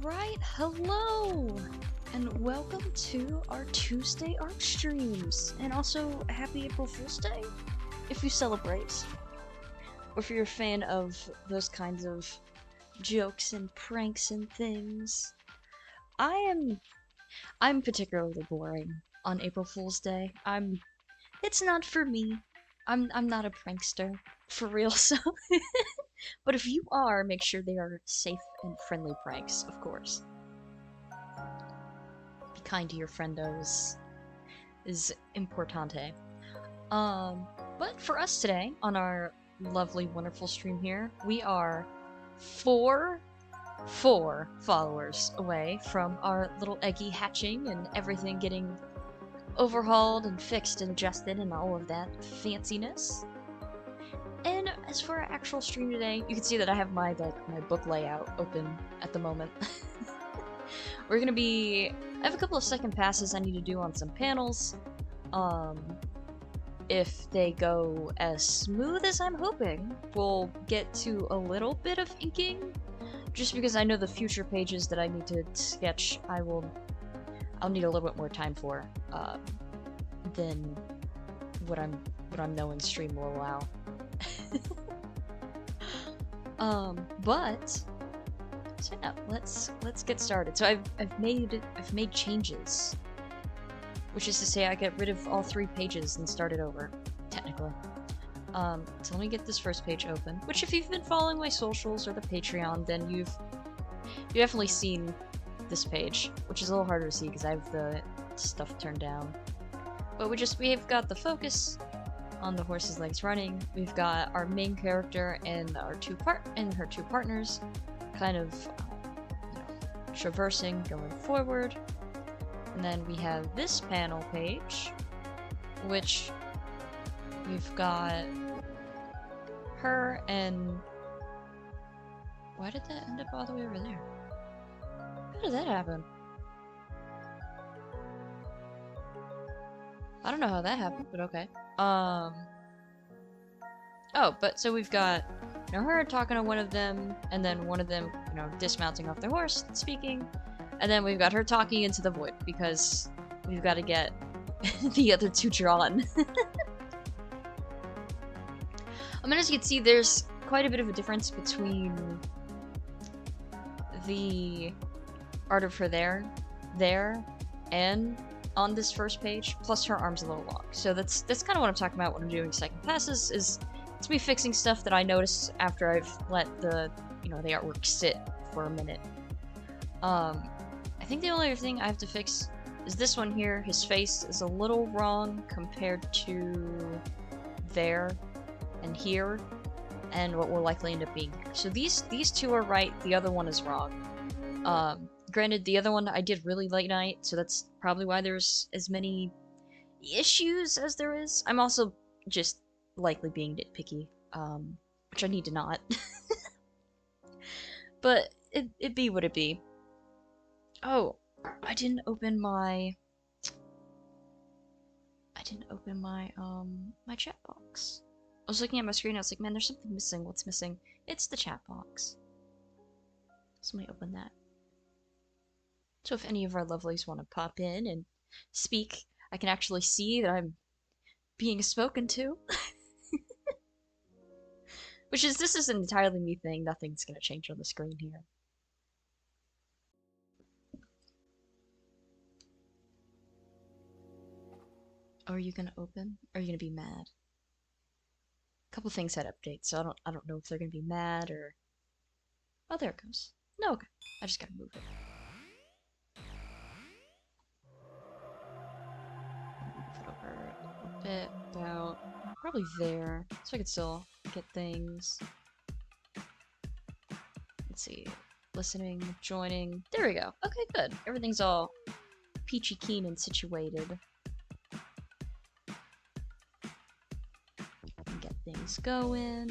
Alright, hello! And welcome to our Tuesday art streams. And also, happy April Fool's Day, if you celebrate. Or if you're a fan of those kinds of jokes and pranks and things. I'm particularly boring on April Fool's Day. It's not for me. I'm not a prankster, for real, so... But if you are, make sure they are safe and friendly pranks, of course. Be kind to your friendos is importante. But for us today, on our lovely, wonderful stream here, we are four followers away from our little eggy hatching and everything getting overhauled and fixed and adjusted and all of that fanciness. And as for our actual stream today, you can see that I have my book layout open at the moment. I have a couple of second passes I need to do on some panels. If they go as smooth as I'm hoping, we'll get to a little bit of inking. Just because I know the future pages that I need to sketch, I'll need a little bit more time for than what I'm knowing stream will allow. So yeah, let's get started. So I've made changes, which is to say I get rid of all 3 pages and start it over, technically. So let me get this first page open, which if you've been following my socials or the Patreon, then you've definitely seen this page, which is a little harder to see because I have the stuff turned down. But we've got the focus on the horse's legs running. We've got our main character and her 2 partners kind of traversing, going forward. And then we have this panel page, which we've got her and... Why did that end up all the way over there? How did that happen? I don't know how that happened, but okay. Oh, but so we've got, her talking to one of them, and then one of them, dismounting off their horse, speaking, and then we've got her talking into the void, because we've got to get the other 2 drawn. As you can see, there's quite a bit of a difference between the art of her there, and on this first page, plus her arm's a little long. So that's kind of what I'm talking about when I'm doing second passes, is it's me fixing stuff that I noticed after I've let the artwork sit for a minute. I think the only other thing I have to fix is this one here. His face is a little wrong compared to there and here, and what will likely end up being here. So these 2 are right, the other one is wrong. Granted, the other one I did really late night, so that's probably why there's as many issues as there is. I'm also just likely being nitpicky, which I need to not. But it be what it be. Oh, I didn't open my my chat box. I was looking at my screen, I was like, man, there's something missing. What's missing? It's the chat box. So let me open that. So if any of our lovelies want to pop in and speak, I can actually see that I'm being spoken to. This is an entirely me thing, nothing's gonna change on the screen here. Oh, are you gonna open? Or are you gonna be mad? A couple things had updates, so I don't know if they're gonna be mad or... Oh, there it goes. No, okay. I just gotta move it. Bit about probably there, so I could still get things. Let's see, listening, joining. There we go. Okay, good. Everything's all peachy keen and situated. Get things going.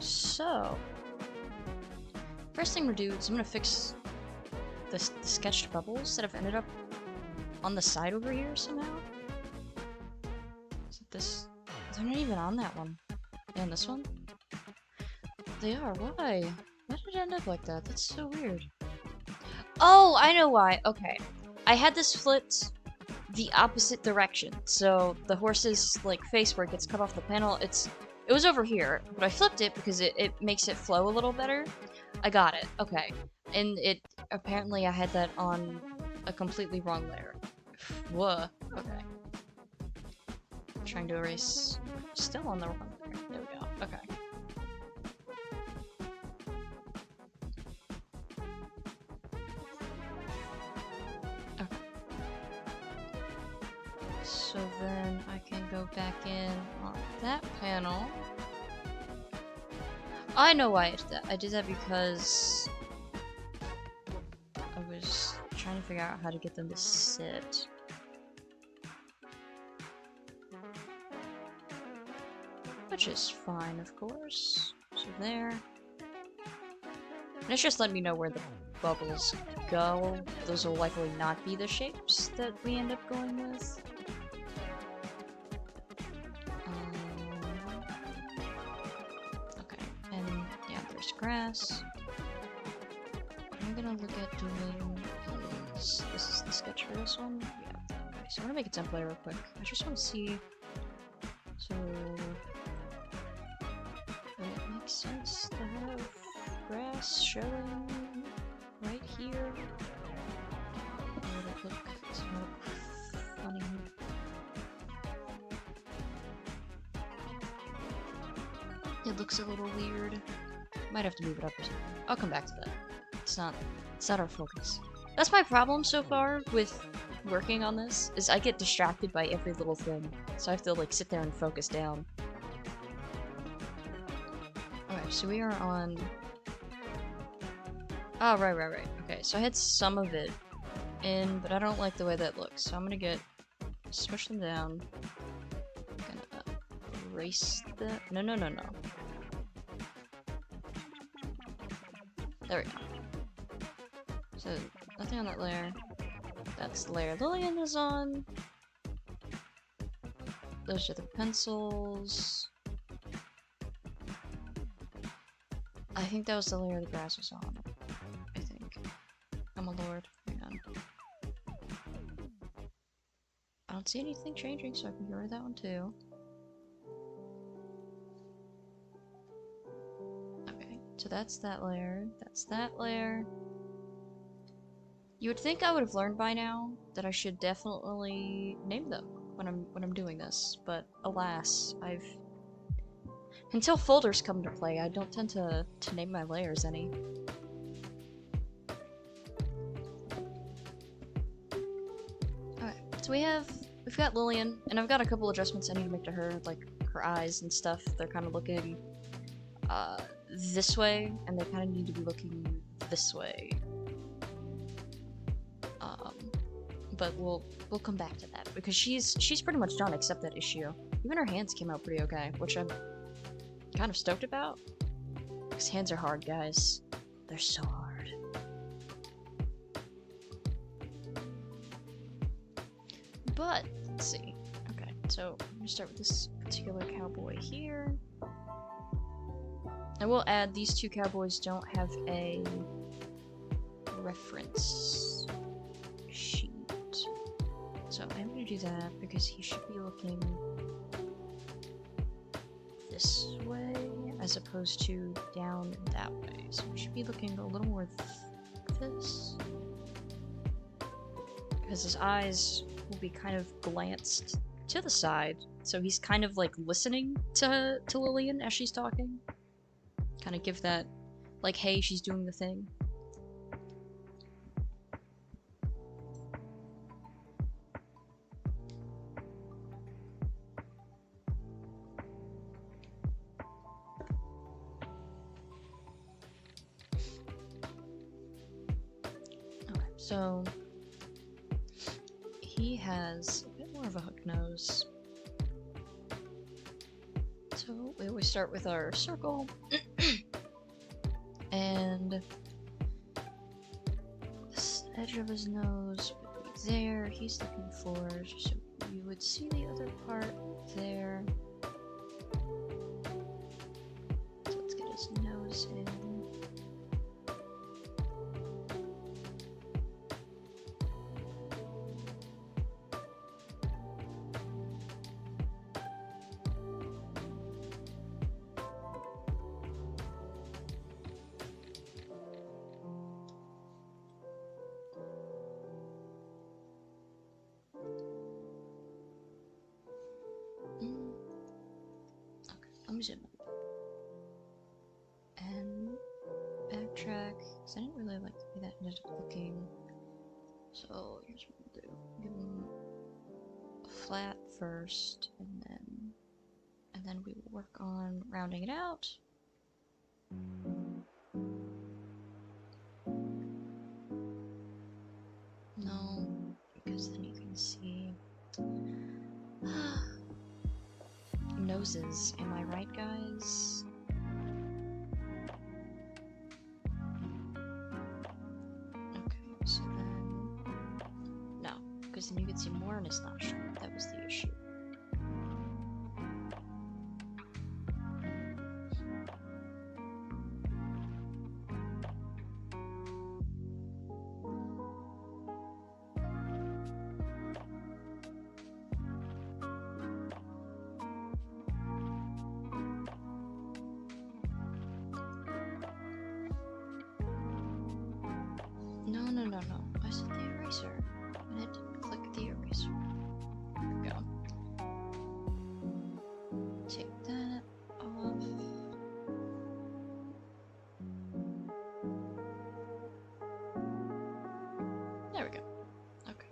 So, first thing we're gonna do is I'm gonna fix the sketched bubbles that have ended up on the side over here somehow. Is it this? They're not even on that one. And this one? They are. Why? Why did it end up like that? That's so weird. Oh, I know why. Okay. I had this flipped the opposite direction. So the horse's like face where it gets cut off the panel, it was over here, but I flipped it because it makes it flow a little better. I got it. Okay. And it apparently I had that on a completely wrong layer. Whoa. Okay. Trying to erase. Still on the wrong layer. There we go. Okay. Okay. So then I can go back in on that panel. I know why I did that. I did that because I was trying to figure out how to get them to sit. Which is fine, of course. So there. And it's just letting me know where the bubbles go. Those will likely not be the shapes that we end up going with. Okay, and yeah, there's grass. What I'm gonna look at doing is, this is the sketch for this one? Yeah, okay, so I'm gonna make a template real quick. I just want to see, so would it make sense to have grass showing right here? Or would it look sort of funny? It looks a little weird. Might have to move it up or something. I'll come back to that. It's not our focus. That's my problem so far with working on this, is I get distracted by every little thing. So I have to like sit there and focus down. Okay, so we are on... Oh, right. Okay, so I had some of it in, but I don't like the way that looks. So I'm gonna smush them down. I'm gonna erase that. No. There we go. So, nothing on that layer. That's the layer Lillian is on. Those are the pencils. I think that was the layer the grass was on. I think. Oh my lord. Hang on. I don't see anything changing, so I can get rid of that one too. Okay, so that's that layer. That's that layer. You would think I would have learned by now that I should definitely name them when I'm doing this, but alas, until folders come into play, I don't tend to name my layers any. Alright, so we've got Lillian, and I've got a couple adjustments I need to make to her, like her eyes and stuff. They're kind of looking this way, and they kind of need to be looking this way. But we'll come back to that because she's pretty much done except that issue. Even her hands came out pretty okay, which I'm kind of stoked about. Because hands are hard, guys. They're so hard. But let's see. Okay, so I'm gonna start with this particular cowboy here. I will add these two cowboys don't have a reference sheet. So I'm going to do that because he should be looking this way as opposed to down that way. So he should be looking a little more like this. Because his eyes will be kind of glanced to the side. So he's kind of like listening to Lillian as she's talking. Kind of give that, like, hey, she's doing the thing. So, he has a bit more of a hook nose. So, we always start with our circle. And this edge of his nose would be there. He's looking forward, so you would see the other part there. So let's get his nose in. Let me zoom up. And backtrack, because I didn't really like the way that ended up looking. So here's what we'll do. Give him a flat first, and then we will work on rounding it out. No, because then you can see noses. Am I right, guys? Okay, so then no, because then you can see more and it's not sharp. That was the issue. No. I said the eraser, and it didn't click the eraser. There we go. Take that off. There we go. Okay.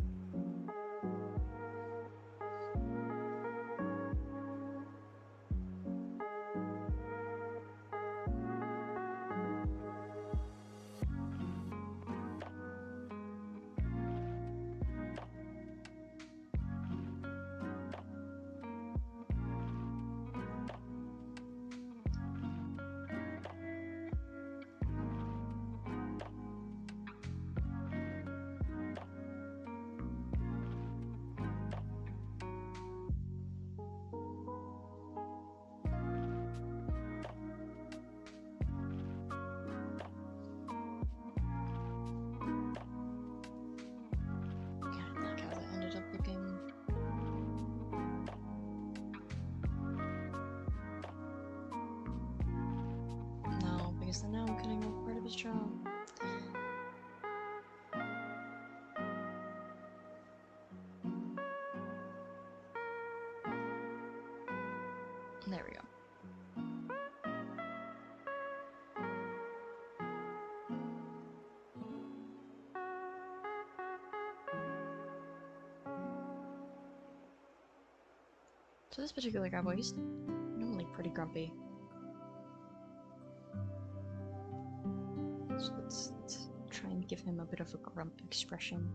Because then now I'm cutting off part of his jaw. There we go. So this particular guy, he's normally pretty grumpy. So let's try and give him a bit of a grump expression.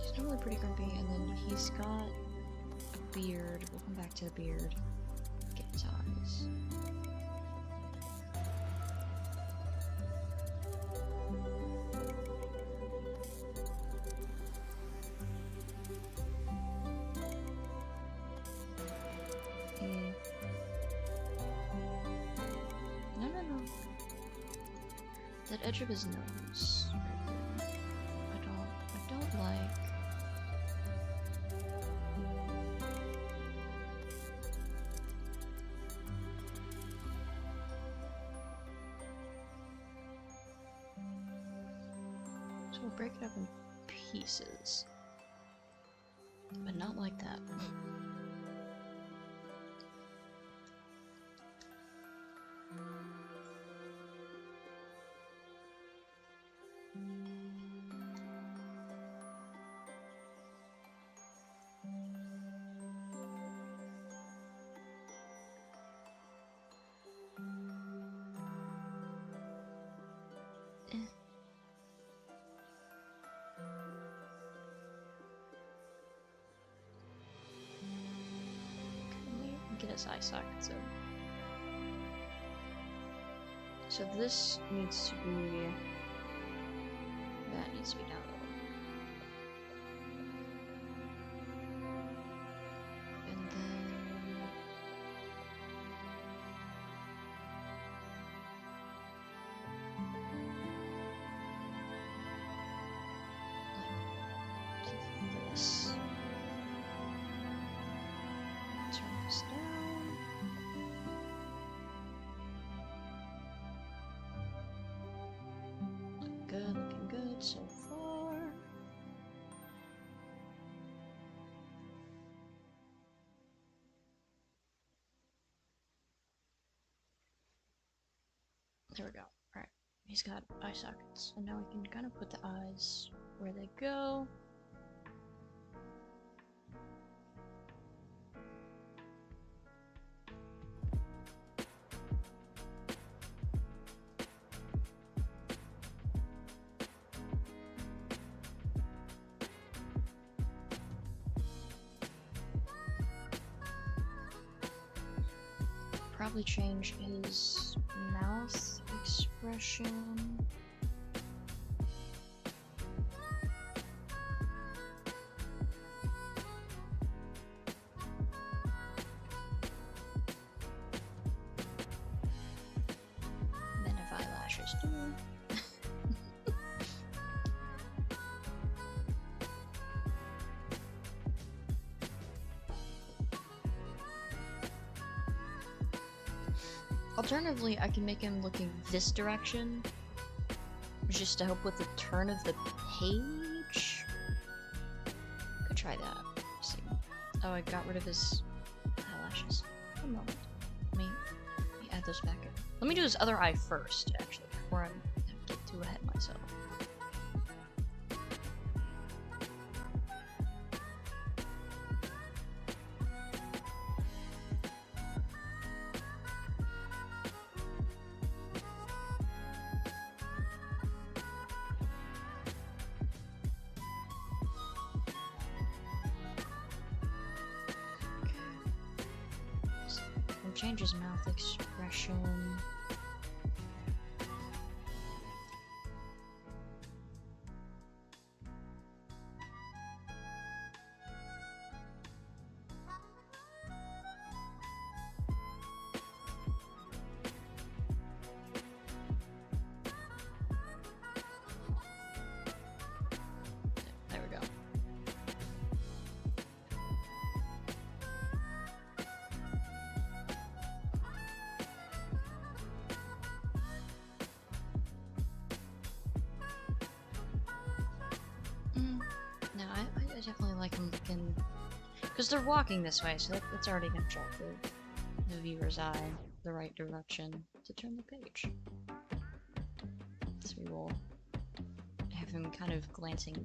He's normally pretty grumpy, and then he's got a beard. We'll come back to the beard. Get his eyes. No. That edge of his nose. I don't like. So we'll break it up in pieces. But not like that. his eye sockets in. So this needs to be... that needs to be down a little. And then... like this. Turn this down. Looking good so far. There we go. Alright. He's got eye sockets. And now we can kind of put the eyes where they go. Probably change his mouth expression. And then if eyelashes too. Alternatively, I can make him looking this direction, just to help with the turn of the page. Could try that. Let's see. Oh, I got rid of his eyelashes. One moment. Let me add those back in. Let me do his other eye first, actually, before I get too ahead of myself. Change his mouth expression. There we go. No, I definitely like him looking, because they're walking this way, so that's already gonna draw the viewer's eye the right direction to turn the page. So we will have him kind of glancing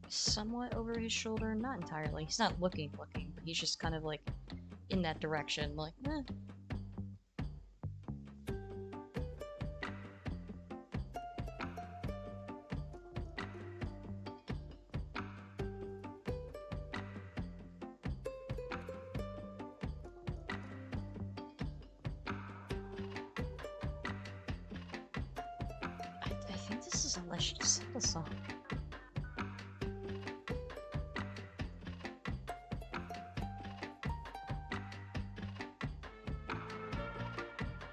somewhat over his shoulder, not entirely. He's not looking, but he's just kind of like in that direction, like, eh. I think this is a Let's Just Sing a song.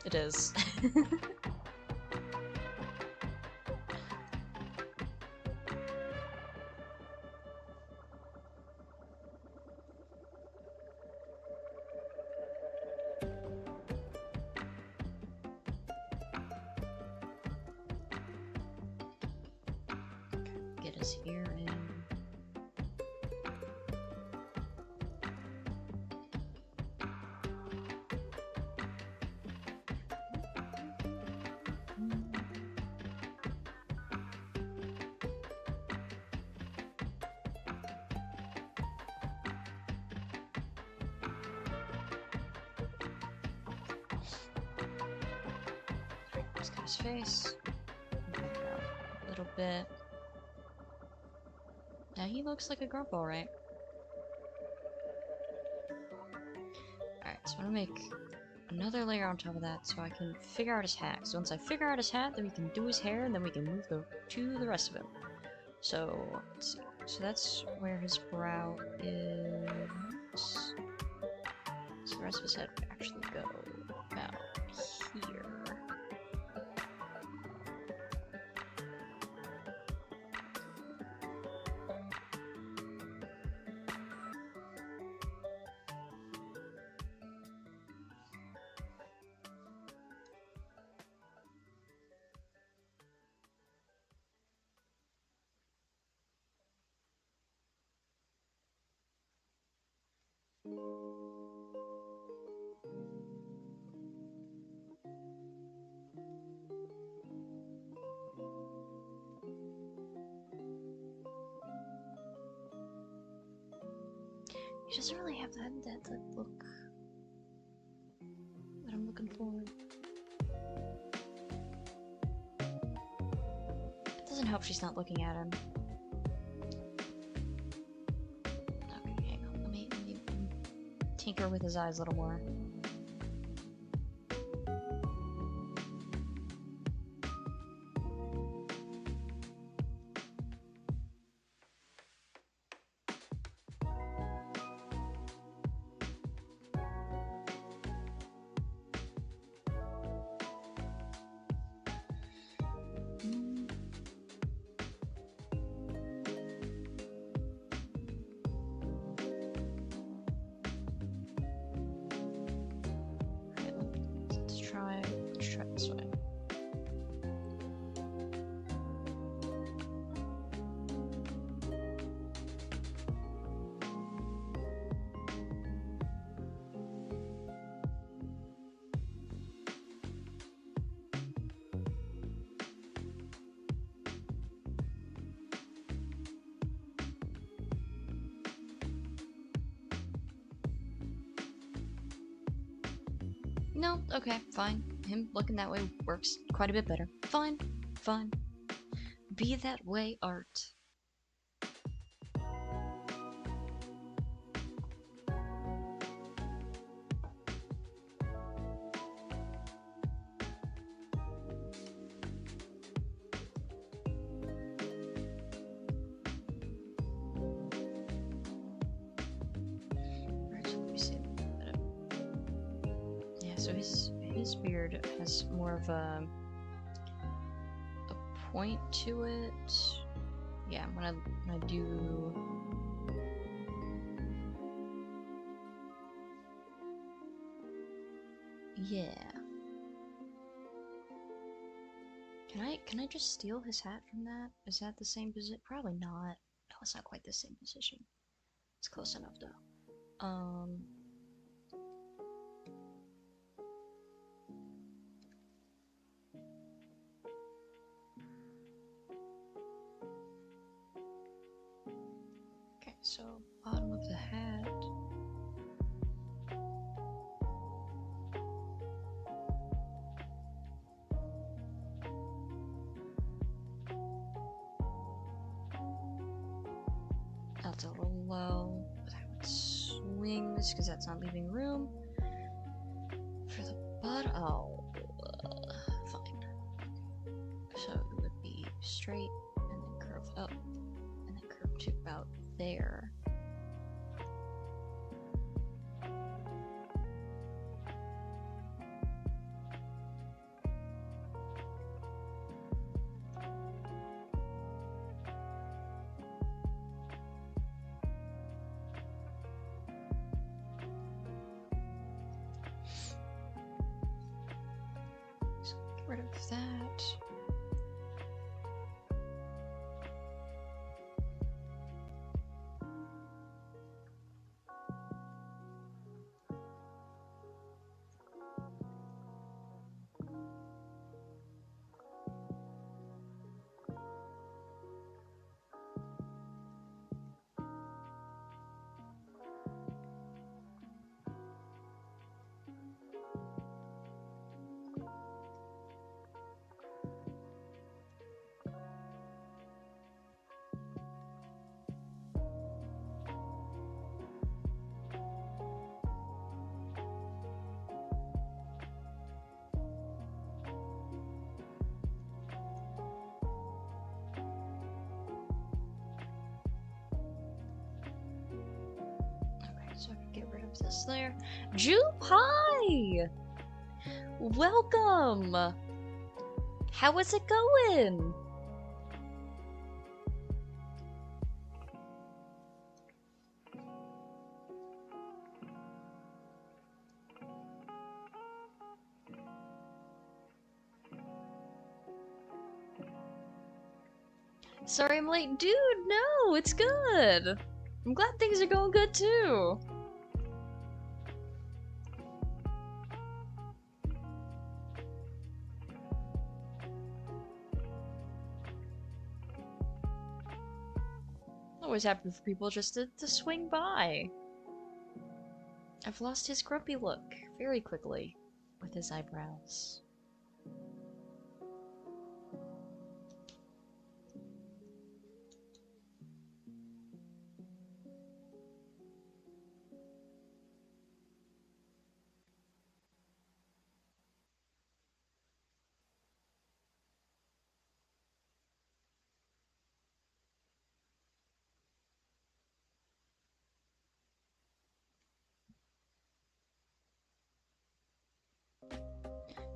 It is. Get his ear in. He's got his face. Back out a little bit. Now he looks like a grump, alright. Alright, So I'm gonna make another layer on top of that so I can figure out his hat. So once I figure out his hat, then we can do his hair, and then we can move to the rest of him. So, let's see. So that's where his brow is. So the rest of his head would actually go about here. He doesn't really have that look that I'm looking for. It doesn't help she's not looking at him. Okay, hang on. Let me tinker with his eyes a little more. Let's try this way. No, okay, fine. Him looking that way works quite a bit better. Fine, fine. Be that way, art. So his beard has more of a point to it. Yeah, when I do yeah. Can I just steal his hat from that? Is that the same position? Probably not. No, it's not quite the same position. It's close enough though. Okay, so bottom of the hat. That's a little low. But I would swing this because that's not leaving room. For the bottom, fine. So it would be straight and then curve up and then curve to about there. So get rid of that. Move this there. Jupe, hi! Welcome! How is it going? Sorry I'm late. Dude, no, it's good. I'm glad things are going good too. Always happy for people just to swing by. I've lost his grumpy look very quickly with his eyebrows.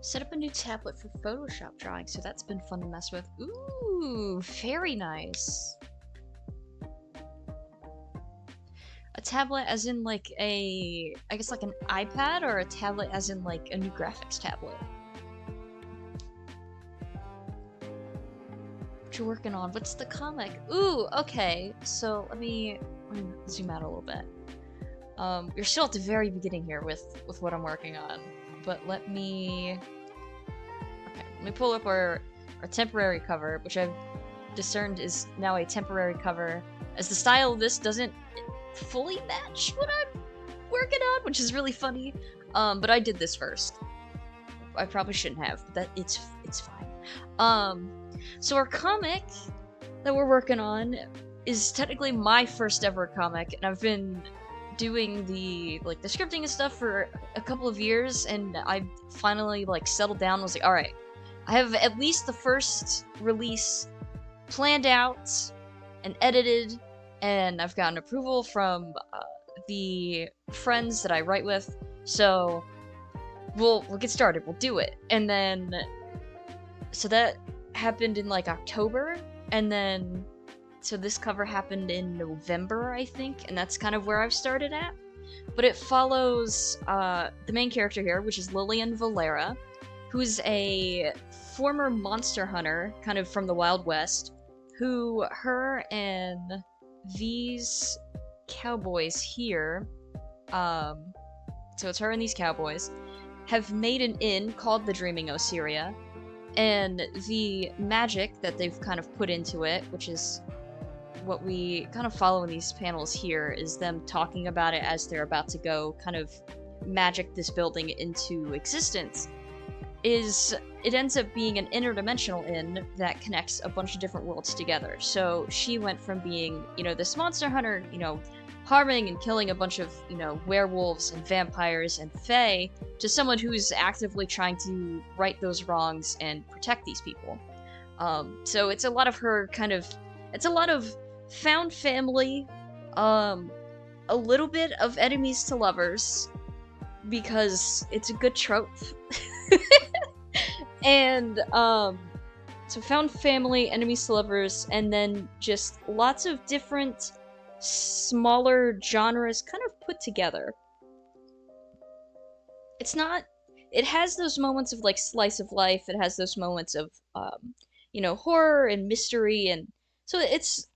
Set up a new tablet for Photoshop drawing, so that's been fun to mess with. Ooh, very nice. A tablet as in like I guess like an iPad, or a tablet as in like a new graphics tablet? What you're working on? What's the comic? Ooh, okay. So let me zoom out a little bit. You're still at the very beginning here with what I'm working on, but let me pull up our temporary cover, which I've discerned is now a temporary cover, as the style of this doesn't fully match what I'm working on, which is really funny. But I did this first. I probably shouldn't have, but it's fine. So our comic that we're working on is technically my first ever comic, and I've been doing the scripting and stuff for a couple of years, and I finally settled down and was like, all right, I have at least the first release planned out and edited, and I've gotten approval from the friends that I write with, so we'll get started, we'll do it. And then so that happened in October, and then so this cover happened in November, I think, and that's kind of where I've started at. But it follows the main character here, which is Lillian Valera, who's a former monster hunter, kind of from the Wild West, who her and these cowboys here, so it's her and these cowboys, have made an inn called the Dreaming Osiria, and the magic that they've kind of put into it, which is what we kind of follow in these panels here, is them talking about it as they're about to go kind of magic this building into existence. It ends up being an interdimensional inn that connects a bunch of different worlds together. So she went from being, this monster hunter, harming and killing a bunch of, werewolves and vampires and fae, to someone who's actively trying to right those wrongs and protect these people. So it's a lot of her it's a lot of found family, a little bit of enemies to lovers, because it's a good trope. And so found family, enemies to lovers, and then just lots of different smaller genres kind of put together. It has those moments of slice of life, it has those moments of horror and mystery, and so it's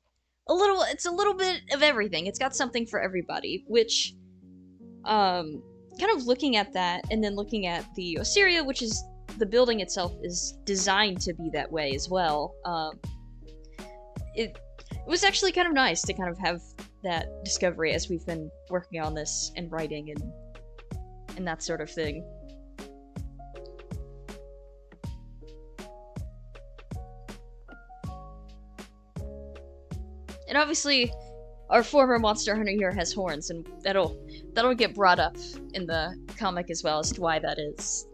a little bit of everything. It's got something for everybody, which kind of looking at that, and then looking at the Osiria, which is the building itself is designed to be that way as well. It was actually kind of nice to kind of have that discovery as we've been working on this and writing and that sort of thing. And obviously, our former monster hunter here has horns, and that'll get brought up in the comic as well as to why that is.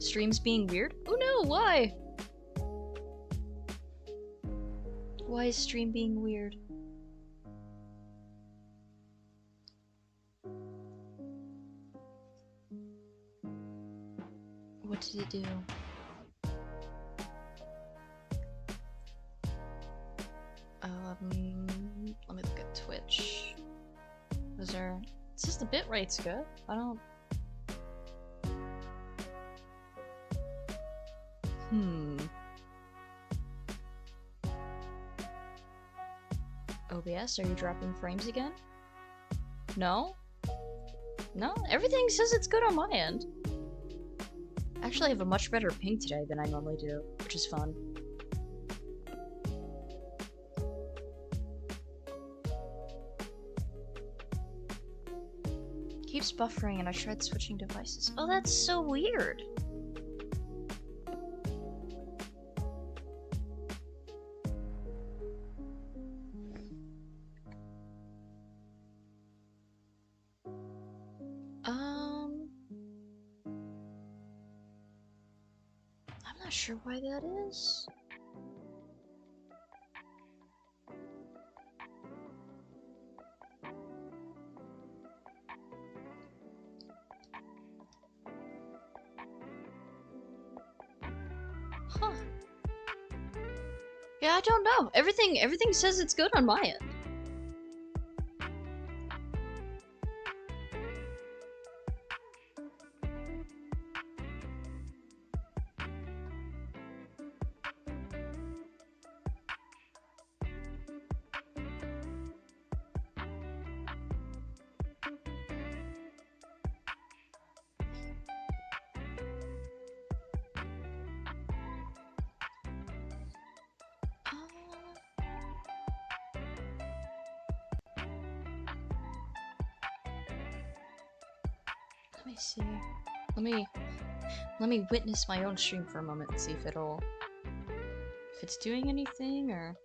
Stream's being weird? Oh no, why? Why is stream being weird? What did it do? Let me look at Twitch. Was there... It says the bitrate's good. I don't... OBS, are you dropping frames again? No? No? Everything says it's good on my end. Actually, I have a much better ping today than I normally do, which is fun. Keeps buffering and I tried switching devices. Oh, that's so weird. I'm not sure why that is. Huh. Yeah, I don't know. Everything says it's good on my end. Let me see. Let me witness my own stream for a moment and see if it's doing anything or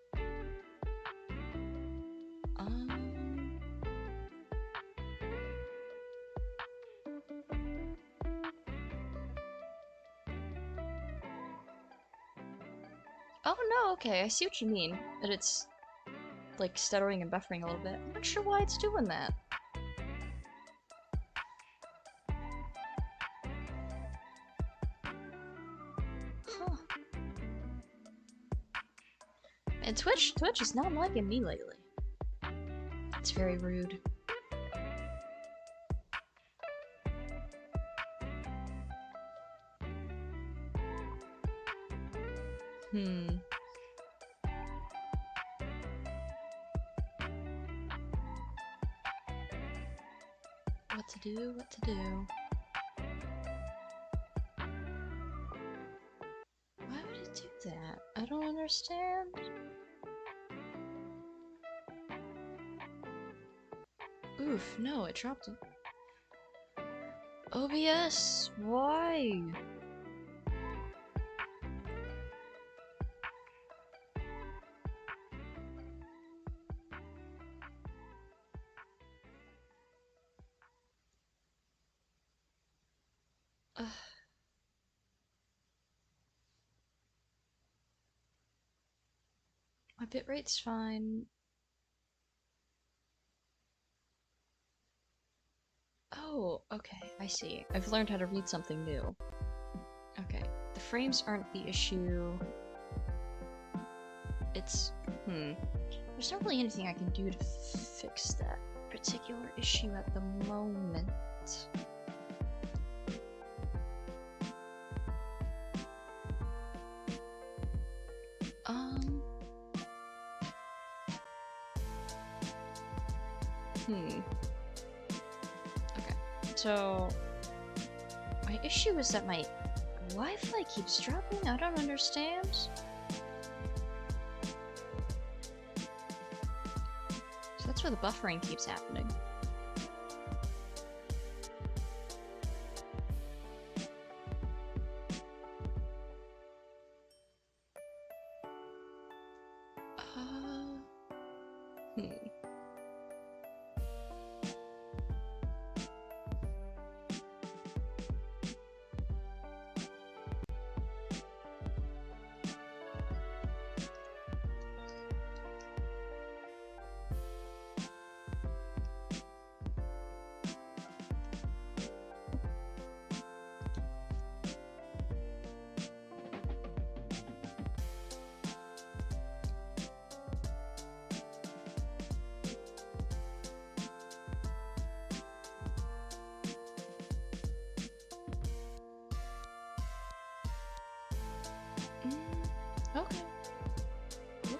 Oh no, okay, I see what you mean. That it's like stuttering and buffering a little bit. I'm not sure why it's doing that. Huh. And Twitch is not liking me lately. It's very rude. What to do? Why would it do that? I don't understand. Oof, no, it dropped it. OBS, why? My bitrate's fine. Oh, okay, I see. I've learned how to read something new. Okay, the frames aren't the issue. It's... There's not really anything I can do to fix that particular issue at the moment. Okay, so my issue is that my Wi-Fi keeps dropping. I don't understand. So that's where the buffering keeps happening.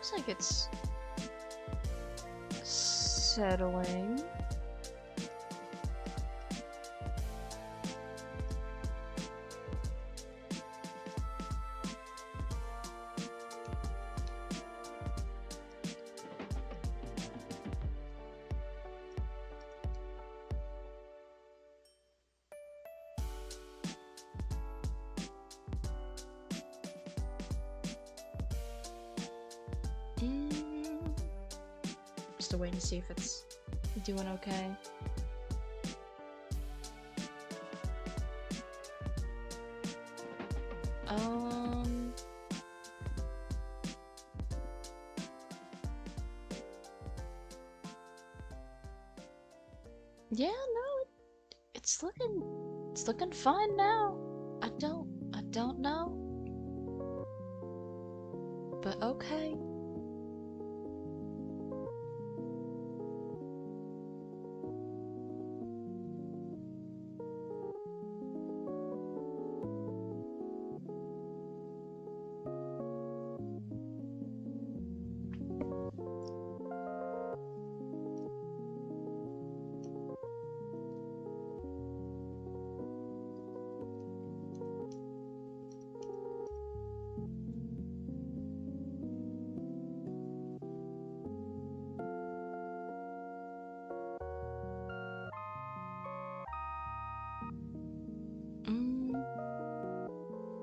Looks like it's settling. Just a wait and see if it's doing okay. Yeah, no, it's looking fine now. I don't know. But okay.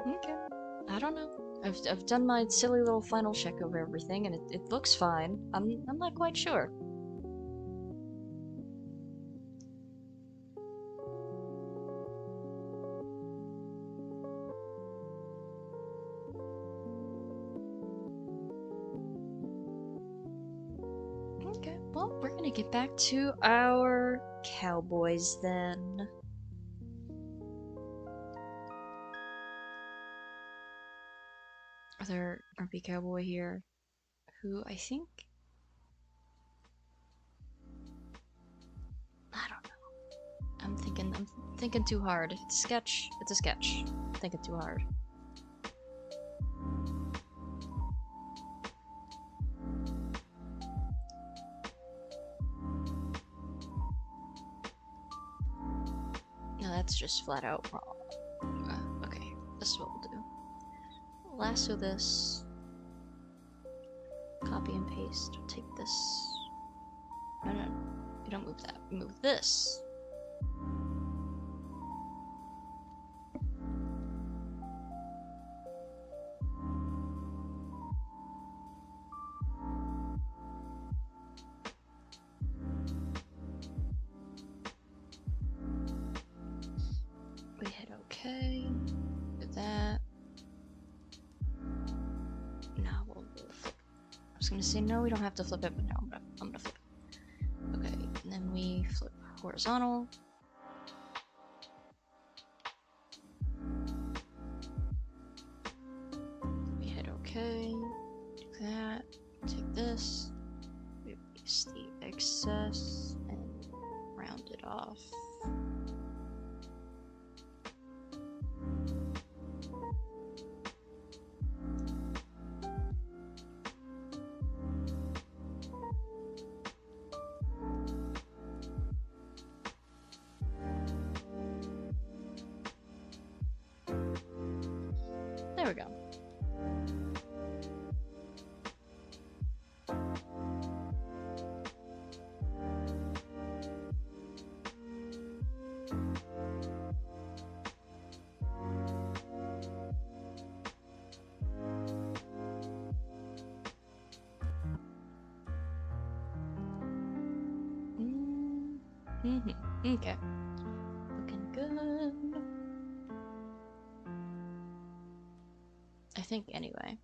Okay. I don't know. I've done my silly little final check over everything, and it looks fine. I'm not quite sure. Okay, well, we're gonna get back to our cowboys then. Other RP cowboy here, who I think, I don't know. I'm thinking too hard. It's a sketch. It's a sketch. I'm thinking too hard. No, that's just flat out wrong. Okay, this is what we'll do. Lasso this. Copy and paste. Take this. No, you don't move that. Move this. We hit OK. Do that. Now we'll flip. I was gonna say no, we don't have to flip it, but no, I'm gonna flip it. Okay, and then we flip horizontal. We hit OK. Do that. Take this. Release the excess and round it off. There we go. Okay. Looking good. I think anyway.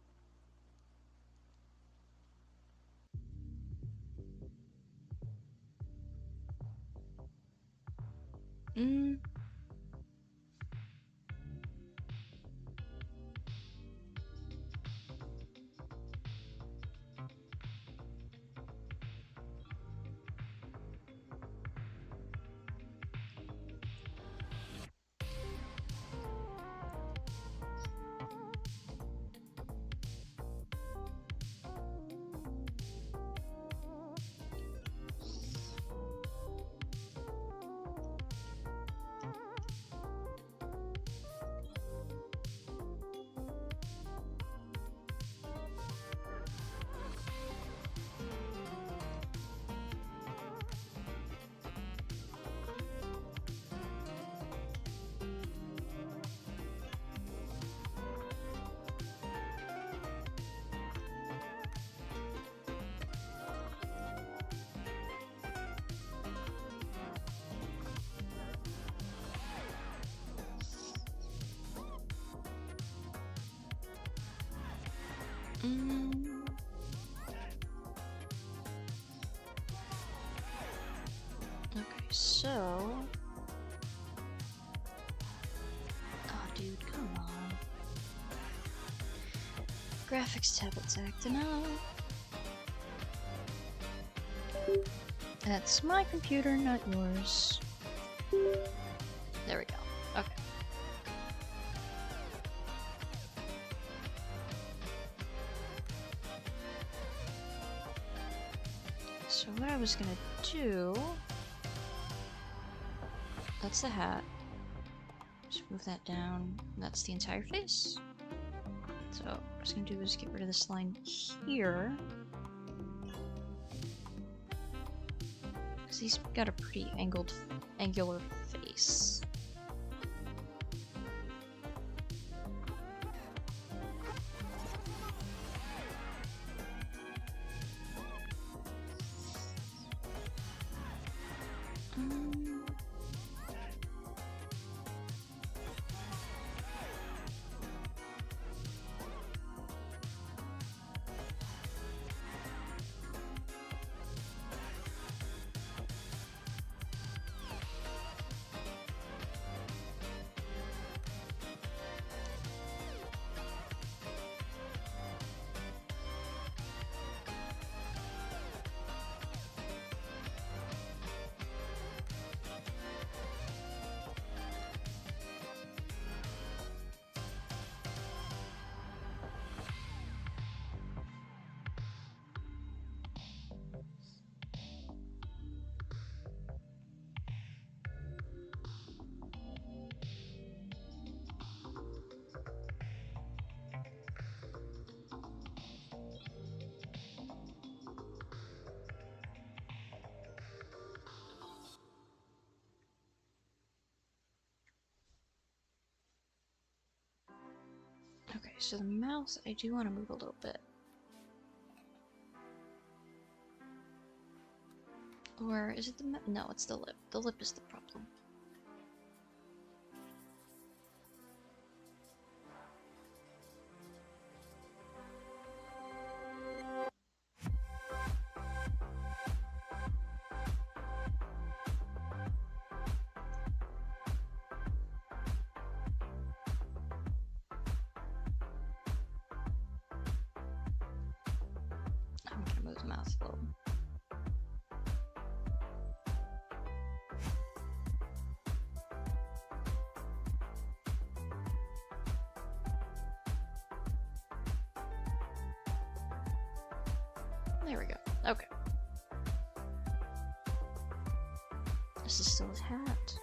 Okay, so... Oh, dude, come on. Graphics tablet's acting up. That's my computer, not yours. There we go. Okay. So what I was gonna do... That's the hat. Just move that down. That's the entire face. So what I was gonna do is get rid of this line here. Because he's got a pretty angular face. Okay, so the mouth, I do want to move a little bit. Or is it the no, it's the lip. The lip is the problem. I'm gonna move the mouth a little. There we go. Okay. This is still his hat.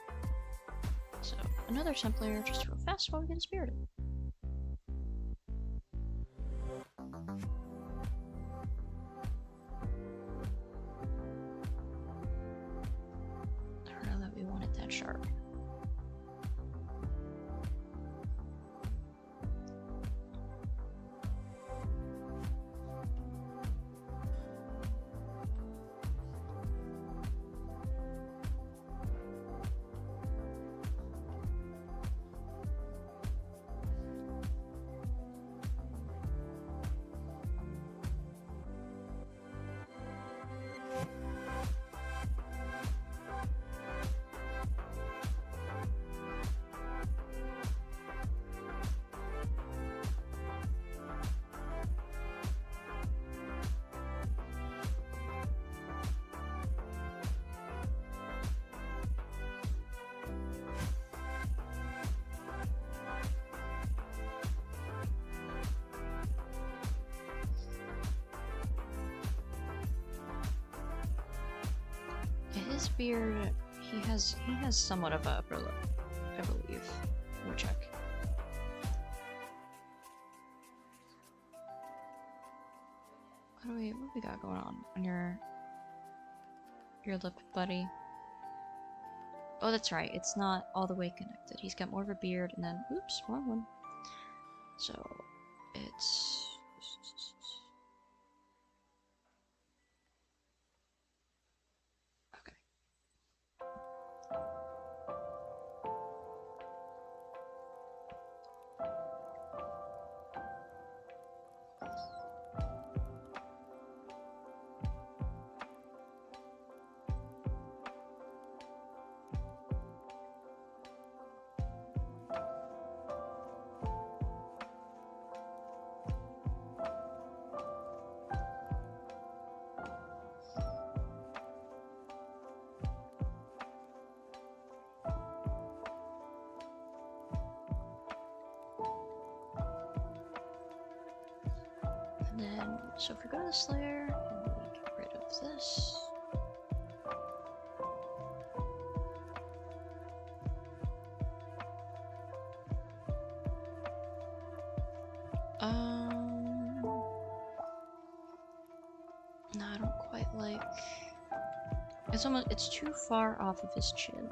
So, another temp layer just real fast while we get his beard. I don't know that we want it that sharp. His beard, he has somewhat of a upper lip, I believe. Let me check. What we got going on your lip, buddy? Oh, that's right. It's not all the way connected. He's got more of a beard, and then oops, wrong one. So it's. So if we go to this layer, and we get rid of this. No, I don't quite like... It's too far off of his chin.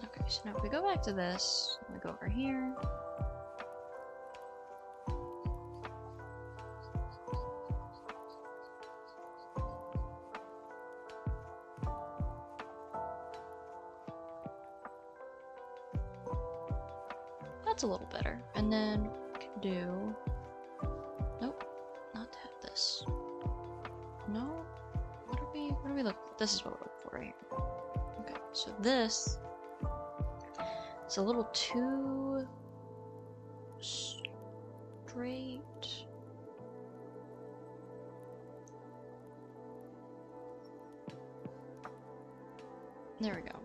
Okay, so now if we go back to this, we go over here. That's a little better. And then we can do... Nope, not to have this. No? What are we looking for? This is what we're looking for right here. Okay, so this is a little too straight. There we go.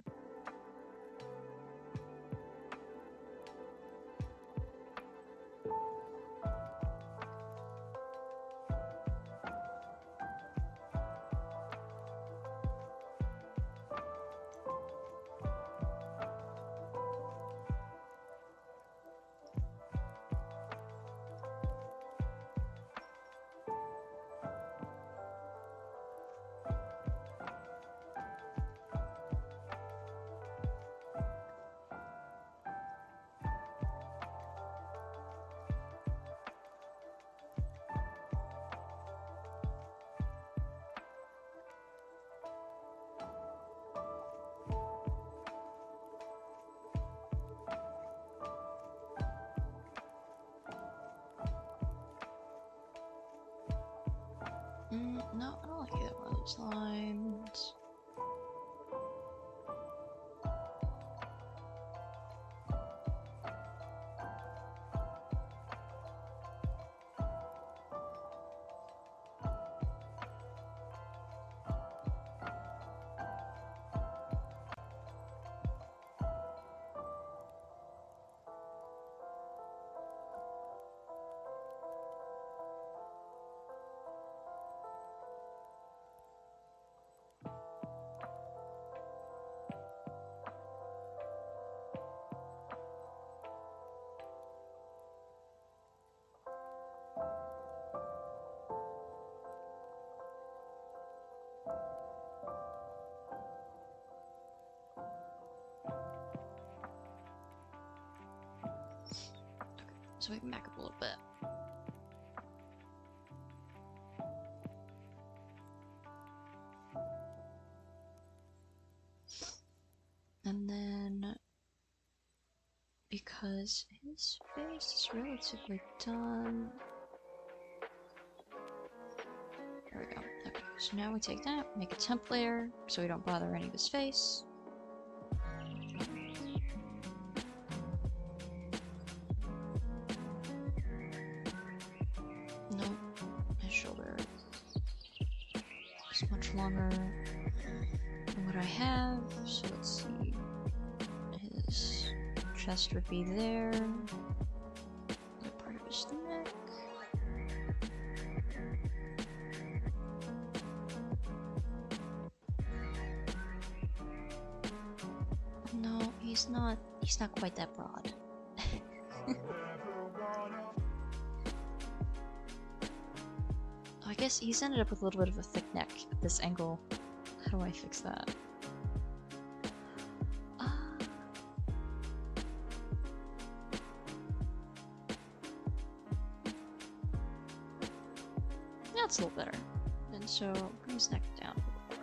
No, I don't like either one of those lines. So we can back up a little bit. And then, because his face is relatively done. There we go. Okay, so now we take that, make a temp layer, so we don't bother any of his face. Nope, his shoulder is much longer than what I have, so let's see. His chest would be there. The part of his neck. No, he's not quite that broad. I guess he's ended up with a little bit of a thick neck at this angle. How do I fix that? That's a little better. And so bring his neck down a little more.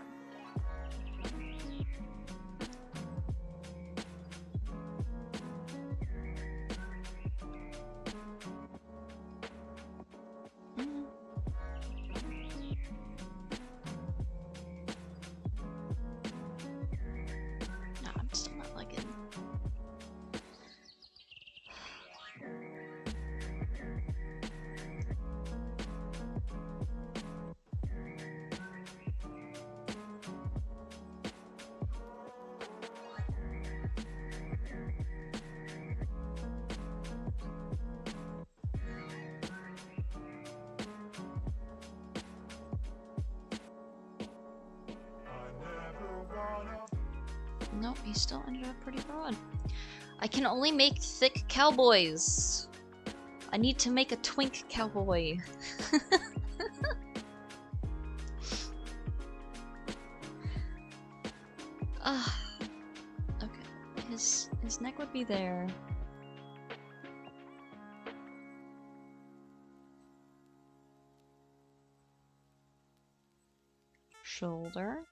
Nope, he still ended up pretty broad. I can only make thick cowboys. I need to make a twink cowboy. Okay, his neck would be there. Shoulder.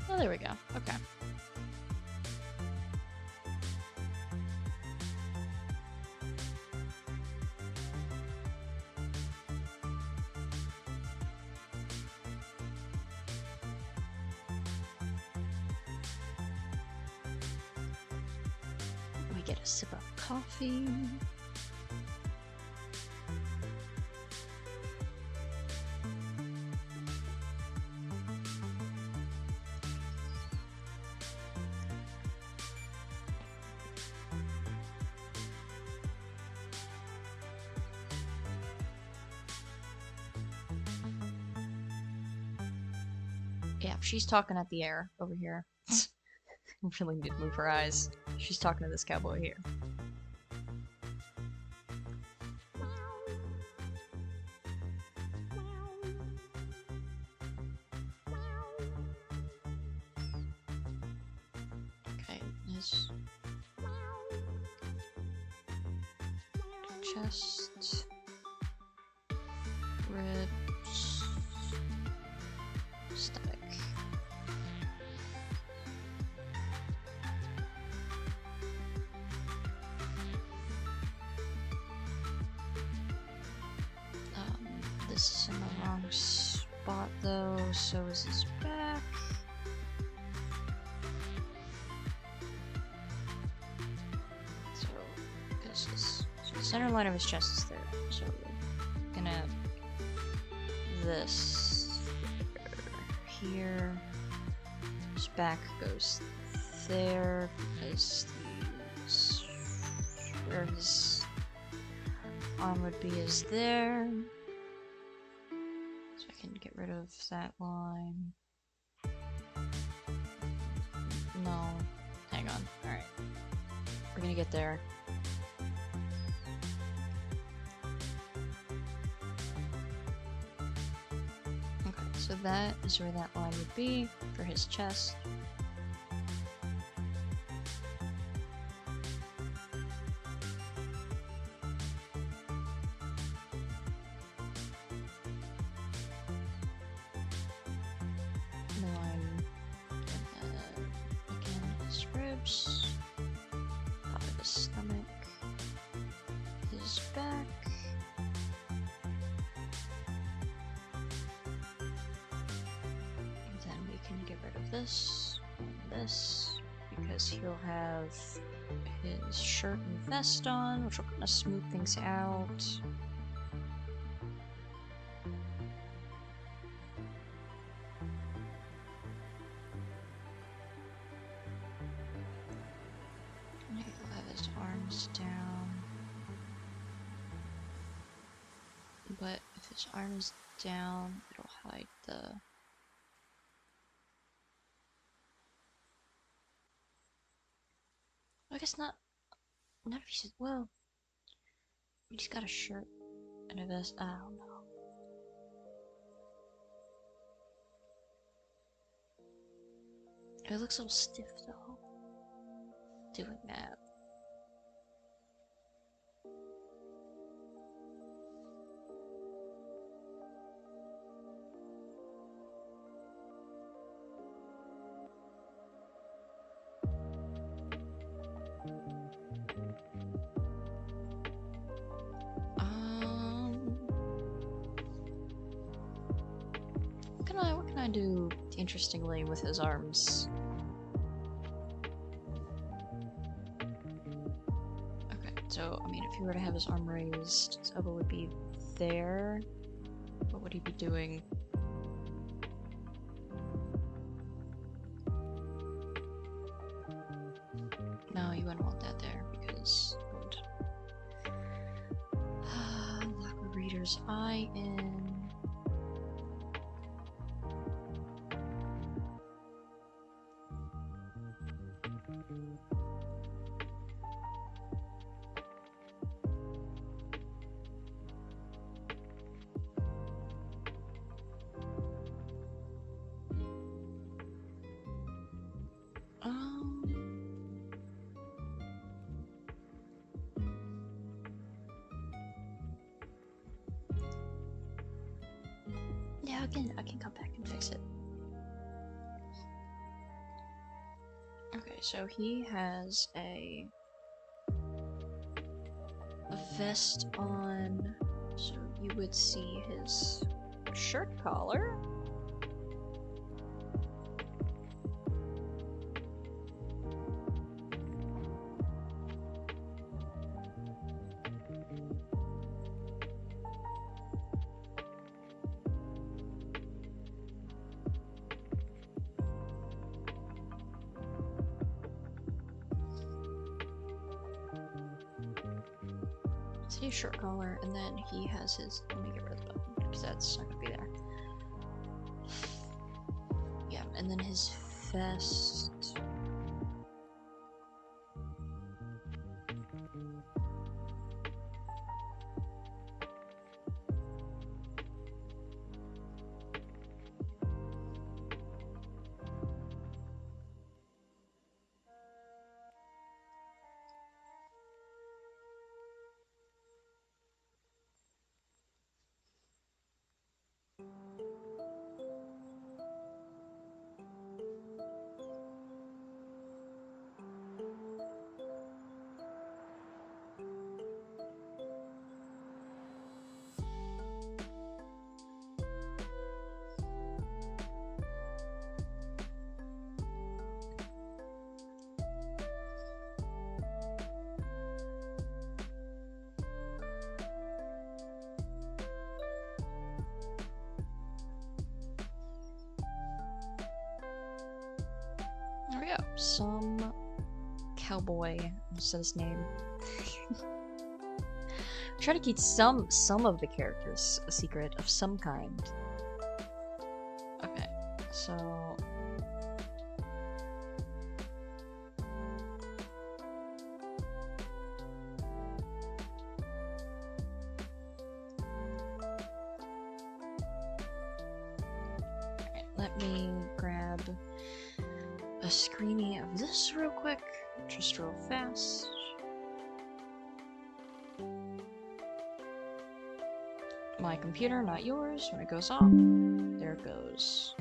Oh, there we go. Okay. We get a sip of coffee. Yeah, she's talking at the air over here. Really need to move her eyes. She's talking to this cowboy here. Okay, his chest, ribs, stomach. This is in the wrong spot though, so is his back. So, because the center line of his chest is there, so we're gonna this here. His back goes there because where his arm would be is there. Can get rid of that line. No. Hang on. Alright. We're gonna get there. Okay, so that is where that line would be for his chest. This, because he'll have his shirt and vest on, which will kind of smooth things out. He'll have his arms down. But if his arm is down, it'll hide the... I guess not if he's, well, he's got a shirt and a vest, I don't know. It looks a little stiff though, doing that. I do interestingly with his arms? Okay, so, I mean, if he were to have his arm raised, his elbow would be there. What would he be doing? No, you wouldn't want that there, because it would... lock a reader's eye in... Yeah, I can come back and fix it. Okay, so he has a vest on, so you would see his shirt collar. See his shirt collar, and then he has his. Let me get rid of the button because that's not gonna be there. Yeah, and then his vest. There we go. Some cowboy. What's his name? Try to keep some of the characters a secret of some kind. Okay, so alright, let me grab a screenie of this real quick, just real fast. My computer, not yours. When it goes off, there it goes.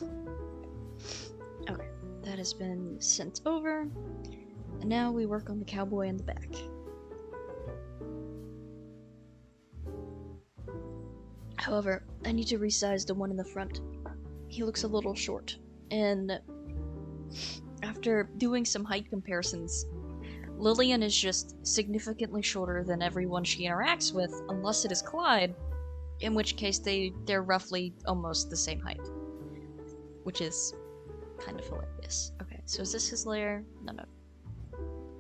Okay, that has been sent over. And now we work on the cowboy in the back. However, I need to resize the one in the front. He looks a little short. And after doing some height comparisons, Lillian is just significantly shorter than everyone she interacts with, unless it is Clyde, in which case they're roughly almost the same height. Which is kind of hilarious. Okay, so is this his lair? No.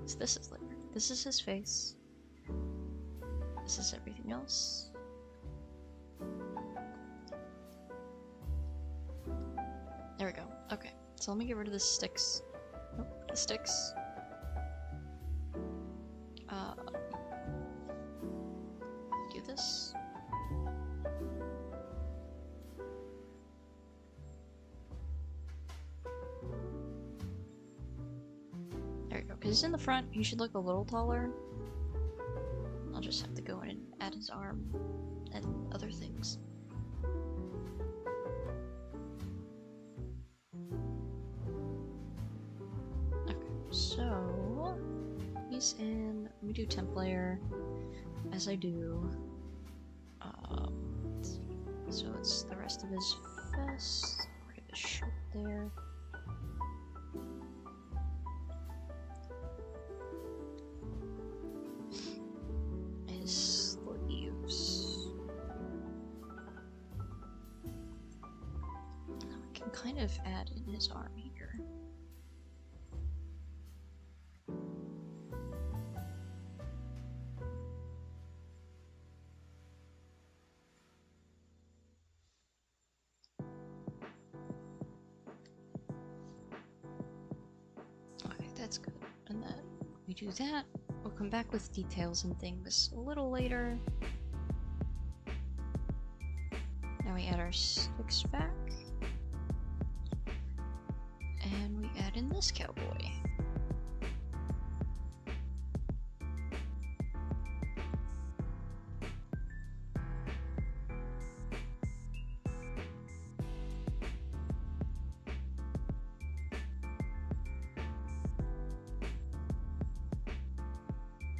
So this is lair. This is his face. This is everything else. There we go. Okay, so let me get rid of the sticks. Nope, the sticks. Do this. There we go. Because he's in the front, he should look a little taller. I'll just have to go in and add his arm and other things. Okay, so he's in. Let me do temp layer as I do. So it's the rest of his vest, part of his shirt there. His sleeves. Now I can kind of add in his arm here. That's good. And then we do that. We'll come back with details and things a little later. Now we add our sticks back. And we add in this cowboy.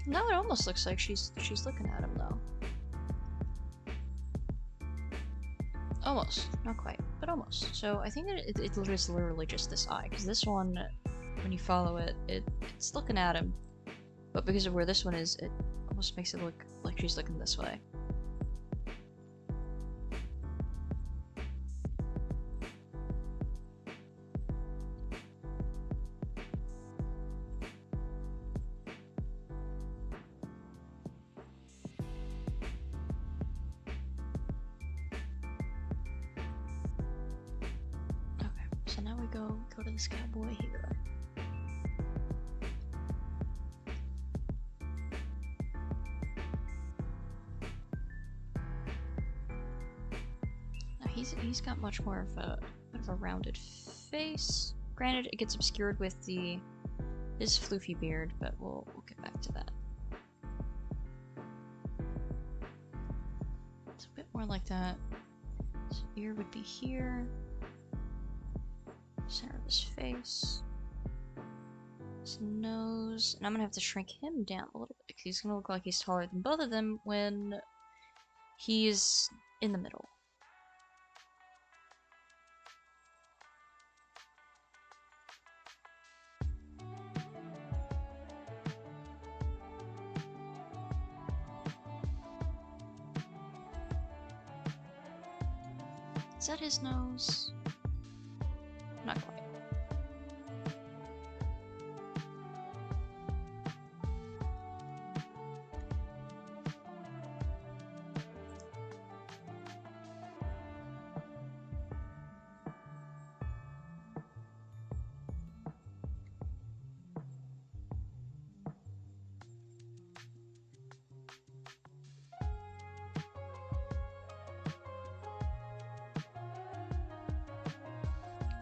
No, it almost looks like she's looking at him though. Almost, not quite, but almost. So I think that it is literally just this eye, because this one, when you follow it, it's looking at him, but because of where this one is, it almost makes it look like she's looking this way. So now we go to this cowboy here. Now he's got much more of a bit of a rounded face. Granted, it gets obscured with his floofy beard, but we'll get back to that. It's a bit more like that. His ear would be here. Center of his face, his nose, and I'm gonna have to shrink him down a little bit because he's gonna look like he's taller than both of them when he's in the middle. Is that his nose? Not quite.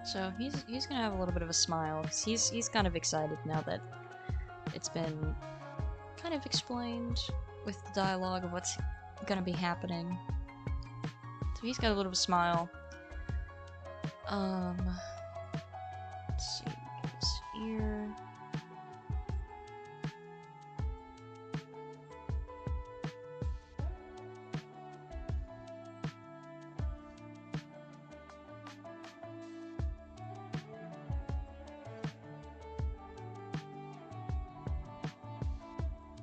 So he's gonna have a little bit of a smile because he's kind of excited now that it's been kind of explained with the dialogue of what's gonna be happening. So he's got a little bit of a smile. Let's see, this ear.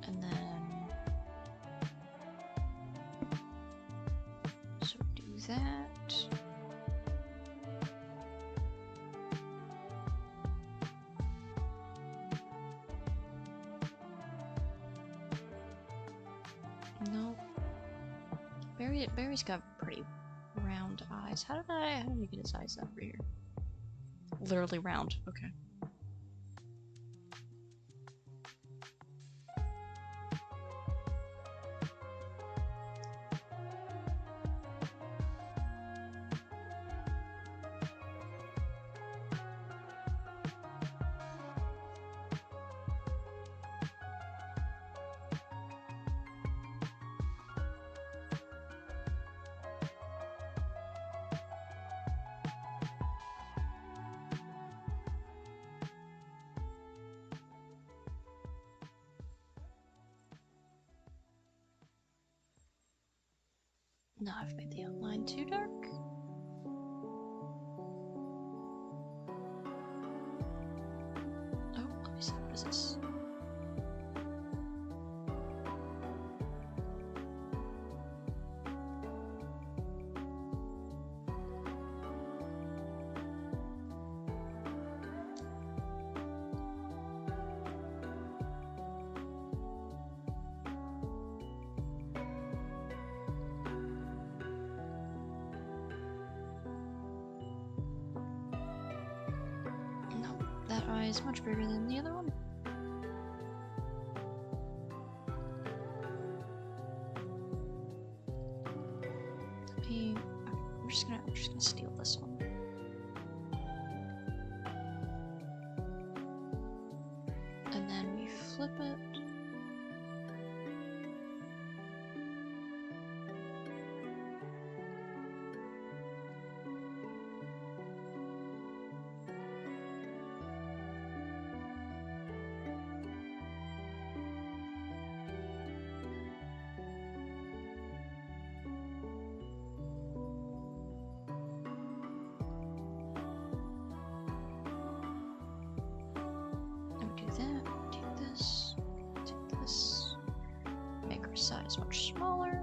And then, so do that. Nope. Barry's got pretty round eyes. How did I get his eyes over here? Literally round. Okay. No, I've made the outline too dark. Oh, let me see. What is this? That eye is much bigger than the other one. I'm just gonna steal this one. And then we flip it. Size much smaller.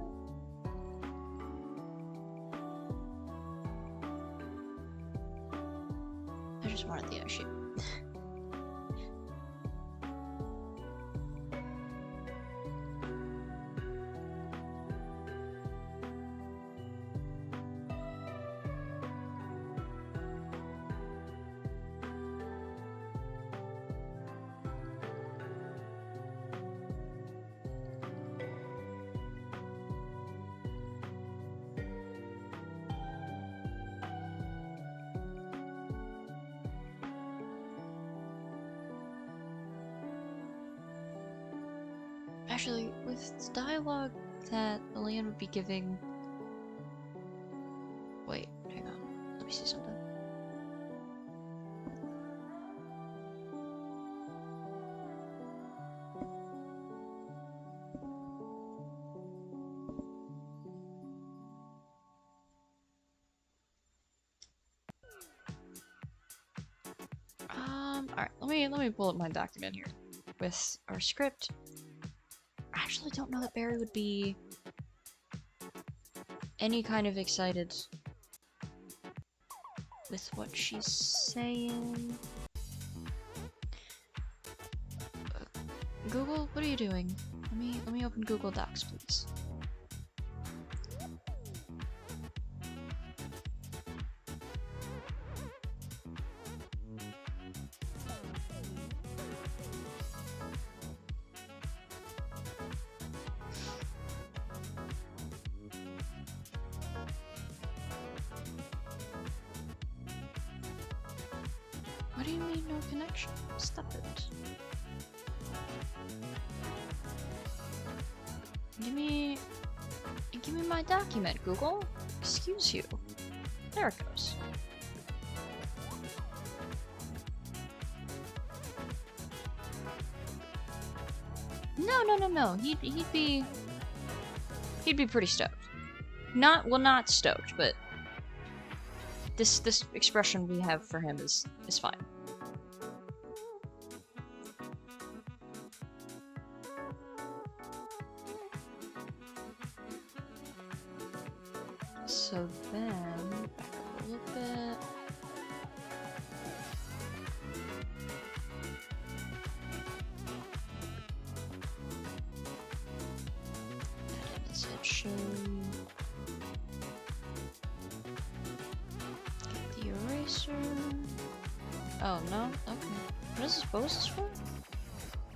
I just wanted the eye shape. Actually, with dialogue that Elaine would be giving... Wait, hang on. Let me see something. Alright, let me pull up my document here with our script. I actually don't know that Barry would be any kind of excited with what she's saying. Google, what are you doing? Let me open Google Docs, please. What do you mean no connection? Stop it. Give me my document, Google. Excuse you. There it goes. No. He'd be pretty stoked. Not stoked, but this expression we have for him is fine. So then, back up a little bit. Add in section. Get the eraser. Oh no, okay. What is this post for?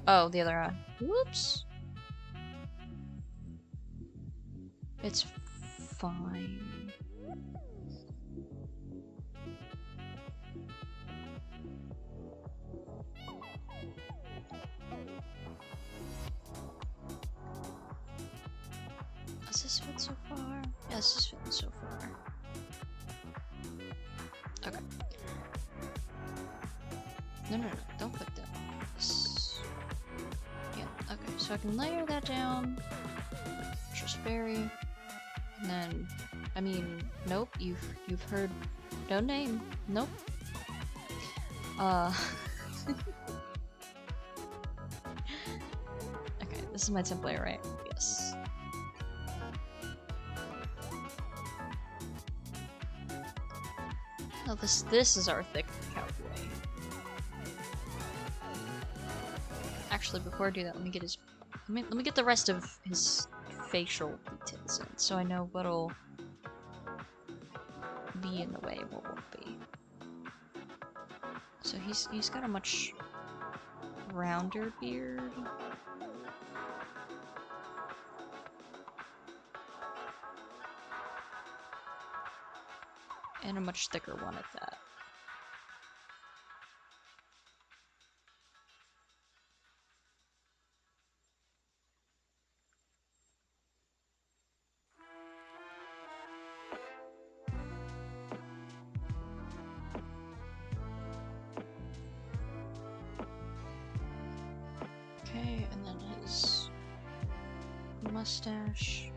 Oh, the other eye. Whoops. It's fine. Does this fit so far? Yeah, this is fitting so far. Okay. No, don't put that. Yeah, okay, so I can layer that down. Just berry. And then, I mean, nope, you've heard no name. Nope. Okay, this is my template, right? Yes. Oh, this is our thick cowboy. Actually, before I do that, let me get his. Let me get the rest of his facial details in, so I know what'll be in the way, what won't be. So he's got a much rounder beard. And a much thicker one at that. Okay, and then his mustache.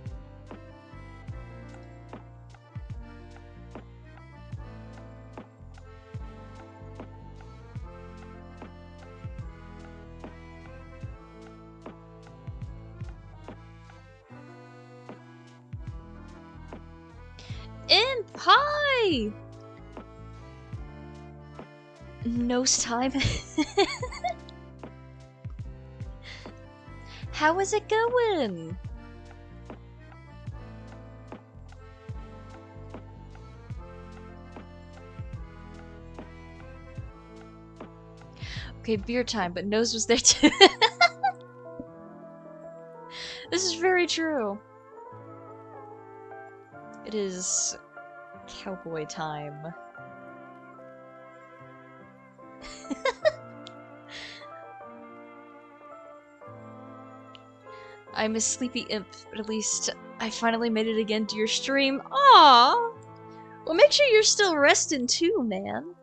Imp, hi! Nose time. How is it going? Okay, beer time, but nose was there too. This is very true. It is cowboy time. I'm a sleepy imp, but at least I finally made it again to your stream. Aww! Well, make sure you're still resting too, man.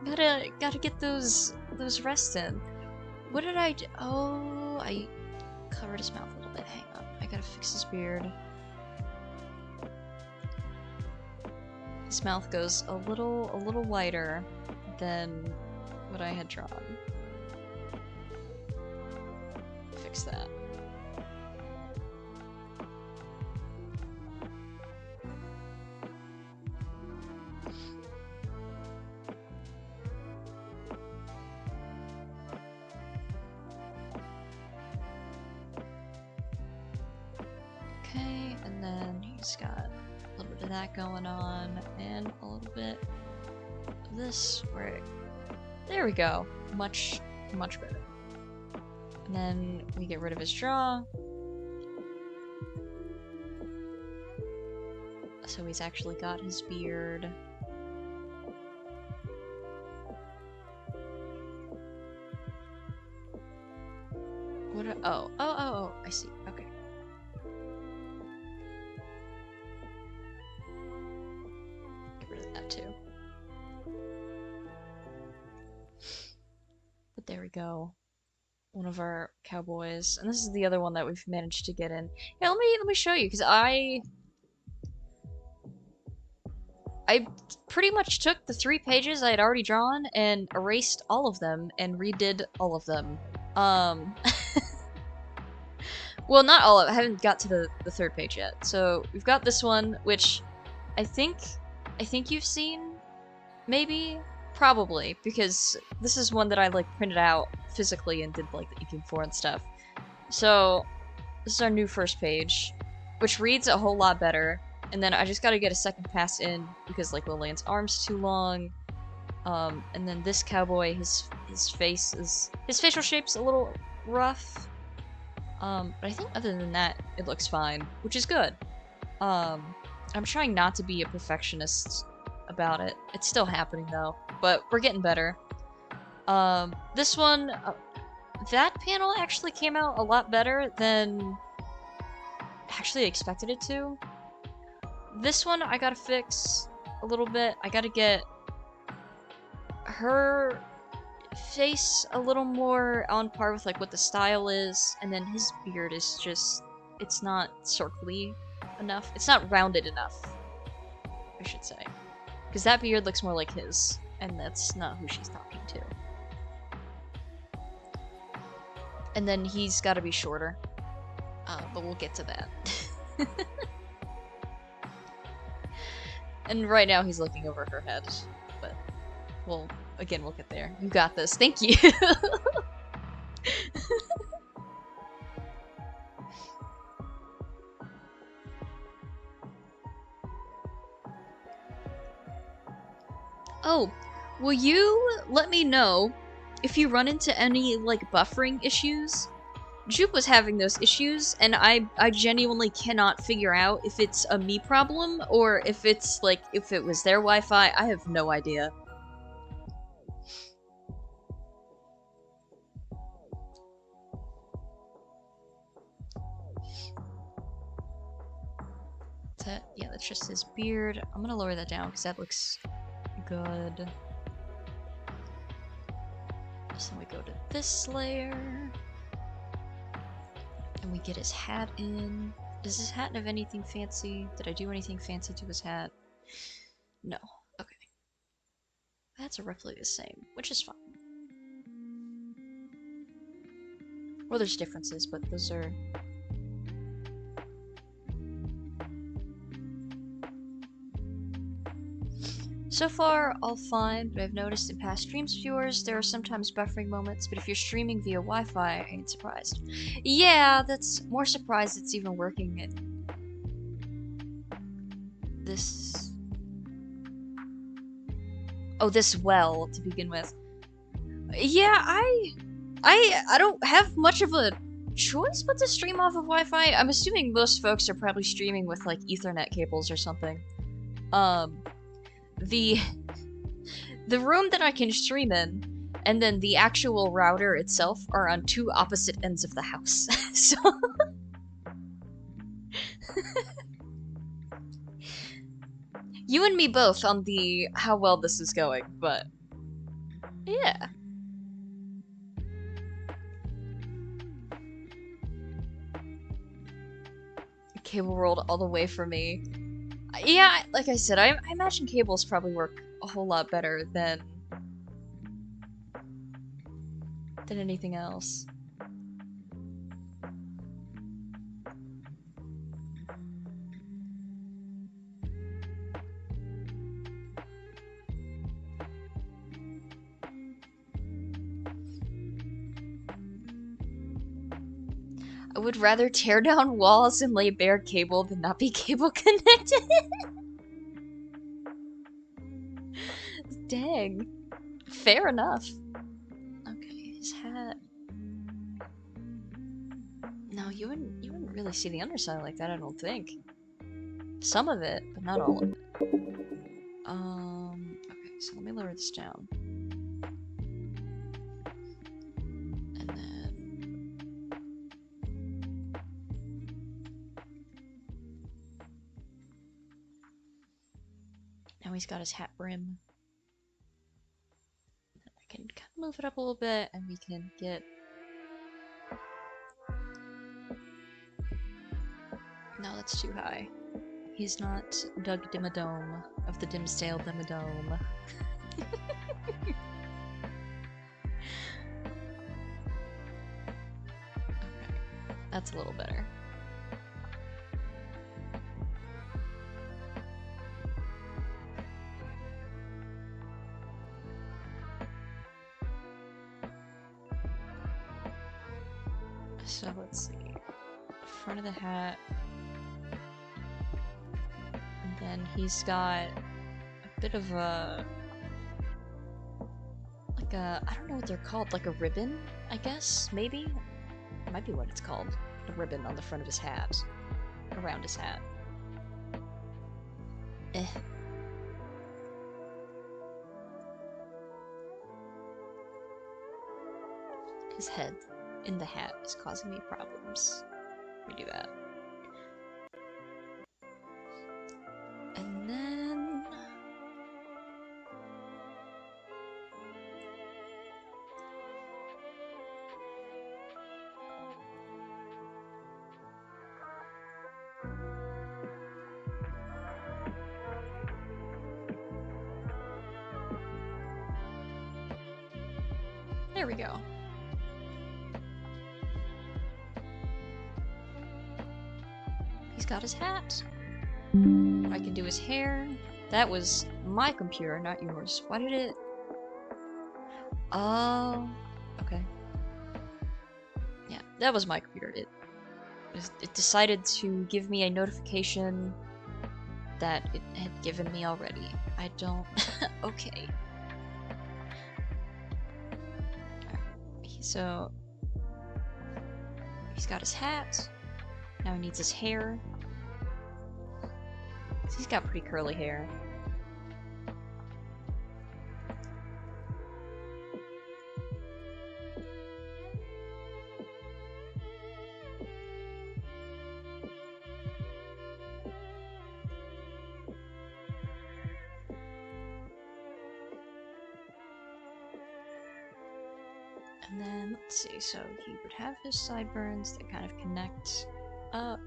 Gotta get those rests in. What did I do? Oh, I covered his mouth a little bit. Hang on, I gotta fix his beard. His mouth goes a little wider than what I had drawn. Fix that. Okay, and then he's got a little bit of that going on, and a little bit of this, where there we go. Much better. And then we get rid of his jaw. So he's actually got his beard. What oh, I see. Okay. Get rid of that too. But there we go. one of our cowboys, and this is the other one that we've managed to get in. Yeah, let me show you, because I pretty much took the 3 pages I had already drawn and erased all of them and redid all of them. Um, well, not all of it. I haven't got to the third page yet. So we've got this one, which I think you've seen, maybe, probably, because this is one that I like printed out physically and did like the inking for and stuff. So this is our new first page, which reads a whole lot better. And then I just gotta get a second pass in because like Lillian's arm's too long. And then this cowboy, his facial shape's a little rough. But I think other than that, it looks fine, which is good. I'm trying not to be a perfectionist about it. It's still happening though, but we're getting better. This one, that panel actually came out a lot better than actually expected it to. This one I gotta fix a little bit. I gotta get her face a little more on par with like what the style is, and then his beard is just, it's not circly enough. It's not rounded enough, I should say. Because that beard looks more like his, and that's not who she's talking to. And then he's gotta be shorter. But we'll get to that. And right now he's looking over her head, but we'll get there. You got this. Thank you. Oh, will you let me know if you run into any, like, buffering issues? Jupe was having those issues, and I genuinely cannot figure out if it's a me problem, or if it's, like, if it was their Wi-Fi. I have no idea. Yeah, that's just his beard. I'm gonna lower that down, because that looks good. So we go to this layer. And we get his hat in. Does his hat have anything fancy? Did I do anything fancy to his hat? No. Okay. Hats are roughly the same, which is fine. Well, there's differences, but those are... So far, all fine, but I've noticed in past streams of yours, there are sometimes buffering moments, but if you're streaming via Wi-Fi, I ain't surprised. Yeah, that's more surprised it's even working at this... Oh, this well, to begin with. Yeah, I don't have much of a choice but to stream off of Wi-Fi. I'm assuming most folks are probably streaming with, like, Ethernet cables or something. The room that I can stream in, and then the actual router itself are on two opposite ends of the house. So... You and me both on the how well this is going, but... Yeah. Cable rolled all the way for me. Yeah, like I said, I imagine cables probably work a whole lot better than anything else. I would rather tear down walls and lay bare cable than not be cable connected. Dang. Fair enough. Okay, his hat. No, you wouldn't really see the underside like that, I don't think. Some of it, but not all of it. Okay, so let me lower this down. And then... Now he's got his hat brim. I can kind of move it up a little bit, and we can get That's too high. He's not Doug Dimmadome of the Dimsdale Dimmadome. Okay, that's a little better. So let's see. Front of the hat. And then he's got a bit of a... like a... I don't know what they're called. Like a ribbon, I guess? Maybe? It might be what it's called. A ribbon on the front of his hat. Around his hat. Eh. His head in the hat is causing me problems. Redo that. And then... there we go. He's got his hat. I can do his hair. That was my computer, not yours. Why did it... oh... okay. Yeah, that was my computer. It decided to give me a notification that it had given me already. I don't... okay. Alright, so... he's got his hat. Now he needs his hair. He's got pretty curly hair. And then, let's see, so he would have his sideburns that kind of connect up.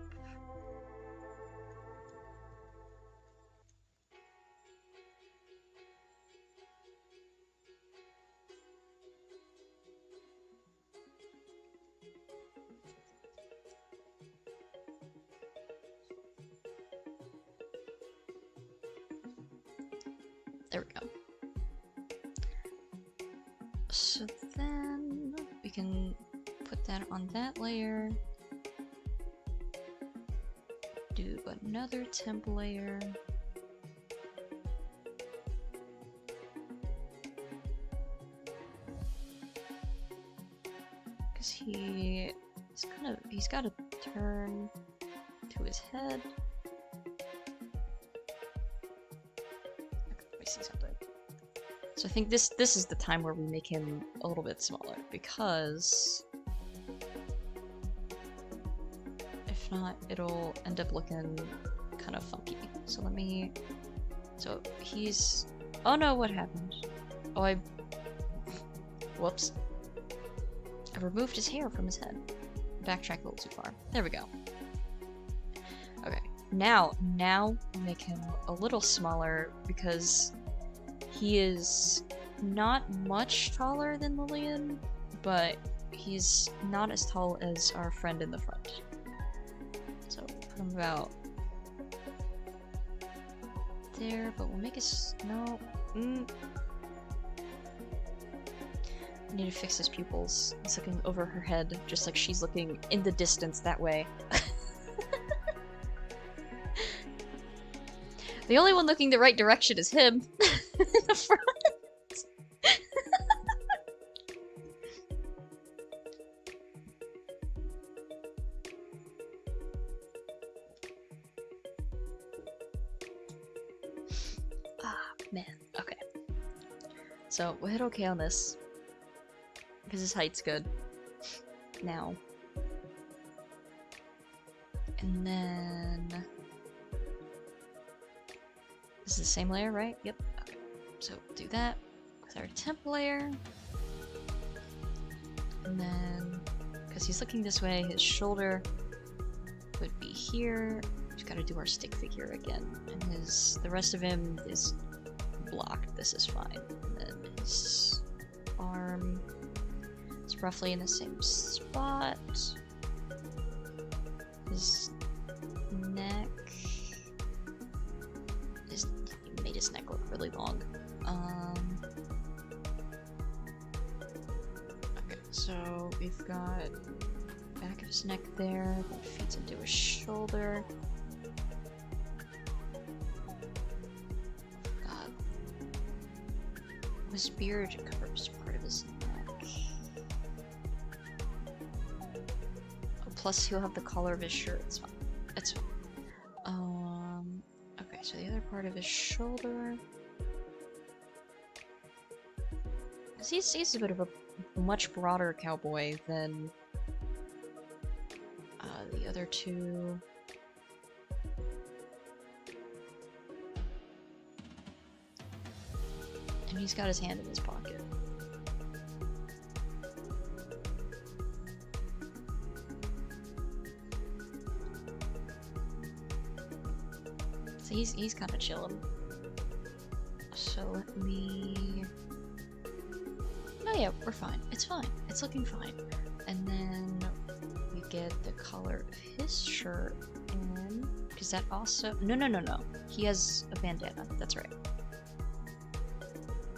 There we go. So then we can put that on that layer. Do another temp layer. Cause he's got to turn to his head. Let me see something. So I think this is the time where we make him a little bit smaller, because if not, it'll end up looking kind of funky. So let me... so he's... oh no, what happened? Oh, whoops. I removed his hair from his head. Backtrack a little too far. There we go. Okay, now make him a little smaller, because he is not much taller than Lillian, but he's not as tall as our friend in the front. So put him about there, but we'll make his... no. I need to fix his pupils. He's looking over her head, just like she's looking in the distance that way. The only one looking the right direction is him. In the front. Ah, man. Okay. So, we'll hit OK on this. Because his height's good. Now. And then... this is the same layer, right? Yep. Okay. So we'll do that with our temp layer. And then, because he's looking this way, his shoulder would be here. we've got to do our stick figure again. And the rest of him is blocked. This is fine. And then his arm is roughly in the same spot. His neck is, he made his neck look really long. Okay, so we've got back of his neck there, that feeds into his shoulder. His beard covers part of his neck. Oh, plus he'll have the color of his shirt. It's fine. It's fine. Okay, so the other part of his shoulder. He's a bit of a much broader cowboy than the other two. And he's got his hand in his pocket. So he's kind of chilling. So let me... Oh yeah, we're fine. It's fine. It's looking fine. And then we get the color of his shirt in, because that also... No. He has a bandana. That's right.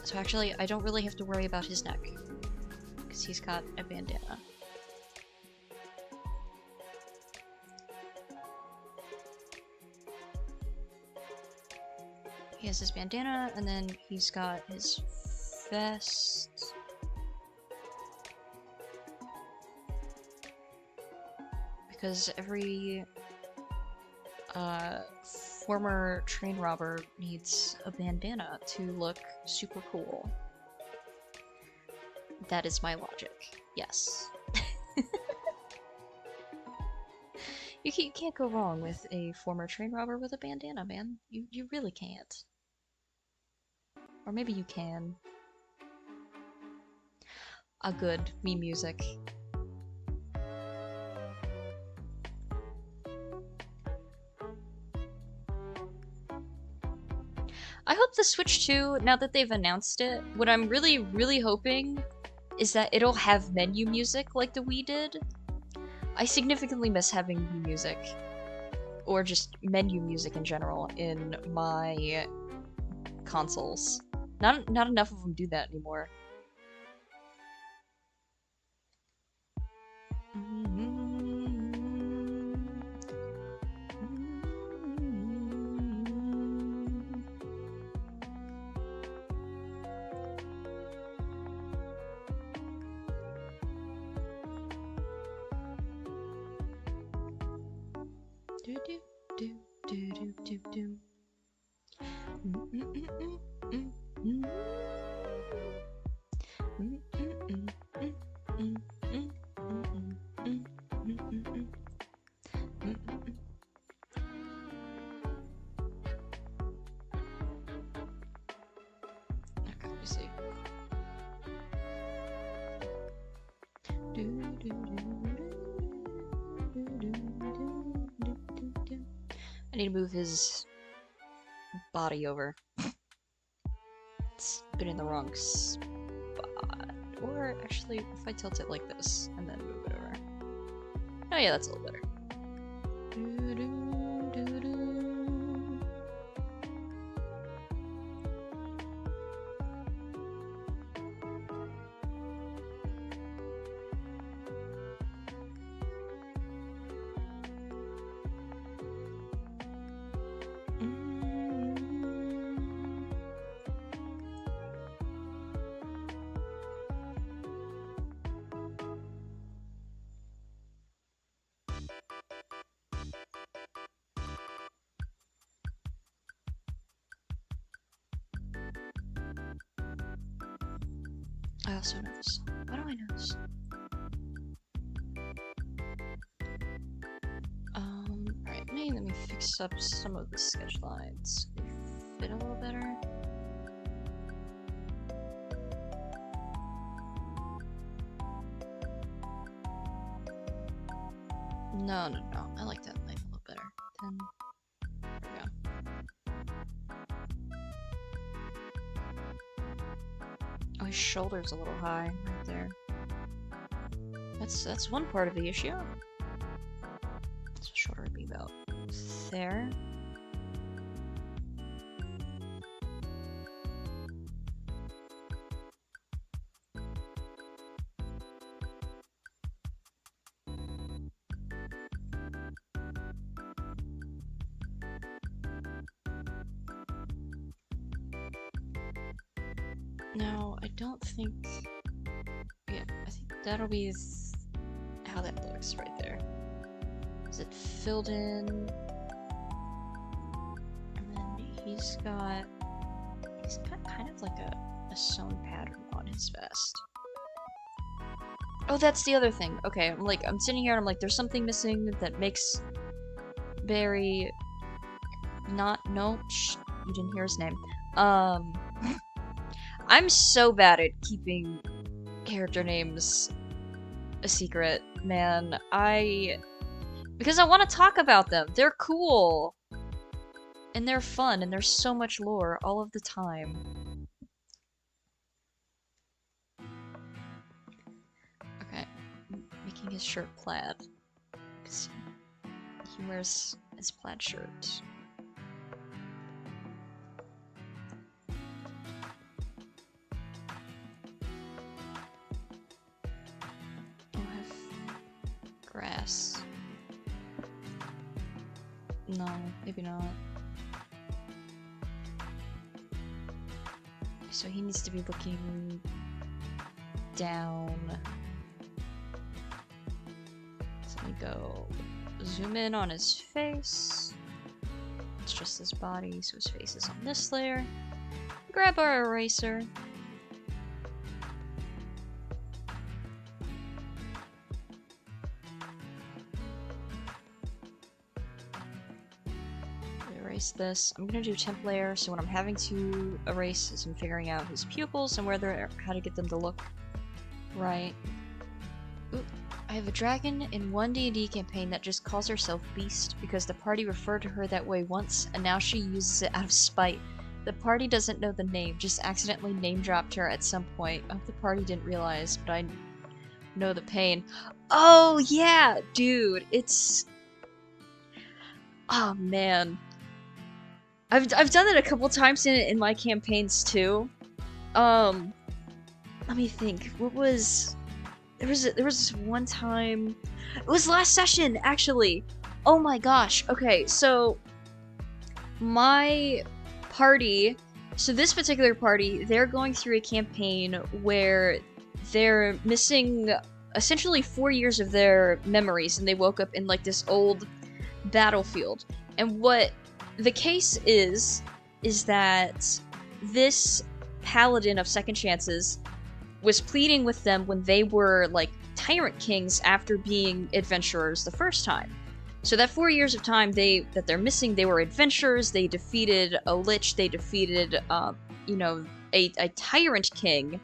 So actually, I don't really have to worry about his neck, because he's got a bandana. He has his bandana, and then he's got his vest. Because every former train robber needs a bandana to look super cool. That is my logic. Yes. You can't go wrong with a former train robber with a bandana, man. You really can't. Or maybe you can. Good. Me music. I hope the Switch 2, now that they've announced it, what I'm really, really hoping is that it'll have menu music like the Wii did. I significantly miss having Wii music, or just menu music in general, in my consoles. Not enough of them do that anymore. I need to move his body over. It's been in the wrong spot. Or actually, if I tilt it like this and then move it over. Oh yeah, that's a little better. I also know this song. Why do I know this song? Alright, let me fix up some of the sketch lines. They fit a little better. No. I like that knife a little better. Then shoulder's a little high right there. That's one part of the issue. So shoulder would be about there. No, I don't think... Yeah, I think that'll be how that looks right there. Is it filled in? And then he's got kind of like a sewn pattern on his vest. Oh, that's the other thing. Okay, I'm sitting here and I'm like, there's something missing that makes Barry not... No, shh, you didn't hear his name. I'm so bad at keeping character names a secret, man. Because I want to talk about them. They're cool. And they're fun, and there's so much lore all of the time. Okay, making his shirt plaid. Because he wears his plaid shirt. Grass. No, maybe not. So he needs to be looking down. So let me go zoom in on his face. It's just his body, so his face is on this layer. Grab our eraser. This. I'm gonna do temp layer, so when I'm having to erase is I'm figuring out his pupils and how to get them to look right. Ooh, I have a dragon in one D&D campaign that just calls herself Beast because the party referred to her that way once, and now she uses it out of spite. The party doesn't know the name, just accidentally name-dropped her at some point. I hope the party didn't realize, but I know the pain. Oh, yeah! Dude, it's... Oh, man. I've done it a couple times in my campaigns too. Let me think. What was there was one time. It was last session actually. Oh my gosh. Okay, so my party. So this particular party, they're going through a campaign where they're missing essentially 4 years of their memories, and they woke up in like this old battlefield. And what the case is that this paladin of second chances was pleading with them when they were like tyrant kings after being adventurers the first time. So that 4 years of time that they're missing, they were adventurers, they defeated a lich, they defeated a tyrant king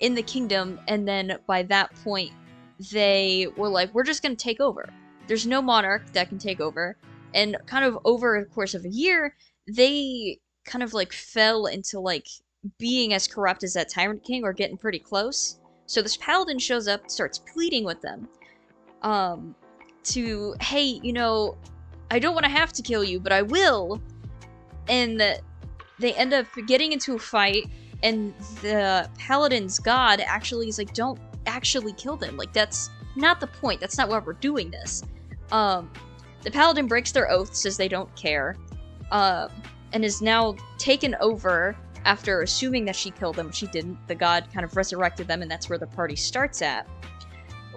in the kingdom, and then by that point they were like, we're just gonna take over. There's no monarch that can take over. And kind of over the course of a year, they kind of like fell into like being as corrupt as that tyrant king or getting pretty close. So this paladin shows up, starts pleading with them to, hey, I don't want to have to kill you, but I will. And they end up getting into a fight, and the paladin's god actually is like, don't actually kill them. Like, that's not the point. That's not why we're doing this. The paladin breaks their oath, says they don't care, and is now taken over after assuming that she killed them. She didn't. The god kind of resurrected them, and that's where the party starts at.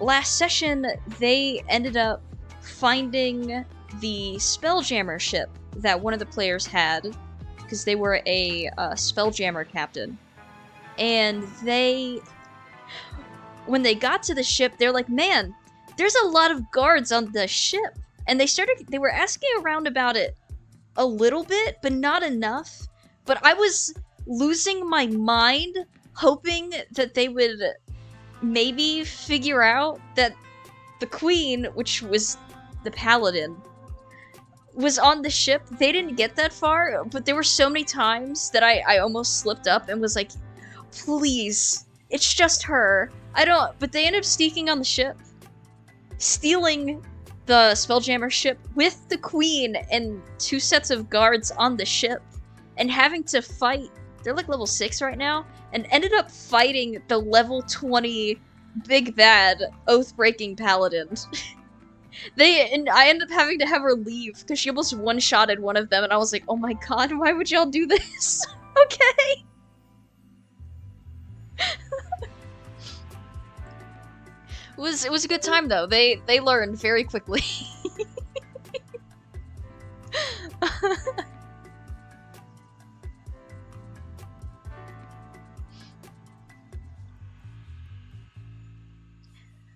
Last session, they ended up finding the Spelljammer ship that one of the players had, because they were a Spelljammer captain. And when they got to the ship, they're like, man, there's a lot of guards on the ship. And they were asking around about it a little bit, but not enough. But I was losing my mind, hoping that they would maybe figure out that the queen, which was the paladin, was on the ship. They didn't get that far, but there were so many times that I almost slipped up and was like, please, It's just her. I don't. But they end up sneaking on the ship, stealing the Spelljammer ship with the queen and 2 sets of guards on the ship, and having to fight. They're like level 6 right now, and ended up fighting the level 20 big bad oath-breaking paladin. And I ended up having to have her leave because she almost one-shotted one of them, and I was like, oh my god, why would y'all do this? Okay. It was a good time though. They learned very quickly.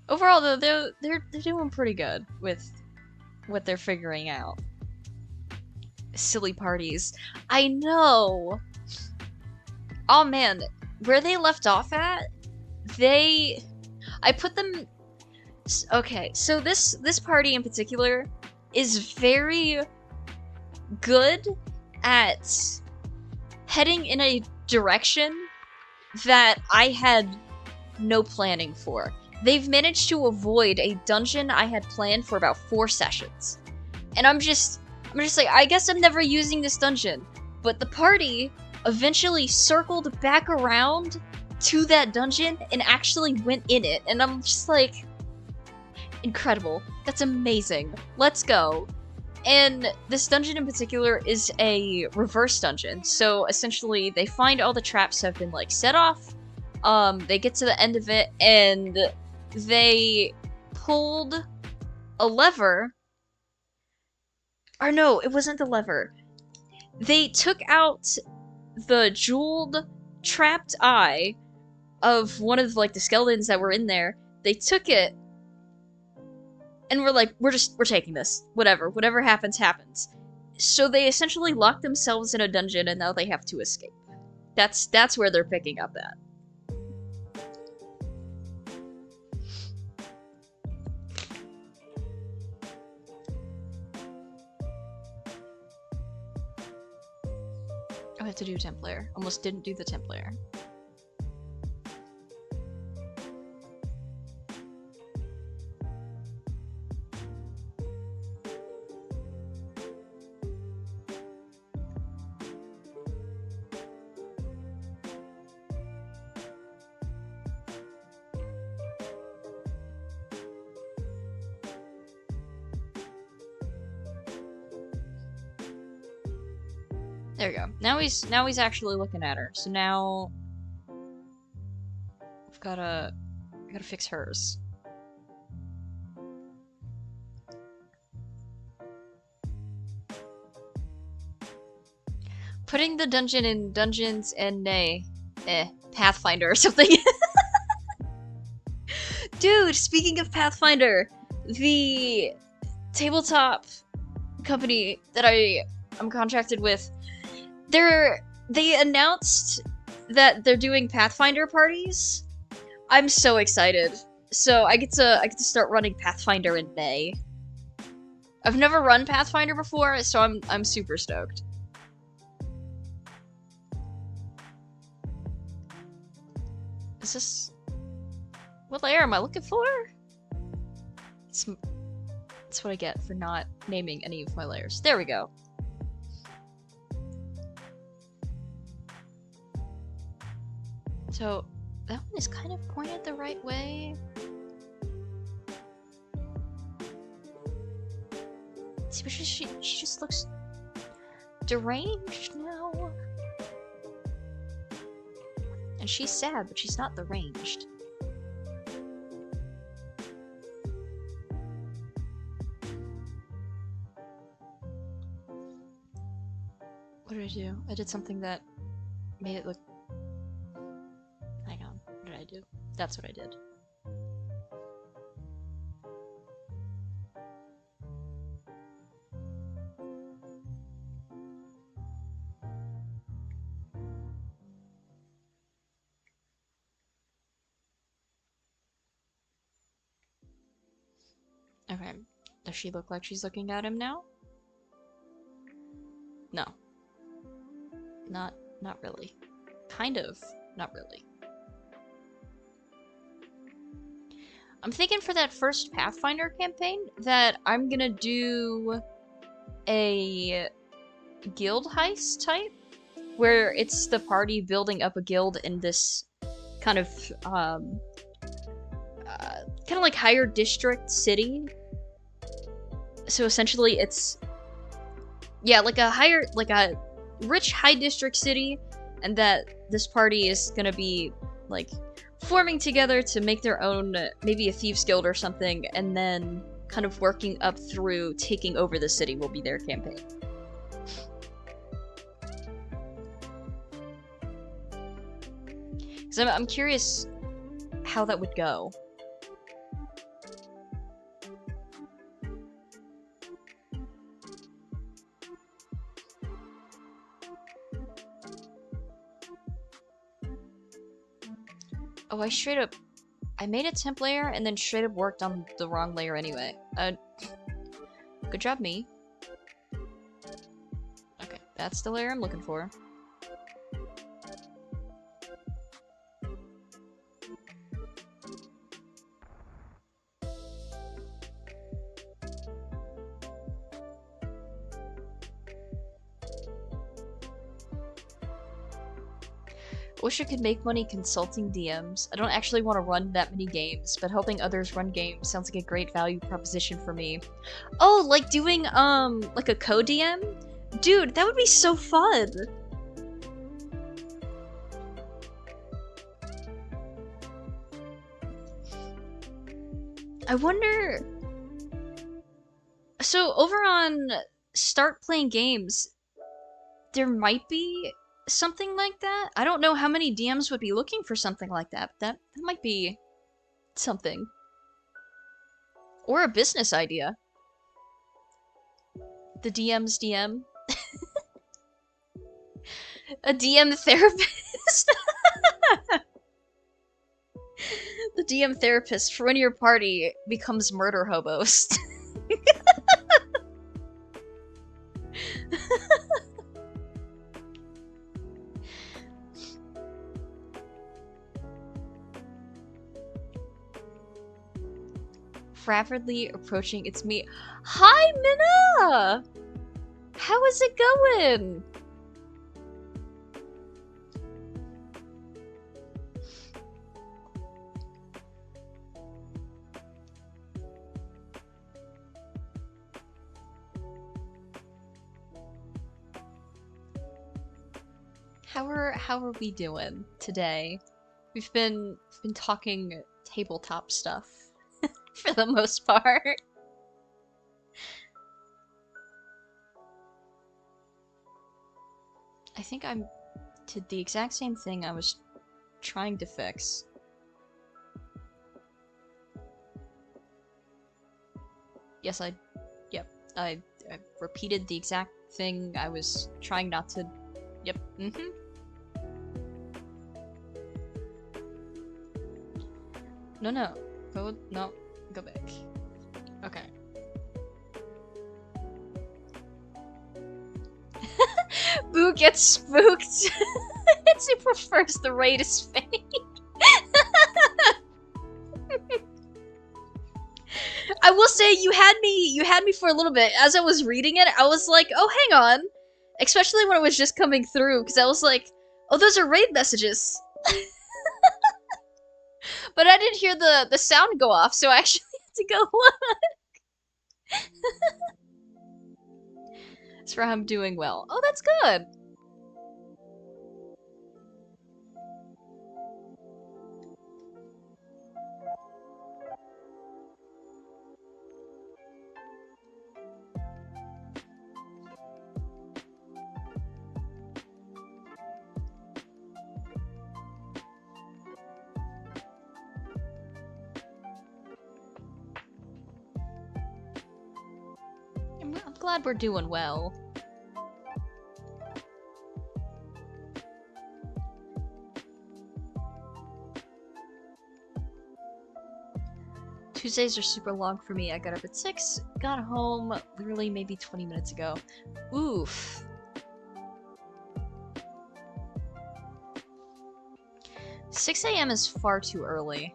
Overall though, they're doing pretty good with what they're figuring out. Silly parties. I know. Oh man, where they left off at, I put them. Okay, so this party in particular is very good at heading in a direction that I had no planning for. They've managed to avoid a dungeon I had planned for about 4 sessions. And I'm just like, I guess I'm never using this dungeon. But the party eventually circled back around to that dungeon and actually went in it. And I'm just like, incredible. That's amazing. Let's go. And this dungeon in particular is a reverse dungeon. So essentially they find all the traps have been like set off. They get to the end of it and they pulled a lever. Or no, it wasn't the lever. They took out the jeweled trapped eye of one of like the skeletons that were in there. They took it and we're like, we're taking this. Whatever happens, happens. So they essentially locked themselves in a dungeon and now they have to escape. That's where they're picking up at. I have to do Templaire. Almost didn't do the Templaire. There we go. Now he's actually looking at her. So now I've gotta fix hers. Putting the dungeon in Dungeons and Pathfinder or something. Dude, speaking of Pathfinder, the tabletop company that I'm contracted with, they announced that they're doing Pathfinder parties. I'm so excited. So I get to start running Pathfinder in May. I've never run Pathfinder before, so I'm super stoked. Is this... What layer am I looking for? That's what I get for not naming any of my layers. There we go. So, that one is kind of pointed the right way. See, but she just looks deranged now. And she's sad, but she's not deranged. What did I do? I did something that made it look... Hang on. What did I do? That's what I did. Okay. Does she look like she's looking at him now? No. Not really. Kind of. Not really. I'm thinking for that first Pathfinder campaign that I'm gonna do a guild heist type, where it's the party building up a guild in this kind of kind of like higher district city. So essentially, it's like a rich high district city, and that this party is gonna be like forming together to make their own, maybe a thieves guild or something, and then kind of working up through taking over the city will be their campaign. Because I'm curious how that would go. Oh, I made a temp layer and then straight up worked on the wrong layer anyway. Good job, me. Okay, that's the layer I'm looking for. Wish I could make money consulting DMs. I don't actually want to run that many games, but helping others run games sounds like a great value proposition for me. Oh, like doing, like a co-DM? Dude, that would be so fun! I wonder... So, over on Start Playing Games, there might be something like that. I don't know how many DMs would be looking for something like that, but that might be something. Or a business idea. The DM's DM. A DM therapist. The DM therapist for when your party becomes murder hobos. Rapidly approaching, it's me. Hi, Minna! How is it going? How are we doing today? We've been talking tabletop stuff for the most part. I think I'm did the exact same thing I was trying to fix. Yes, I repeated the exact thing I was trying not to. Yep. No. Go back. Okay. Boo gets spooked. He prefers the raid is fake. I will say you had me for a little bit. As I was reading it, I was like, oh, hang on. Especially when it was just coming through, because I was like, oh, those are raid messages. But I didn't hear the sound go off, so I actually had to go look. That's where I'm doing well. Oh, that's good. I'm glad we're doing well. Tuesdays are super long for me. I got up at 6, got home literally maybe 20 minutes ago. Oof. "6 a.m. is far too early.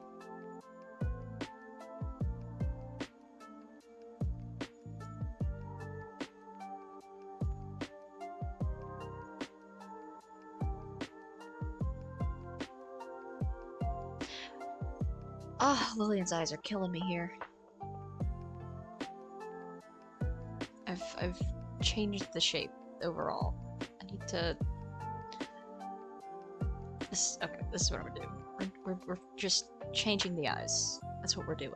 Ah, Lillian's eyes are killing me here. I've changed the shape overall. I need to... Okay, this is what I'm gonna do. We're just changing the eyes. That's what we're doing.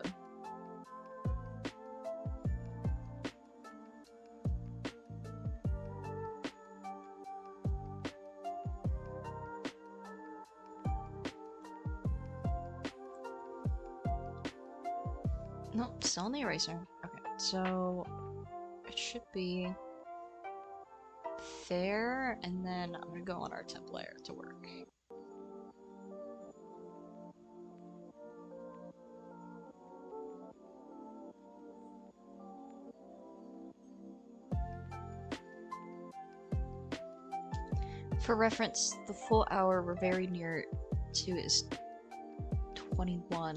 Nope, still on the eraser. Okay, so it should be there, and then I'm gonna go on our temp layer to work. For reference, the full hour we're very near to is 21.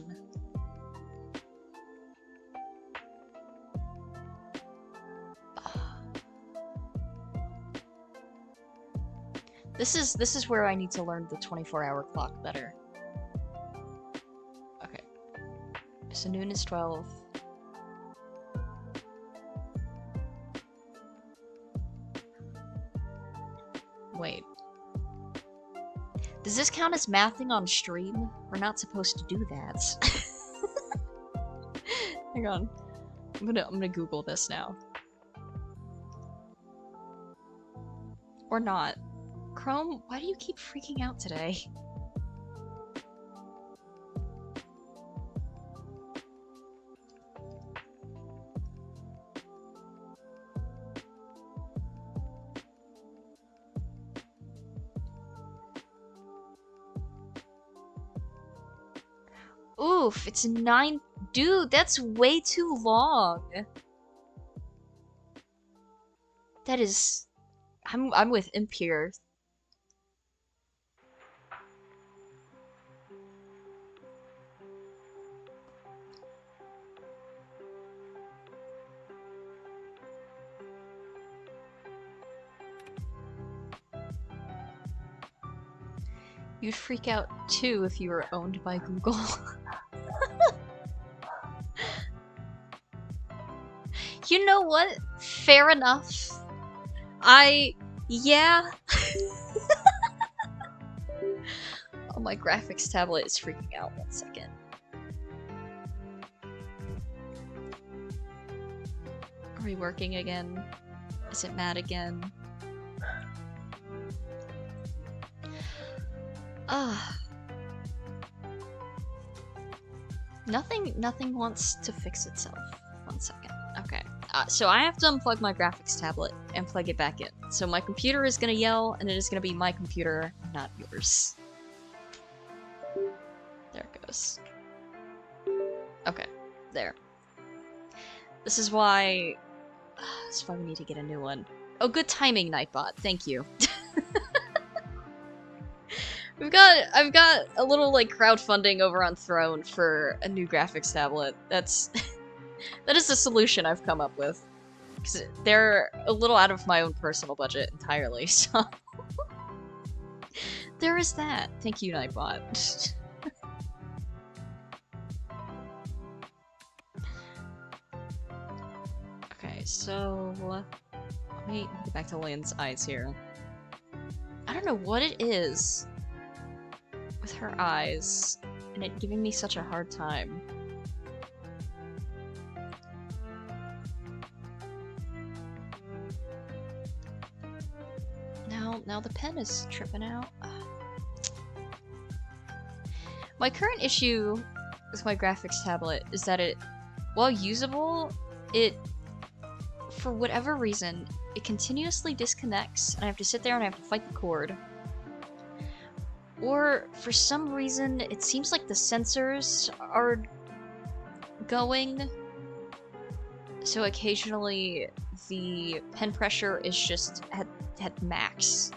This is where I need to learn the 24-hour clock better. Okay. So noon is 12. Wait. Does this count as mathing on stream? We're not supposed to do that. Hang on. I'm gonna Google this now. Or not. Chrome, why do you keep freaking out today? Oof, it's 9. Dude, that's way too long. That is... I'm with Imp here. You'd freak out too if you were owned by Google. You know what? Fair enough. Yeah. Oh, my graphics tablet is freaking out. 1 second. Are we working again? Is it mad again? Nothing wants to fix itself. 1 second. Okay. So I have to unplug my graphics tablet and plug it back in. So my computer is gonna yell, and it is gonna be my computer, not yours. There it goes. Okay. There. This is why we need to get a new one. Oh, good timing, Nightbot. Thank you. I've got a little, like, crowdfunding over on Throne for a new graphics tablet. That is the solution I've come up with. Because they're a little out of my own personal budget entirely, so... There is that. Thank you, Nightbot. Okay, so... Let me get back to Lynn's eyes here. I don't know what it is with her eyes, and it giving me such a hard time. Now the pen is tripping out. My current issue with my graphics tablet is that it, while usable, for whatever reason, it continuously disconnects, and I have to sit there and I have to fight the cord. Or, for some reason, it seems like the sensors are going, so occasionally the pen pressure is just at max.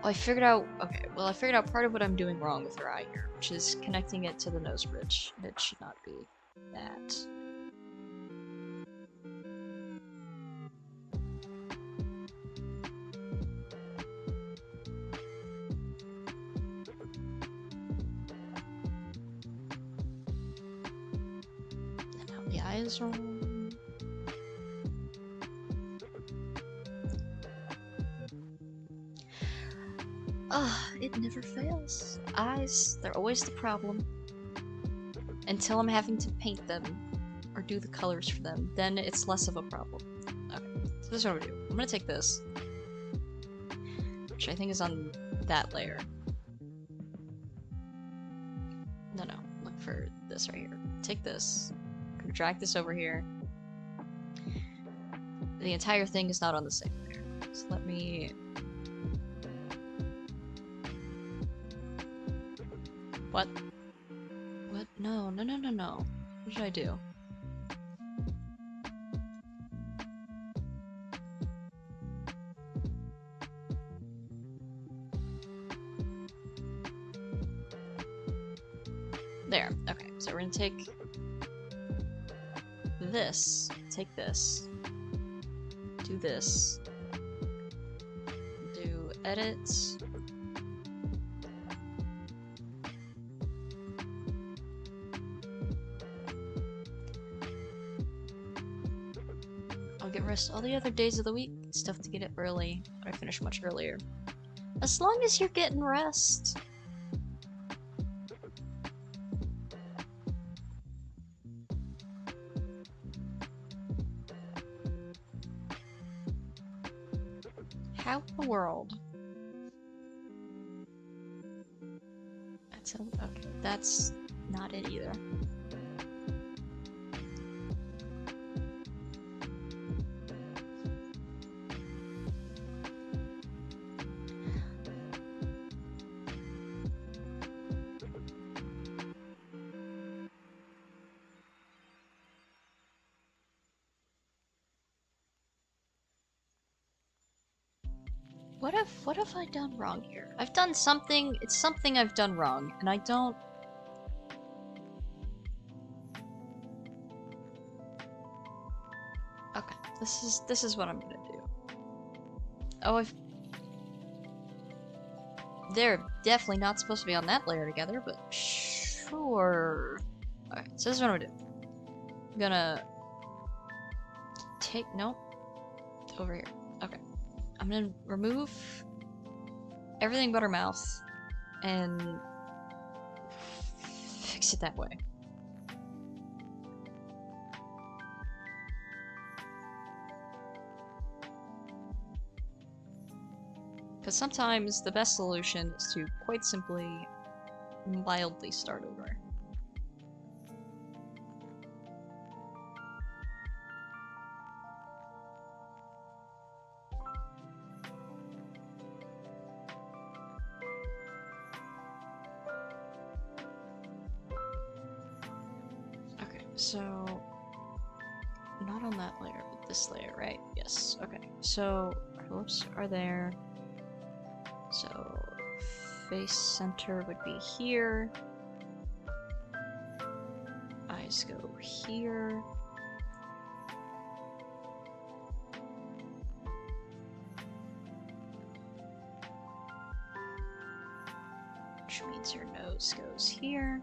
Oh, I figured out part of what I'm doing wrong with her eye here, which is connecting it to the nose bridge. It should not be that. eyes wrong. It never fails. Eyes, they're always the problem. Until I'm having to paint them or do the colors for them, then it's less of a problem. Okay, so this is what I'm gonna do. I'm gonna take this, which I think is on that layer. No, look for this right here. Take this. I'm gonna drag this over here. The entire thing is not on the same layer. So let me... What? What? No. What did I do? There. Okay, so we're gonna take this, take this, do this, do edits, I'll get rest all the other days of the week. It's tough to get up early, but I finish much earlier. As long as you're getting rest. How in the world? Okay, that's not it either. What have I done wrong here? I've done something, it's something I've done wrong, and I don't... Okay, this is what I'm gonna do. Oh, they're definitely not supposed to be on that layer together, but sure. Alright, so this is what I'm gonna do. I'm gonna take, nope, over here. Okay. I'm gonna remove everything but her mouth and fix it that way. Because sometimes the best solution is to quite simply mildly start over. So, not on that layer, but this layer, right? Yes, okay. So, our lips are there. So, face center would be here. Eyes go here. Which means your nose goes here.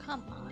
Come on.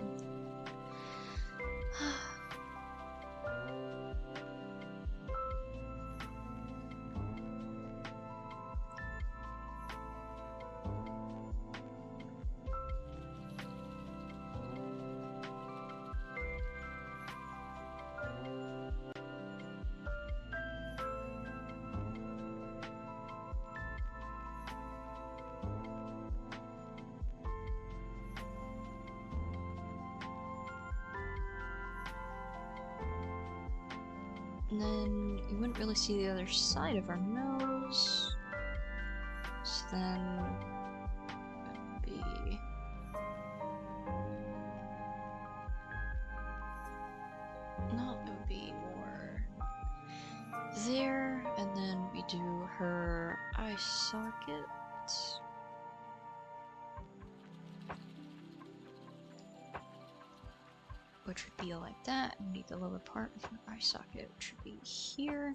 And then you wouldn't really see the other side of our nose. So then it would be... No, it would be more there, and then we do her eyes eye socket. Which would be like that. We need the lower part of her eye socket, which would be here.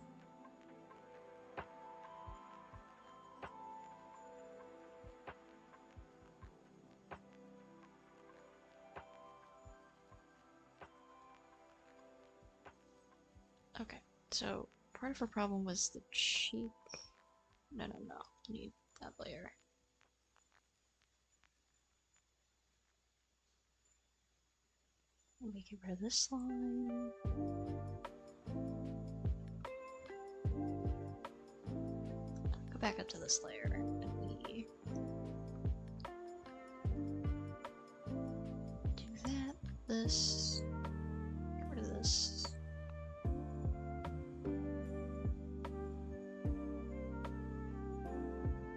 Okay, so part of her problem was the cheek. No. Need that layer. Let me get rid of this line. Go back up to this layer, and we do that, this, get rid of this.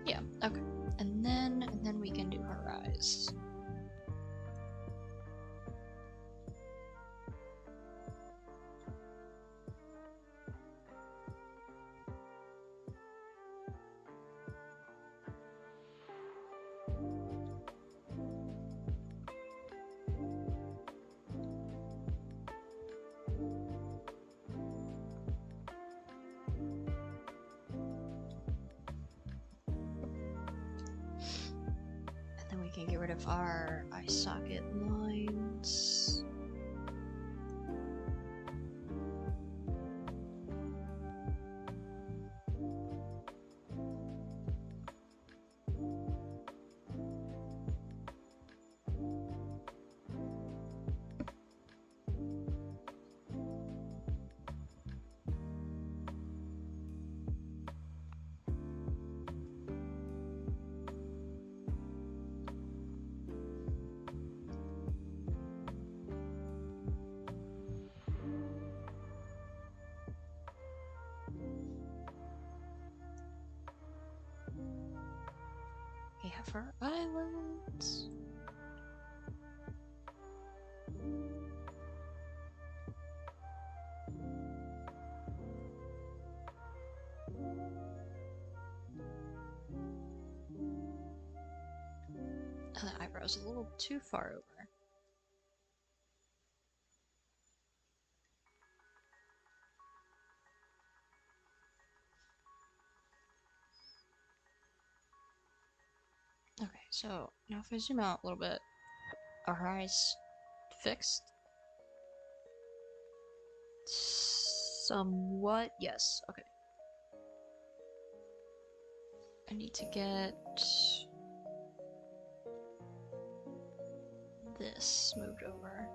Yeah, okay. And then we can do her eyes. Can get rid of our eye socket lines. We have her eyelids. And the eyebrow's a little too far over. Okay, so now if I zoom out a little bit, are her eyes fixed? Somewhat, yes. Okay. I need to get this moved over.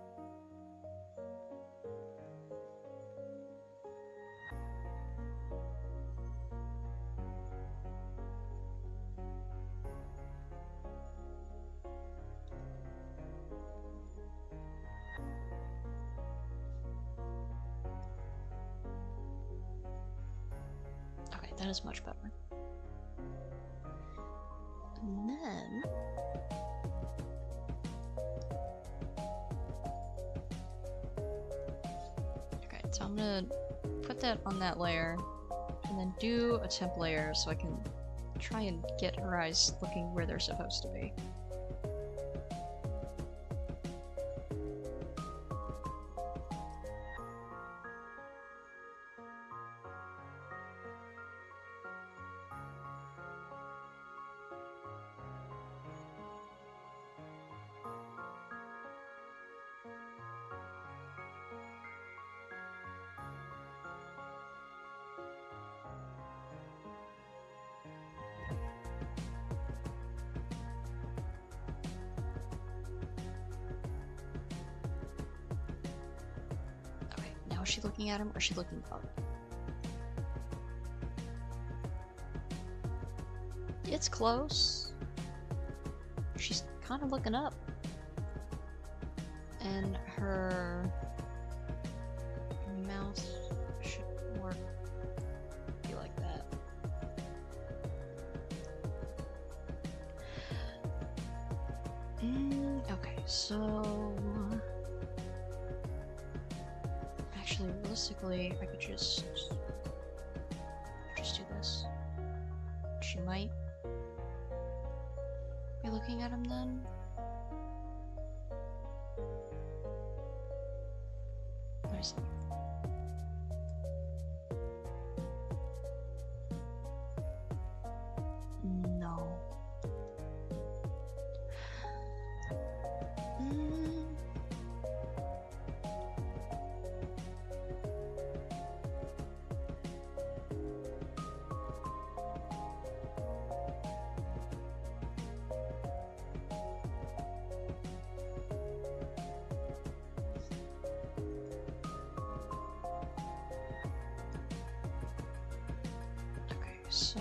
Okay, that is much better. And then okay, so I'm gonna put that on that layer and then do a temp layer so I can try and get her eyes looking where they're supposed to be. Now is she looking at him or is she looking up? It's close. She's kind of looking up. And her mouth should more be like that. Okay, so actually, realistically, I could just do this. She might looking at him then? Let me see. No. Okay, so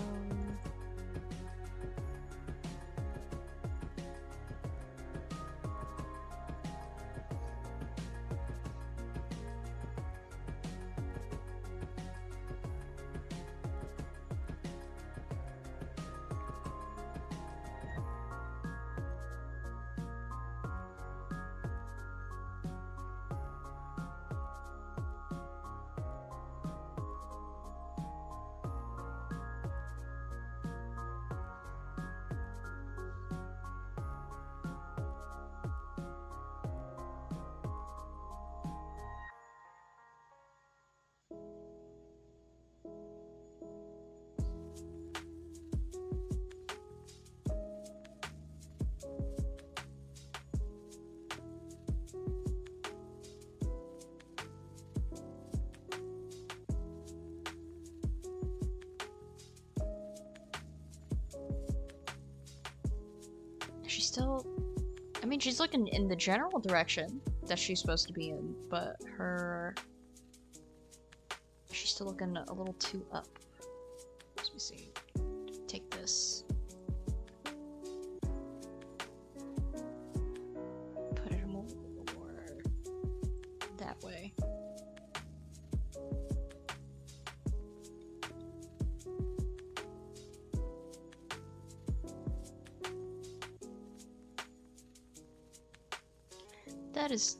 she's still, I mean, she's looking in the general direction that she's supposed to be in, but she's still looking a little too up. Let me see. Take this. Put it more that way.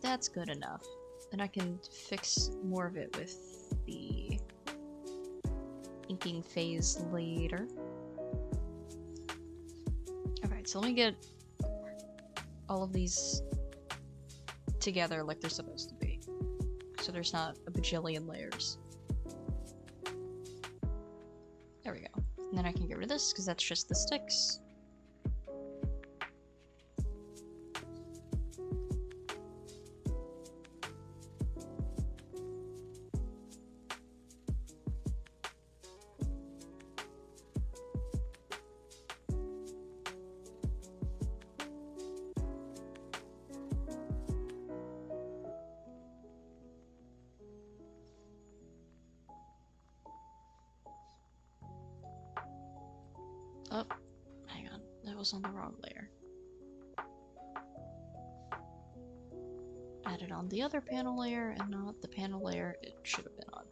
That's good enough. Then I can fix more of it with the inking phase later. Alright, so let me get all of these together like they're supposed to be. So there's not a bajillion layers. There we go. And then I can get rid of this because that's just the sticks. Oh, hang on. That was on the wrong layer. Add it on the other panel layer and not the panel layer it should have been on.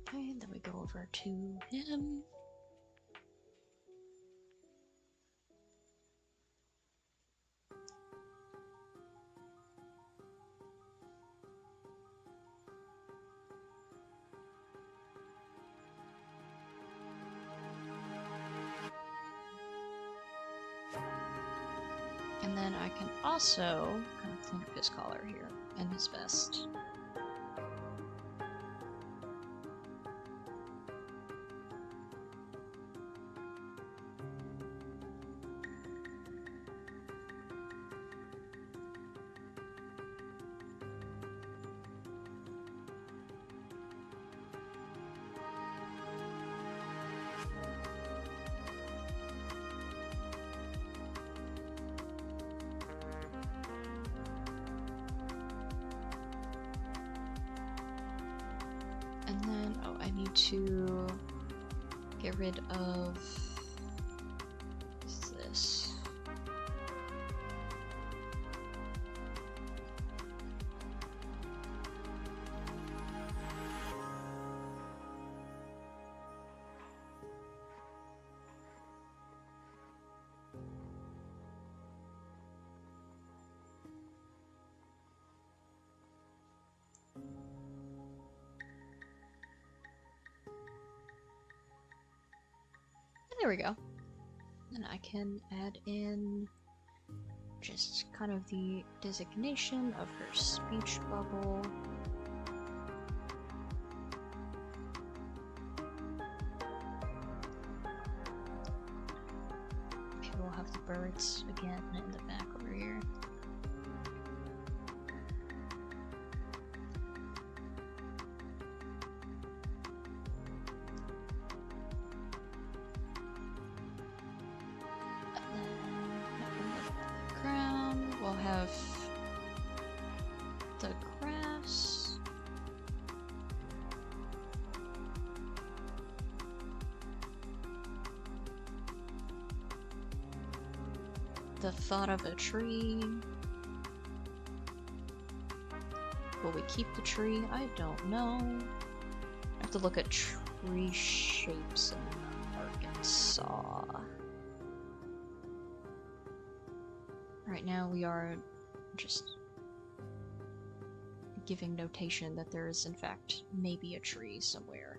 Okay, then we go over to him. And then I can also kind of clean up his collar here and his vest. And then, oh, I need to get rid of this. There we go. And I can add in just kind of the designation of her speech bubble. Okay, we'll have the birds again in the back over here. We'll have the grass. The thought of a tree. Will we keep the tree? I don't know. I have to look at tree shapes in Arkansas. Right now we are just giving notation that there is in fact maybe a tree somewhere.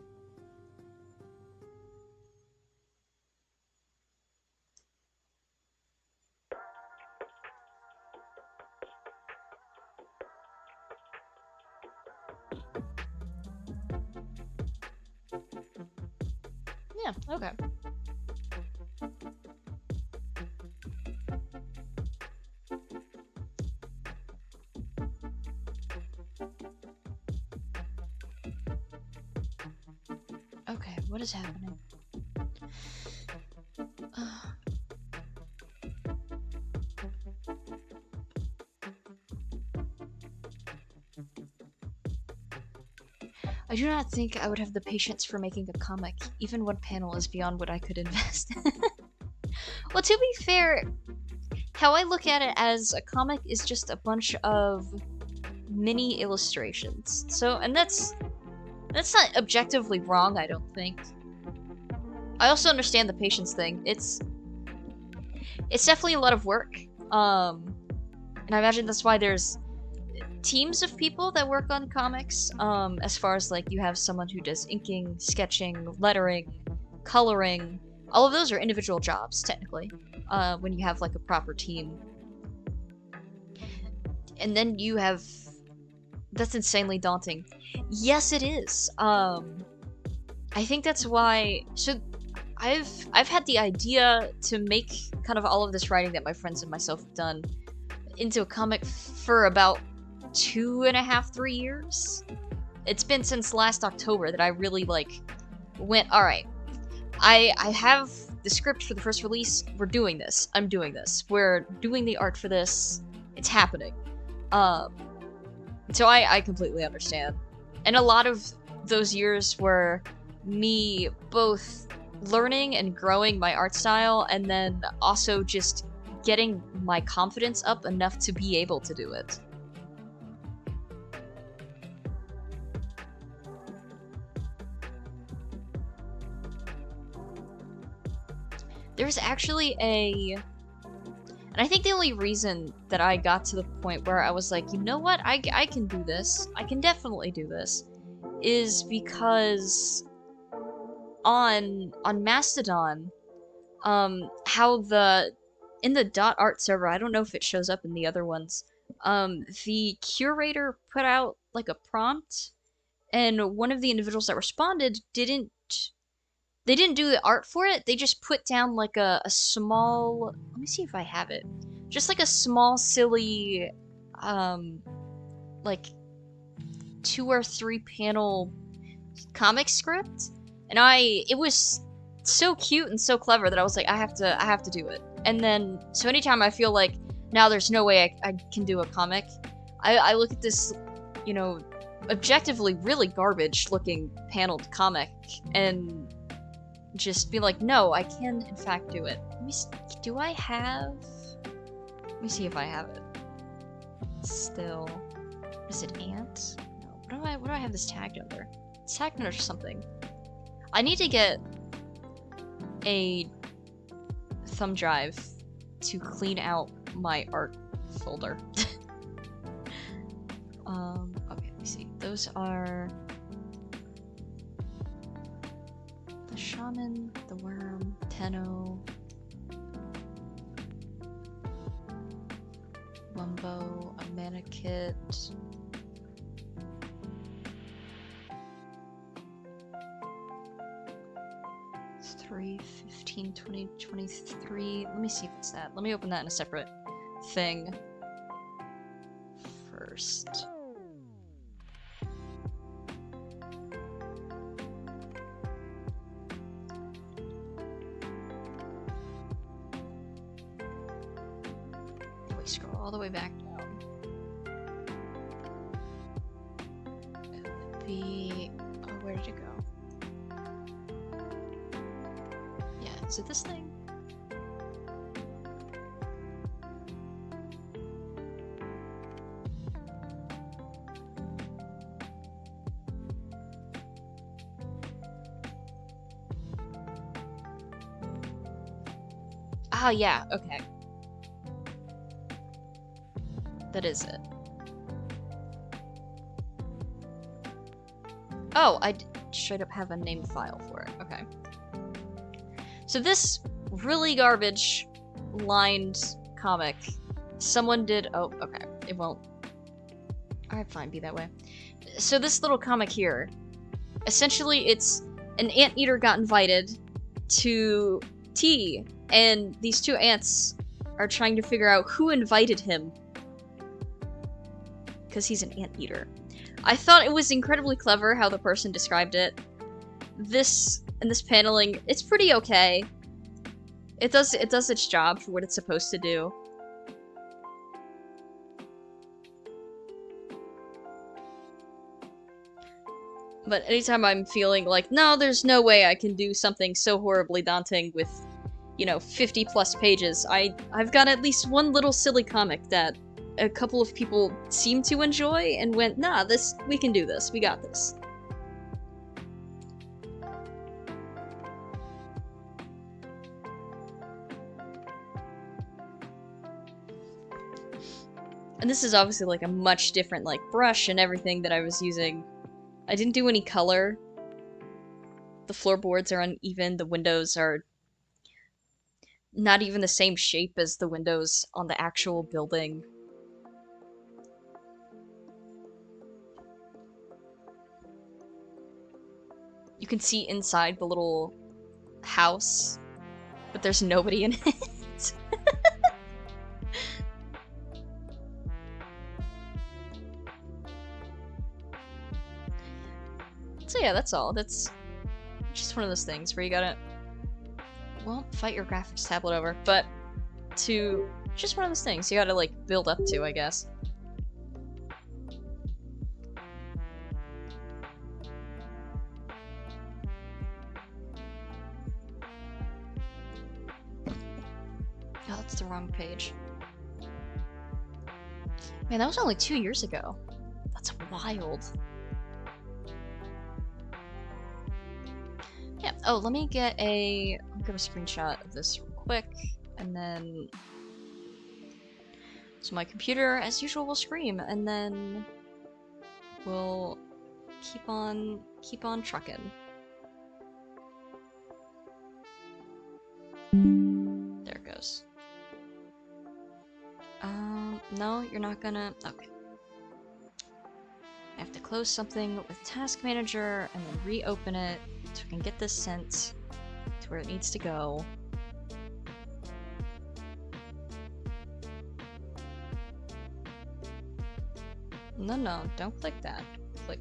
Yeah, okay. Okay, what is happening? I do not think I would have the patience for making a comic. Even one panel is beyond what I could invest. Well, to be fair, how I look at it as a comic is just a bunch of mini illustrations. So, and that's not objectively wrong, I don't think. I also understand the patience thing. It's definitely a lot of work. And I imagine that's why there's teams of people that work on comics. As far as like you have someone who does inking, sketching, lettering, coloring. All of those are individual jobs, technically. When you have like a proper team. And then you have... That's insanely daunting. Yes, it is. I think that's why... So, I've had the idea to make kind of all of this writing that my friends and myself have done into a comic for about 2.5, 3 years. It's been since last October that I really, like, went, alright, I have the script for the first release, we're doing this, I'm doing this, we're doing the art for this, it's happening. So I completely understand. And a lot of those years were me both learning and growing my art style, and then also just getting my confidence up enough to be able to do it. There's actually and I think the only reason that I got to the point where I was like, you know what, I can do this, I can definitely do this, is because on Mastodon, how in the .art server, I don't know if it shows up in the other ones, the curator put out like a prompt, and one of the individuals that responded didn't do the art for it, they just put down like a small, let me see if I have it, just like a small silly, like 2 or 3 panel comic script, and it was so cute and so clever that I was like, I have to do it. And then, so anytime I feel like, now there's no way I can do a comic, I look at this, you know, objectively really garbage looking paneled comic, and just be like, no, I can in fact do it. Let me see, let me see if I have it. Still, is it ant? No, what do I have this tagged under? It's tagged under something. I need to get a thumb drive to clean out my art folder. Okay, let me see. Those are The shaman, the worm, Tenno, Mumbo, a mana kit. It's 3, 15, 20, 23. Let me see if it's that. Let me open that in a separate thing first. Scroll all the way back down. It would be... oh, where did it go? Yeah, is it this thing? Oh, yeah, okay. That is it. Oh, I straight up have a named file for it. Okay. So this really garbage lined comic, someone did... oh, okay. It won't... alright, fine, be that way. So this little comic here, essentially it's an anteater got invited to tea, and these two ants are trying to figure out who invited him. Because he's an anteater. I thought it was incredibly clever how the person described it. This paneling, it's pretty okay. It does its job for what it's supposed to do. But anytime I'm feeling like, no, there's no way I can do something so horribly daunting with, you know, 50 plus pages, I've got at least one little silly comic that a couple of people seemed to enjoy and went, nah, we can do this, we got this. And this is obviously like a much different like brush and everything that I was using. I didn't do any color. The floorboards are uneven, the windows are not even the same shape as the windows on the actual building. You can see inside the little house, but there's nobody in it. So yeah, that's all. That's just one of those things where you gotta, well, fight your graphics tablet over, but just one of those things you gotta like build up to, I guess. Oh, that's the wrong page. Man, that was only 2 years ago. That's wild. Yeah, oh, let me get a screenshot of this real quick, and then... so my computer, as usual, will scream, and then we'll keep on trucking. There it goes. No, you're not gonna... okay. I have to close something with Task Manager, and then reopen it, so we can get this sent to where it needs to go. No, don't click that. Click.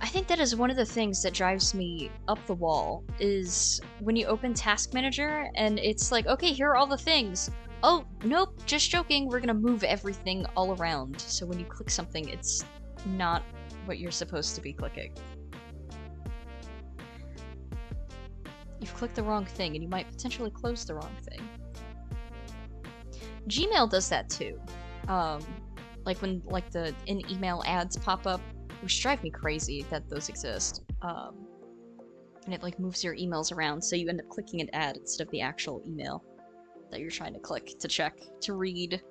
I think that is one of the things that drives me up the wall, is when you open Task Manager and it's like, okay, here are all the things. Oh, nope, just joking, we're gonna move everything all around. So when you click something, it's not what you're supposed to be clicking. You've clicked the wrong thing, and you might potentially close the wrong thing. Gmail does that too. Like when the in-email ads pop up, which drive me crazy that those exist. And it like moves your emails around, so you end up clicking an ad instead of the actual email that you're trying to click to check, to read.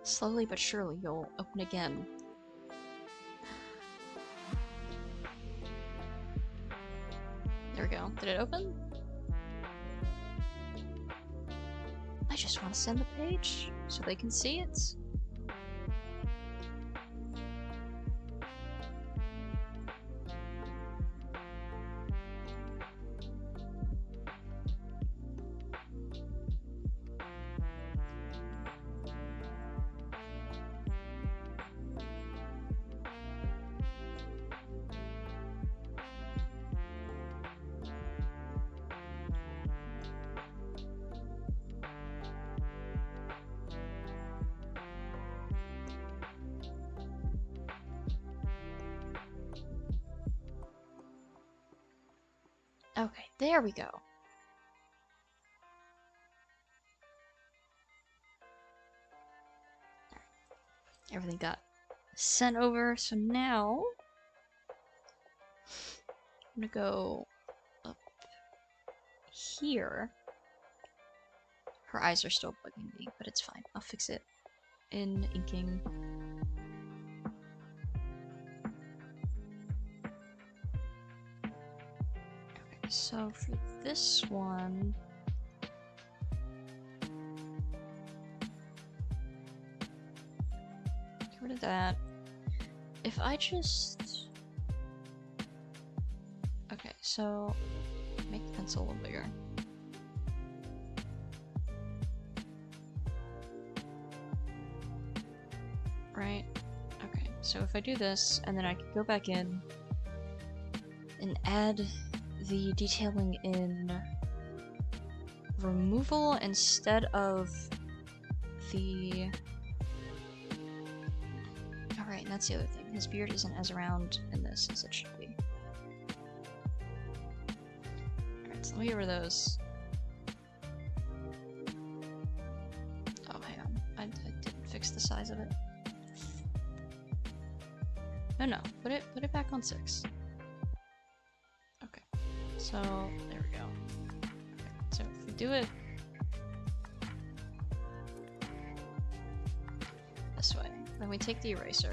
Slowly but surely, you'll open again. There we go. Did it open? I just want to send the page so they can see it. Okay, there we go. Everything got sent over, so now I'm gonna go up here. Her eyes are still bugging me, but it's fine. I'll fix it in inking. Okay, so for this one, get rid of that. If I just... Okay, so make the pencil a little bigger. Right? Okay, so if I do this, and then I can go back in and add the detailing in removal instead of the... Alright, and that's the other thing. His beard isn't as round in this as it should be. Alright, so let me get rid of those. Oh, hang on. I didn't fix the size of it. No, put it back on 6. Okay, so there we go. Okay, so if we do it this way, then we take the eraser.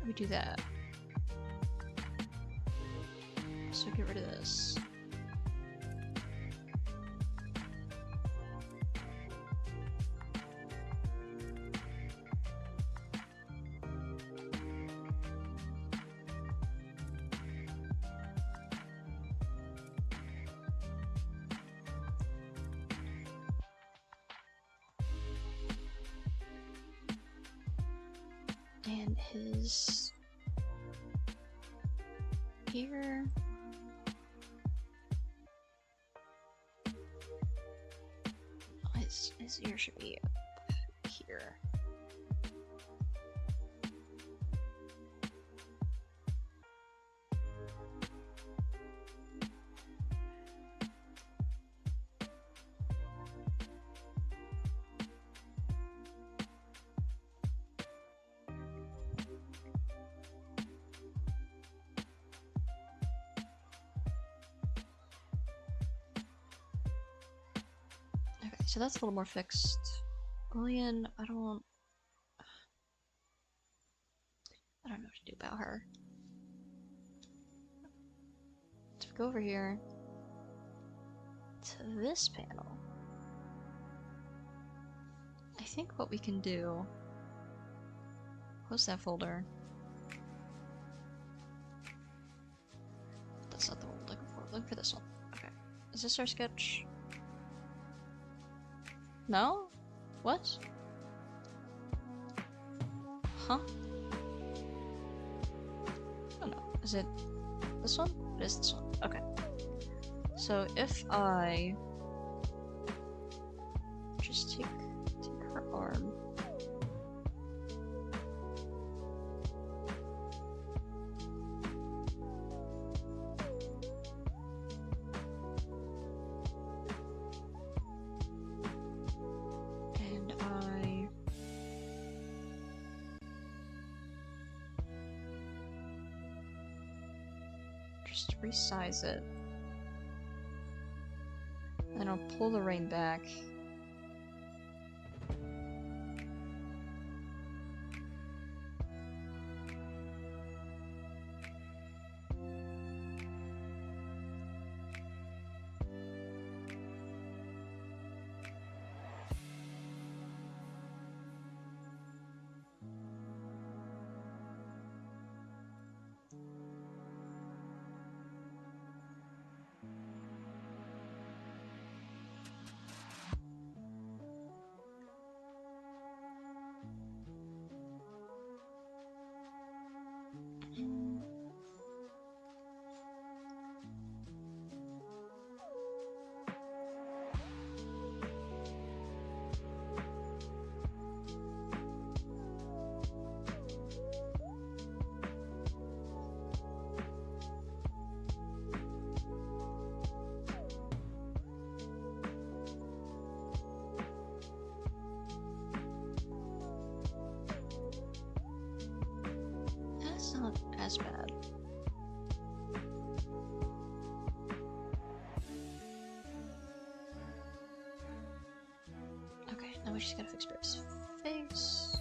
We do that. So get rid of this. And his ear. His ear should be up here. Okay, so that's a little more fixed. Lillian, I don't know what to do about her. So we go over here to this panel. I think what we can do, close that folder. That's not the one I'm looking for. Look for this one. Okay. Is this our sketch? No? What? Huh? Oh no. Is it this one? It is this one. Okay. So if I just take her arm. And I just resize it. And I'll pull the rain back. That's not as bad. Okay, now we just gotta fix Bear's face.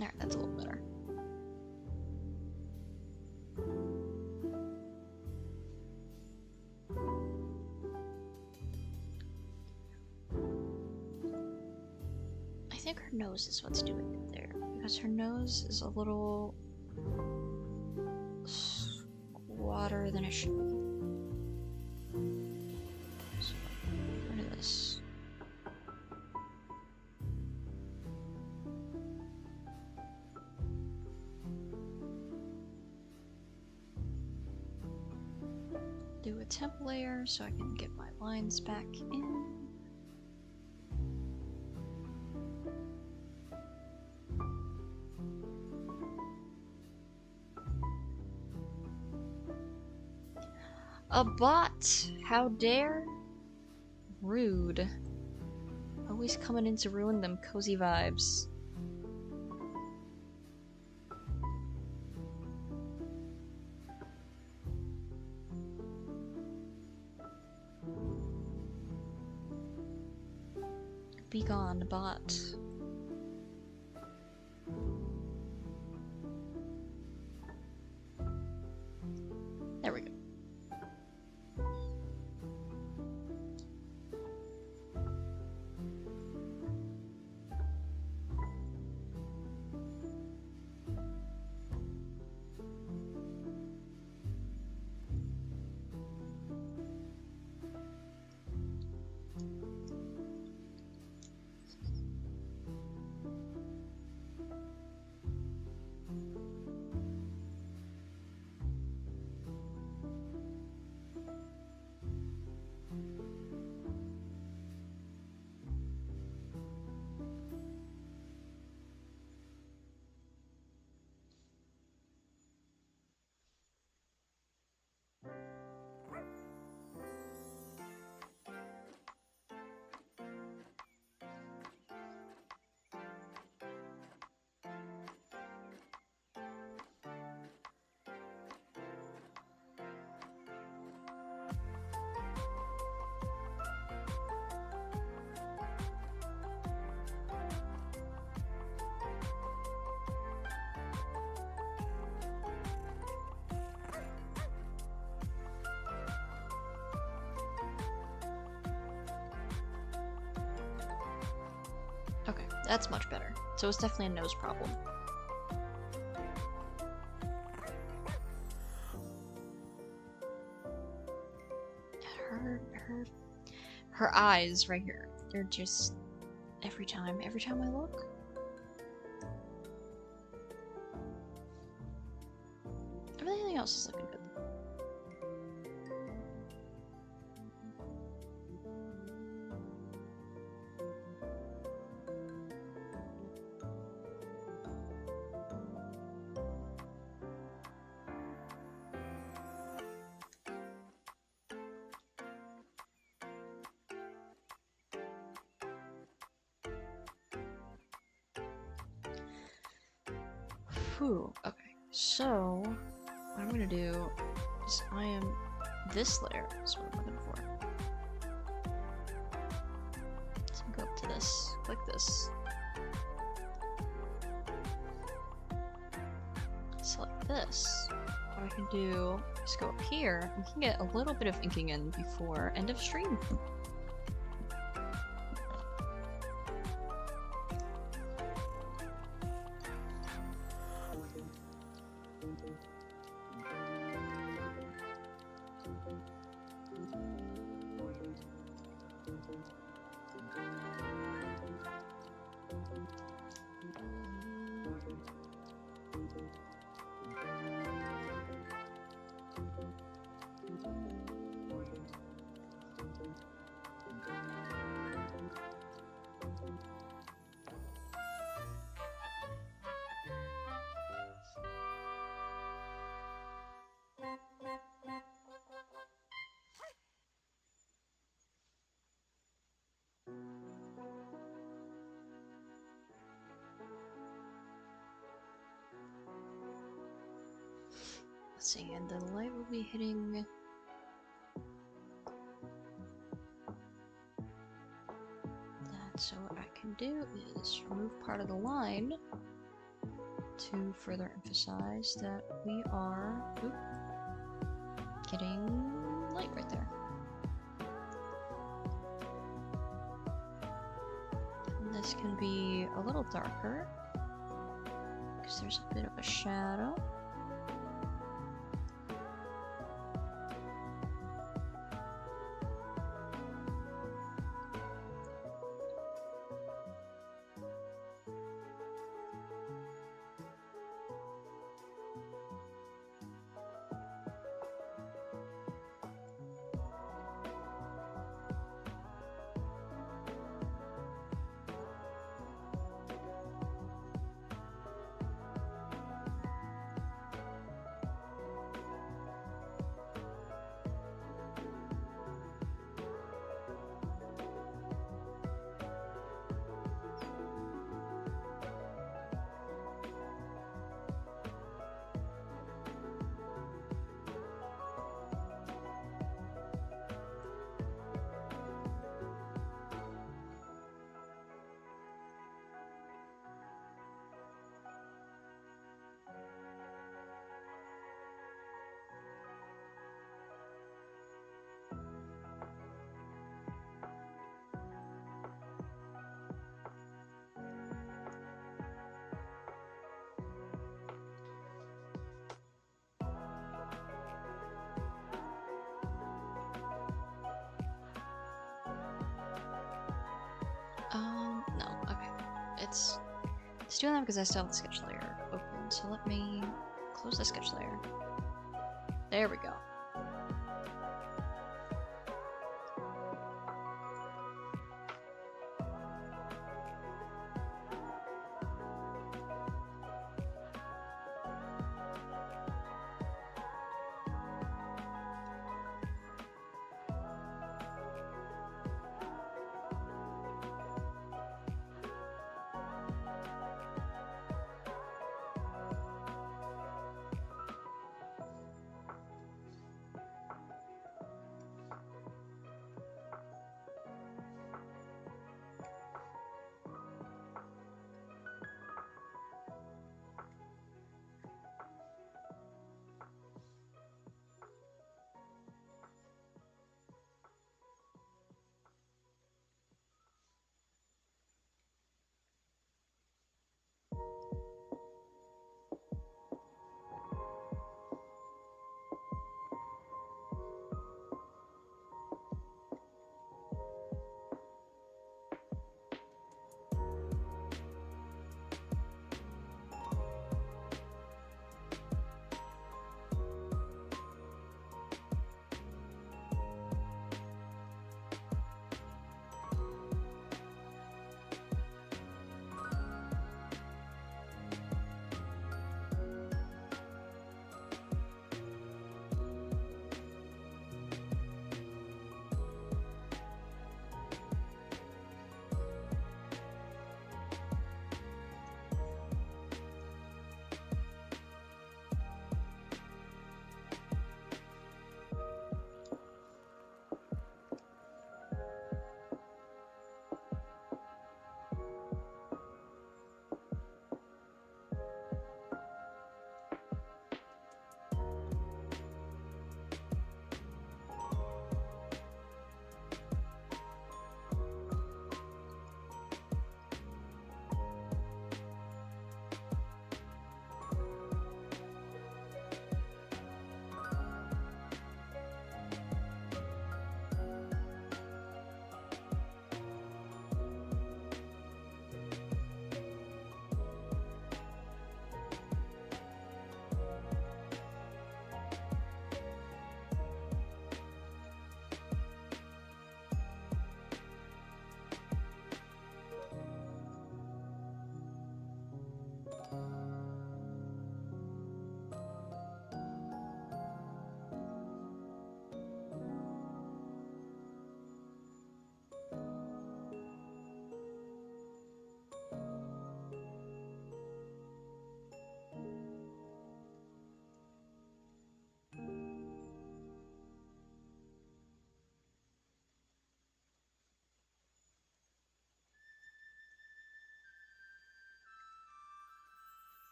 Alright, that's a little better. I think her nose is what's doing it there, because her nose is a little squatter than it should be. So, get rid of this. Do a temp layer so I can get my lines back in. A bot! How dare? Rude. Always coming in to ruin them cozy vibes. Be gone, bot. There we go. That's much better. So it's definitely a nose problem. Her eyes right here. They're just every time I look. Everything else is looking good. Whew, okay, so what I'm gonna do is this layer is what I'm looking for. So go up to this, click this. Select this. What I can do is go up here, and we can get a little bit of inking in before end of stream. Let's see, and the light will be hitting. That, so what I can do is remove part of the line to further emphasize that we are getting light right there. And this can be a little darker because there's a bit of a shadow. No, okay. It's doing that because I still have the sketch layer open, so let me close the sketch layer. There we go.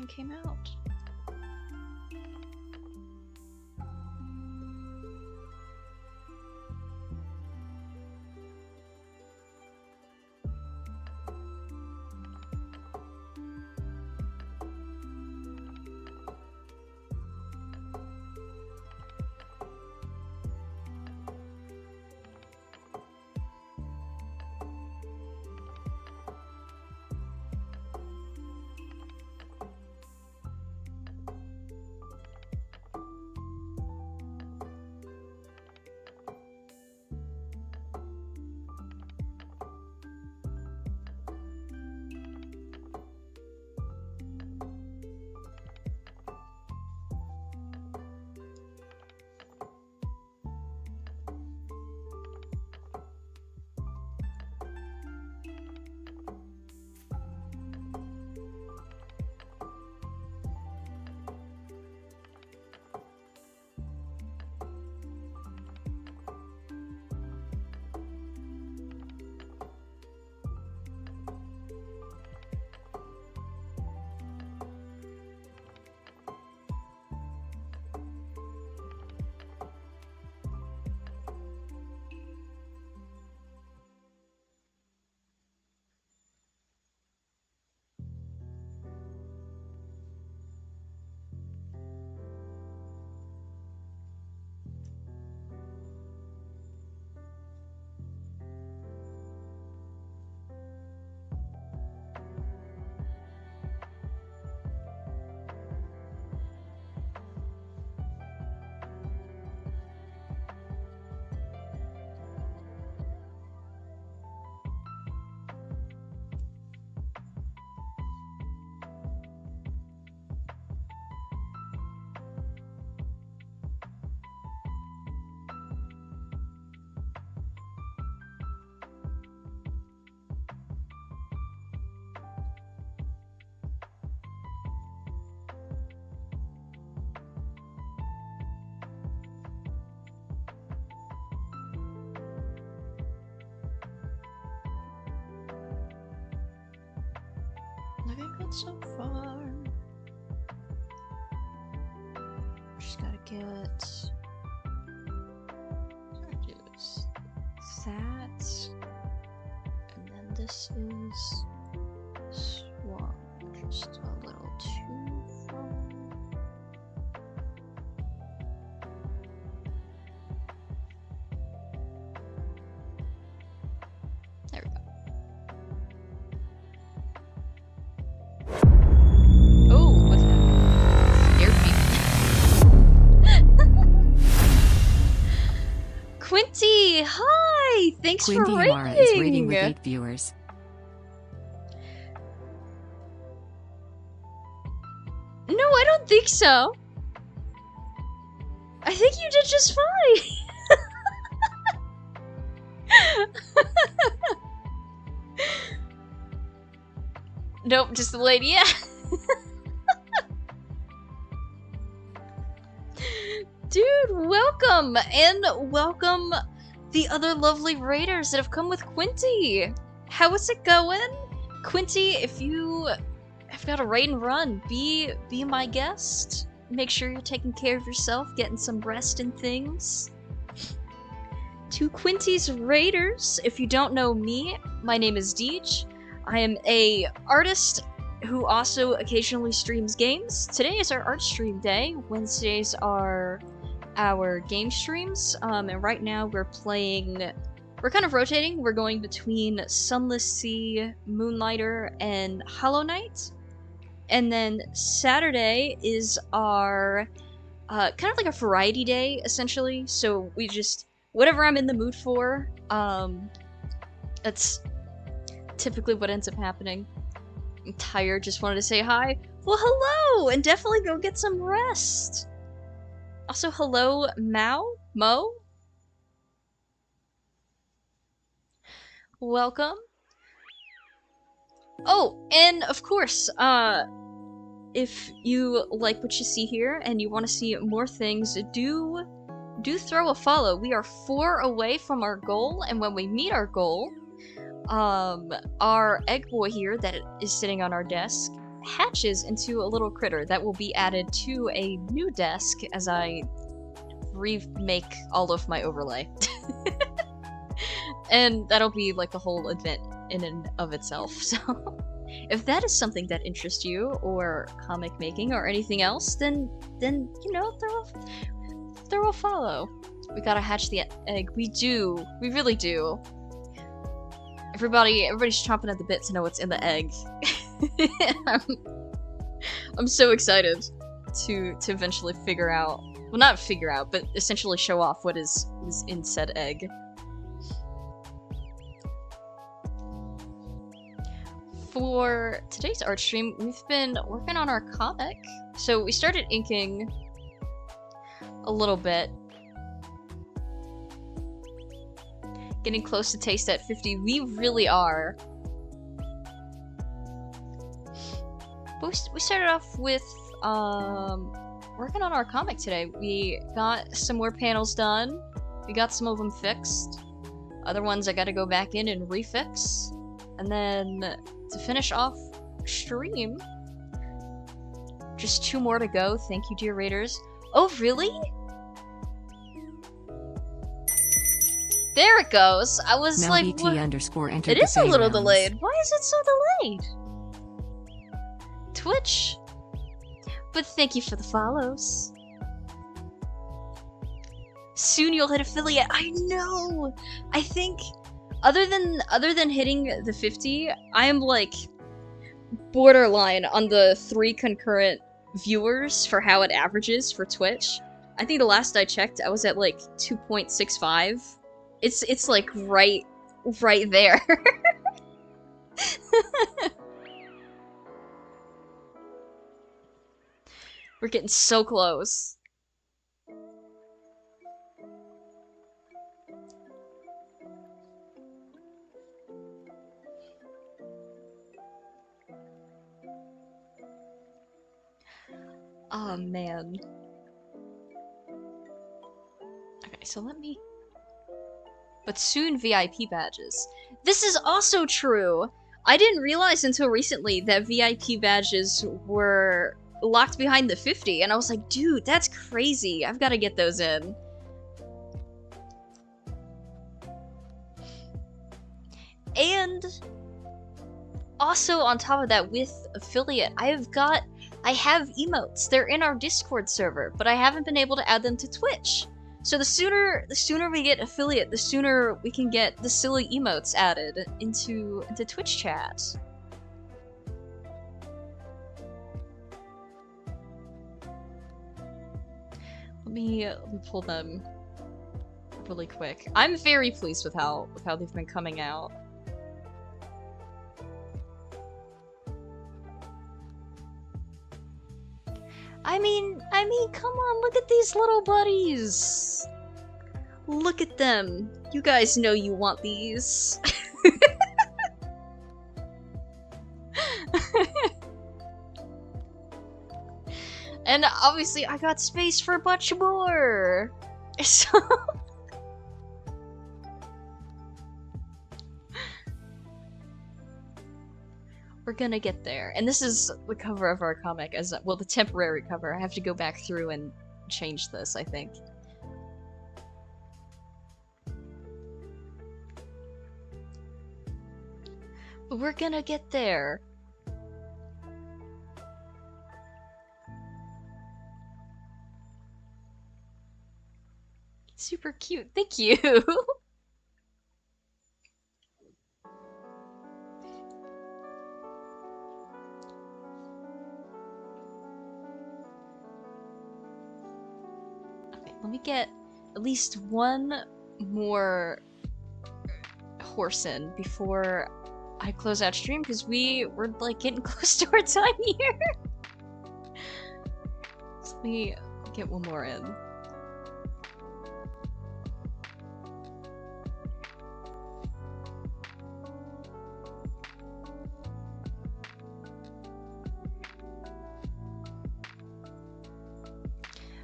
came out. Looking good so far. Just gotta get that, and then this is swap just a little too far. There we go. Oh, what's that? Scared me. Quinty, hi! Thanks for Quinty rating! Amara is rating with 8 viewers. No, I don't think so. I think you did just fine. Nope, just the lady, yeah. Dude, welcome! And welcome the other lovely raiders that have come with Quinty. How is it going? Quinty, if you have got a raid and run, be my guest. Make sure you're taking care of yourself, getting some rest and things. To Quinty's raiders, if you don't know me, my name is Deej. I am a artist who also occasionally streams games. Today is our art stream day. Wednesdays are our game streams, and right now we're kind of rotating. We're going between Sunless Sea, Moonlighter, and Hollow Knight. And then Saturday is our kind of like a variety day, essentially. So we just, whatever I'm in the mood for, that's typically what ends up happening. I'm tired, just wanted to say hi. Well, hello, and definitely go get some rest. Also, hello, Mo? Welcome. Oh, and of course, if you like what you see here and you want to see more things, do throw a follow. We are 4 away from our goal, and when we meet our goal, our egg boy here that is sitting on our desk, hatches into a little critter that will be added to a new desk as I remake all of my overlay. And that'll be like a whole event in and of itself. So if that is something that interests you, or comic making, or anything else, then you know, throw a follow. We gotta hatch the egg. We really do. Everybody's chomping at the bit to know what's in the egg. I'm so excited to eventually figure out, well, not figure out, but essentially show off what is in said egg. For today's art stream, we've been working on our comic. So we started inking a little bit. Getting close to taste at 50. We really are. But we started off with working on our comic today. We got some more panels done. We got some of them fixed. Other ones I gotta go back in and refix. And then to finish off stream, just 2 more to go. Thank you, dear raiders. Oh, really? There it goes. I was Mel like, BT what? underscore entered It the is a little rounds. delayed. Why is it so delayed? Twitch. But thank you for the follows. Soon you'll hit affiliate. I know. I think other than hitting the 50, I am like borderline on the 3 concurrent viewers for how it averages for Twitch. I think the last I checked, I was at like 2.65. It's like right there. We're getting so close. Oh man. Okay, so let me... But soon VIP badges. This is also true! I didn't realize until recently that VIP badges were locked behind the 50, and I was like, dude, that's crazy. I've got to get those in. And also on top of that, with affiliate, I have emotes. They're in our Discord server, but I haven't been able to add them to Twitch. So the sooner we get affiliate, the sooner we can get the silly emotes added into Twitch chat. Let me pull them really quick. I'm very pleased with how they've been coming out. I mean, come on, look at these little buddies. Look at them. You guys know you want these. And obviously I got space for much more. So we're gonna get there. And this is the cover of our comic, as well, the temporary cover. I have to go back through and change this, I think. But we're gonna get there. Super cute. Thank you. Okay, let me get at least one more horse in before I close out stream, because we're like getting close to our time here. So let me get one more in.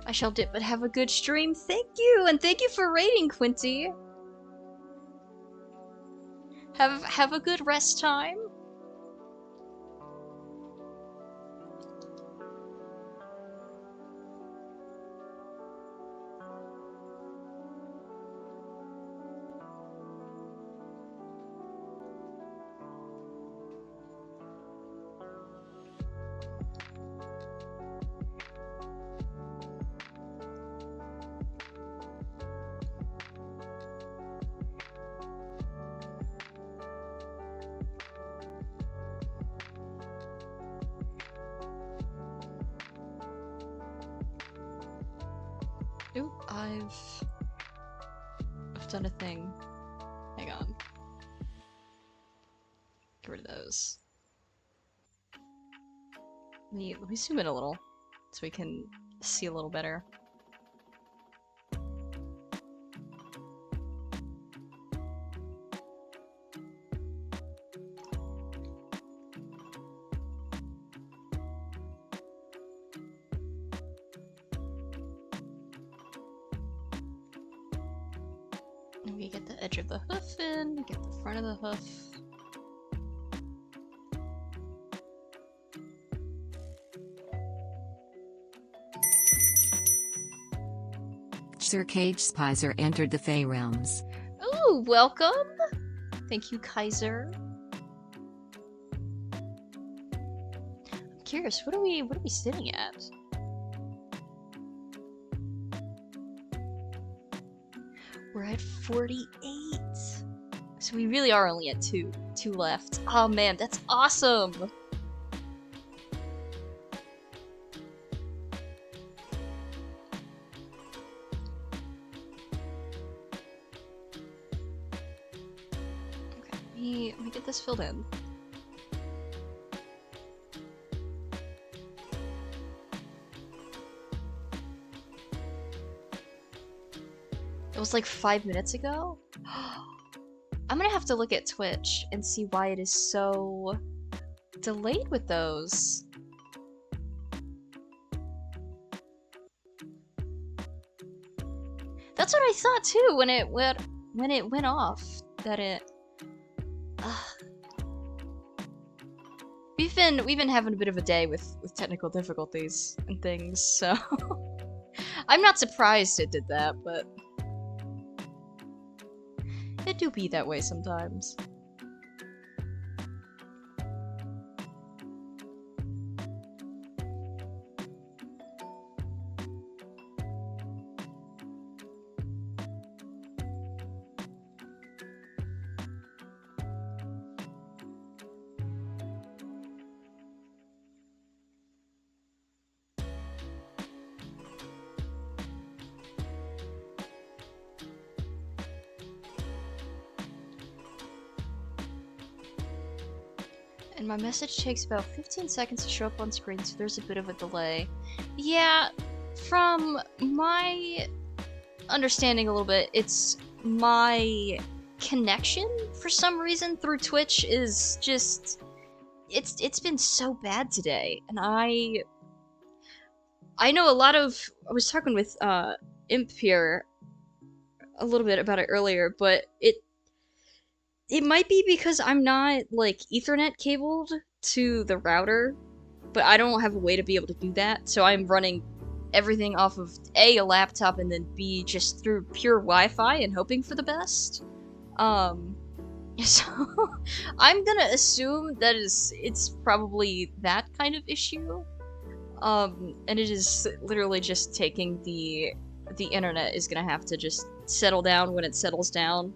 I shall dip, but have a good stream. Thank you, and thank you for raiding, Quinty. Have a good rest time. I've done a thing. Hang on. Get rid of those. Let me zoom in a little so we can see a little better. We get the edge of the hoof in, get the front of the hoof. Sir Cage Spicer entered the Fey realms. Ooh, welcome! Thank you, Kaiser. I'm curious, what are we sitting at? We're at 48. So we really are only at two left. Oh man, that's awesome! Okay, let me get this filled in. It was like 5 minutes ago? I'm gonna have to look at Twitch and see why it is so delayed with those. That's what I thought too when it went off. That it. We've been having a bit of a day with technical difficulties and things, so I'm not surprised it did that, but it do be that way sometimes. And my message takes about 15 seconds to show up on screen, so there's a bit of a delay. Yeah, from my understanding a little bit, it's my connection for some reason through Twitch is just it's been so bad today. And I know a lot of I was talking with Imp here a little bit about it earlier, but it might be because I'm not, like, Ethernet cabled to the router, but I don't have a way to be able to do that, so I'm running everything off of A, a laptop, and then B, just through pure Wi-Fi and hoping for the best. So I'm gonna assume that it's probably that kind of issue. And it is literally just taking the internet is gonna have to just settle down when it settles down.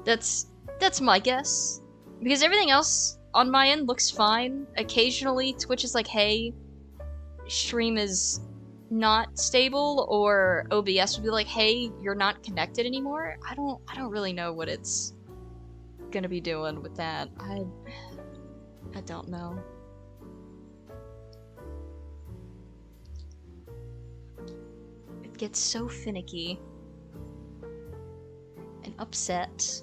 That's my guess. Because everything else on my end looks fine. Occasionally Twitch is like, hey, stream is not stable, or OBS will be like, hey, you're not connected anymore. I don't really know what it's gonna be doing with that. I don't know. It gets so finicky and upset.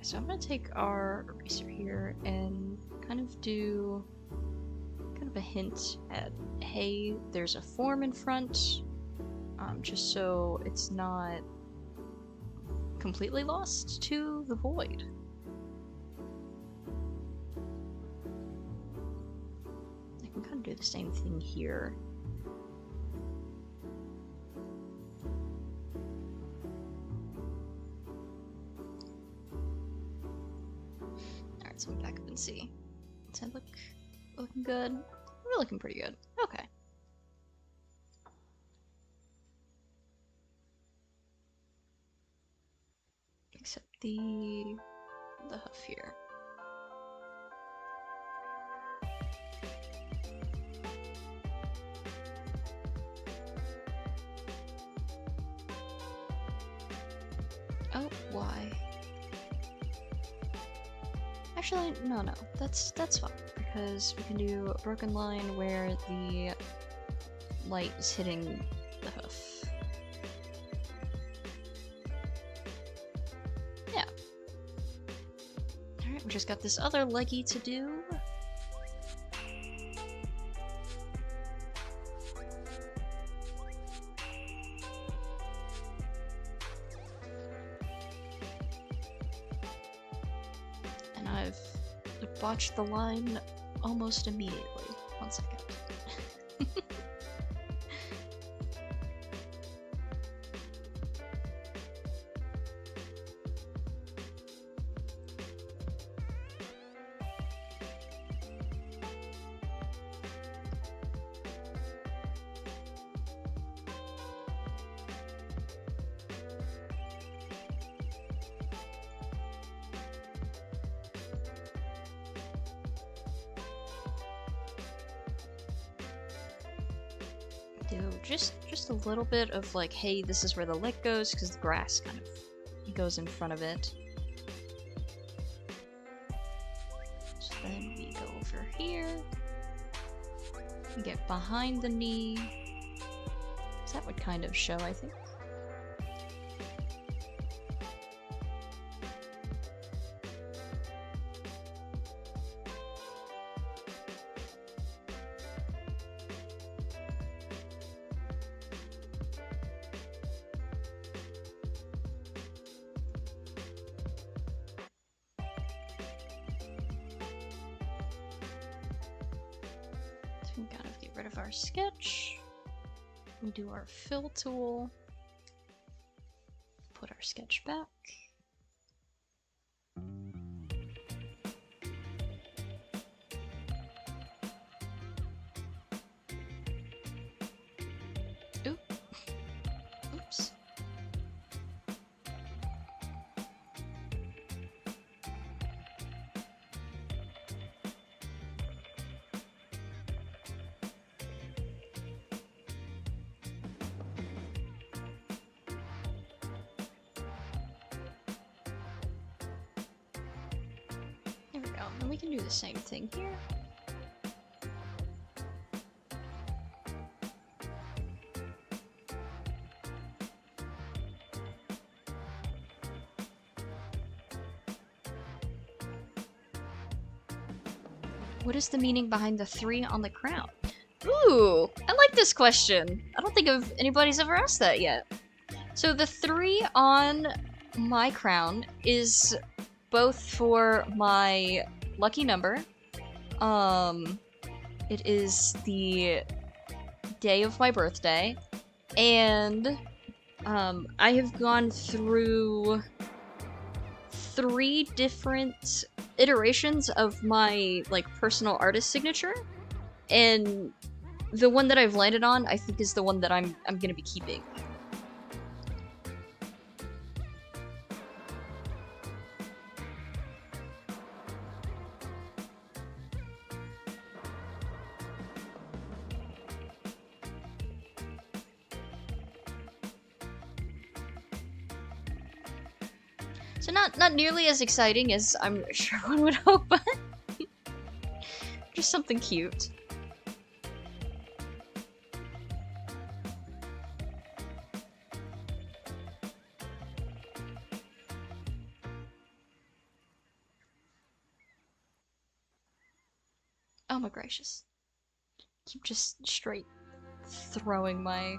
So I'm gonna take our eraser here and kind of do kind of a hint at, hey, there's a form in front, just so it's not completely lost to the void. I can kind of do the same thing here. Alright, so I'm back up and see. Does that looking good? We're looking pretty good. Okay. Except the hoof here. Oh, why? Actually, no, that's fine, because we can do a broken line where the light is hitting the hoof. Yeah. Alright, we just got this other leggy to do. And I've botched the line almost immediately. 1 second. Do just a little bit of like, hey, this is where the leg goes, because the grass kind of goes in front of it. So then we go over here. We get behind the knee. So that would kind of show, I think. We can kind of get rid of our sketch. We do our fill tool. Put our sketch back. Oop. Oops. There we go. And we can do the same thing here. What is the meaning behind the 3 on the crown? Ooh, I like this question. I don't think anybody's ever asked that yet. So the 3 on my crown is both for my lucky number. It is the day of my birthday, and I have gone through 3 different iterations of my like personal artist signature, and the one that I've landed on, I think, is the one that I'm gonna be keeping. So not nearly as exciting as I'm sure one would hope, but just something cute. Oh my gracious. Keep just straight throwing my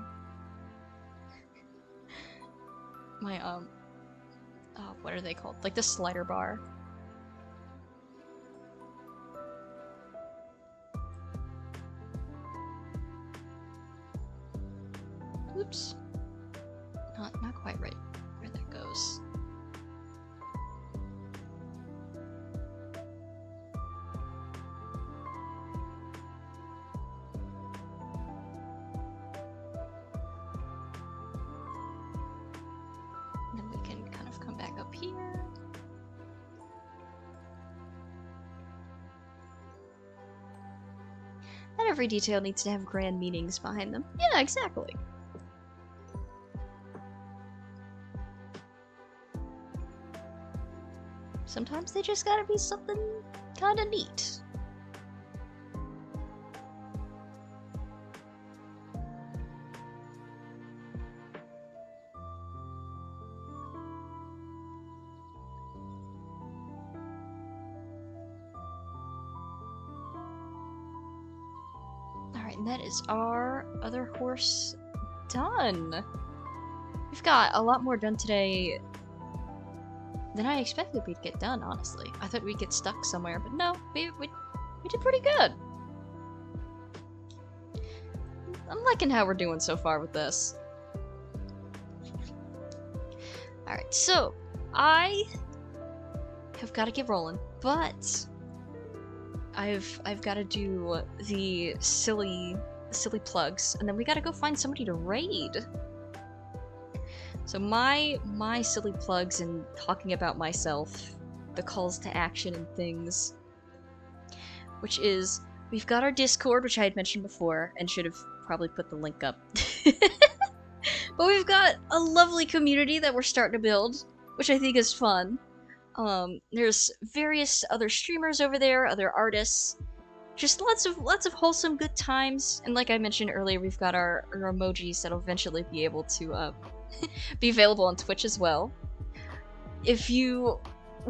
what are they called? Like the slider bar. Oops. Not quite right where that goes. And then we can kind of come back up here. Not every detail needs to have grand meanings behind them. Yeah, exactly. Sometimes they just gotta be something kinda neat. Alright, and that is our other horse done. We've got a lot more done today than I expected we'd get done, honestly. I thought we'd get stuck somewhere, but no, we did pretty good. I'm liking how we're doing so far with this. Alright, so I have got to get rolling, but I've got to do the silly plugs, and then we got to go find somebody to raid. So my silly plugs and talking about myself, the calls to action and things, which is, we've got our Discord, which I had mentioned before, and should have probably put the link up. But we've got a lovely community that we're starting to build, which I think is fun. There's various other streamers over there, other artists, just lots of wholesome good times, and like I mentioned earlier, we've got our emojis that'll eventually be able to be available on Twitch as well. If you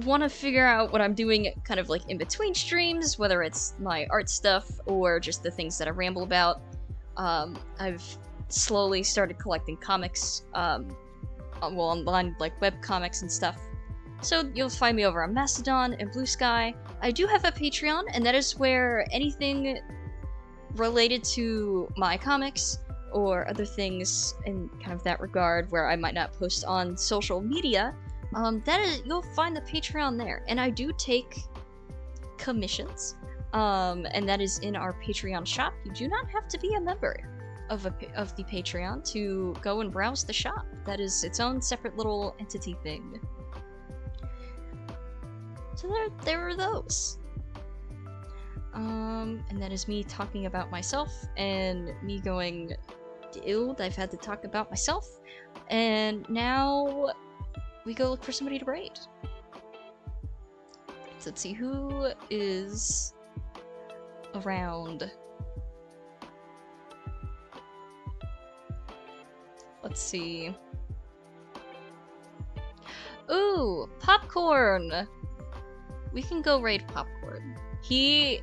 want to figure out what I'm doing kind of like in between streams, whether it's my art stuff or just the things that I ramble about, I've slowly started collecting comics, well, online, like web comics and stuff. So you'll find me over on Mastodon and Blue Sky. I do have a Patreon, and that is where anything related to my comics or other things in kind of that regard where I might not post on social media, you'll find the Patreon there. And I do take commissions, and that is in our Patreon shop. You do not have to be a member of the Patreon to go and browse the shop. That is its own separate little entity thing. So there are those. And that is me talking about myself, and me going, ew, I've had to talk about myself, and now we go look for somebody to raid. So let's see who is around. Let's see. Ooh, Popcorn! We can go raid Popcorn.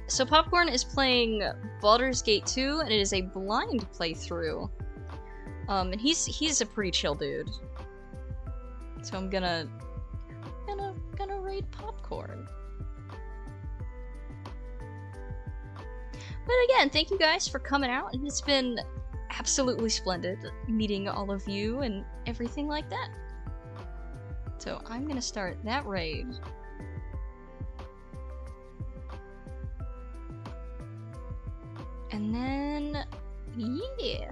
So Popcorn is playing Baldur's Gate 2, and it is a blind playthrough. And he's a pretty chill dude. So I'm gonna raid Popcorn. But again, thank you guys for coming out, and it's been absolutely splendid meeting all of you and everything like that. So I'm gonna start that raid. And then, yeah.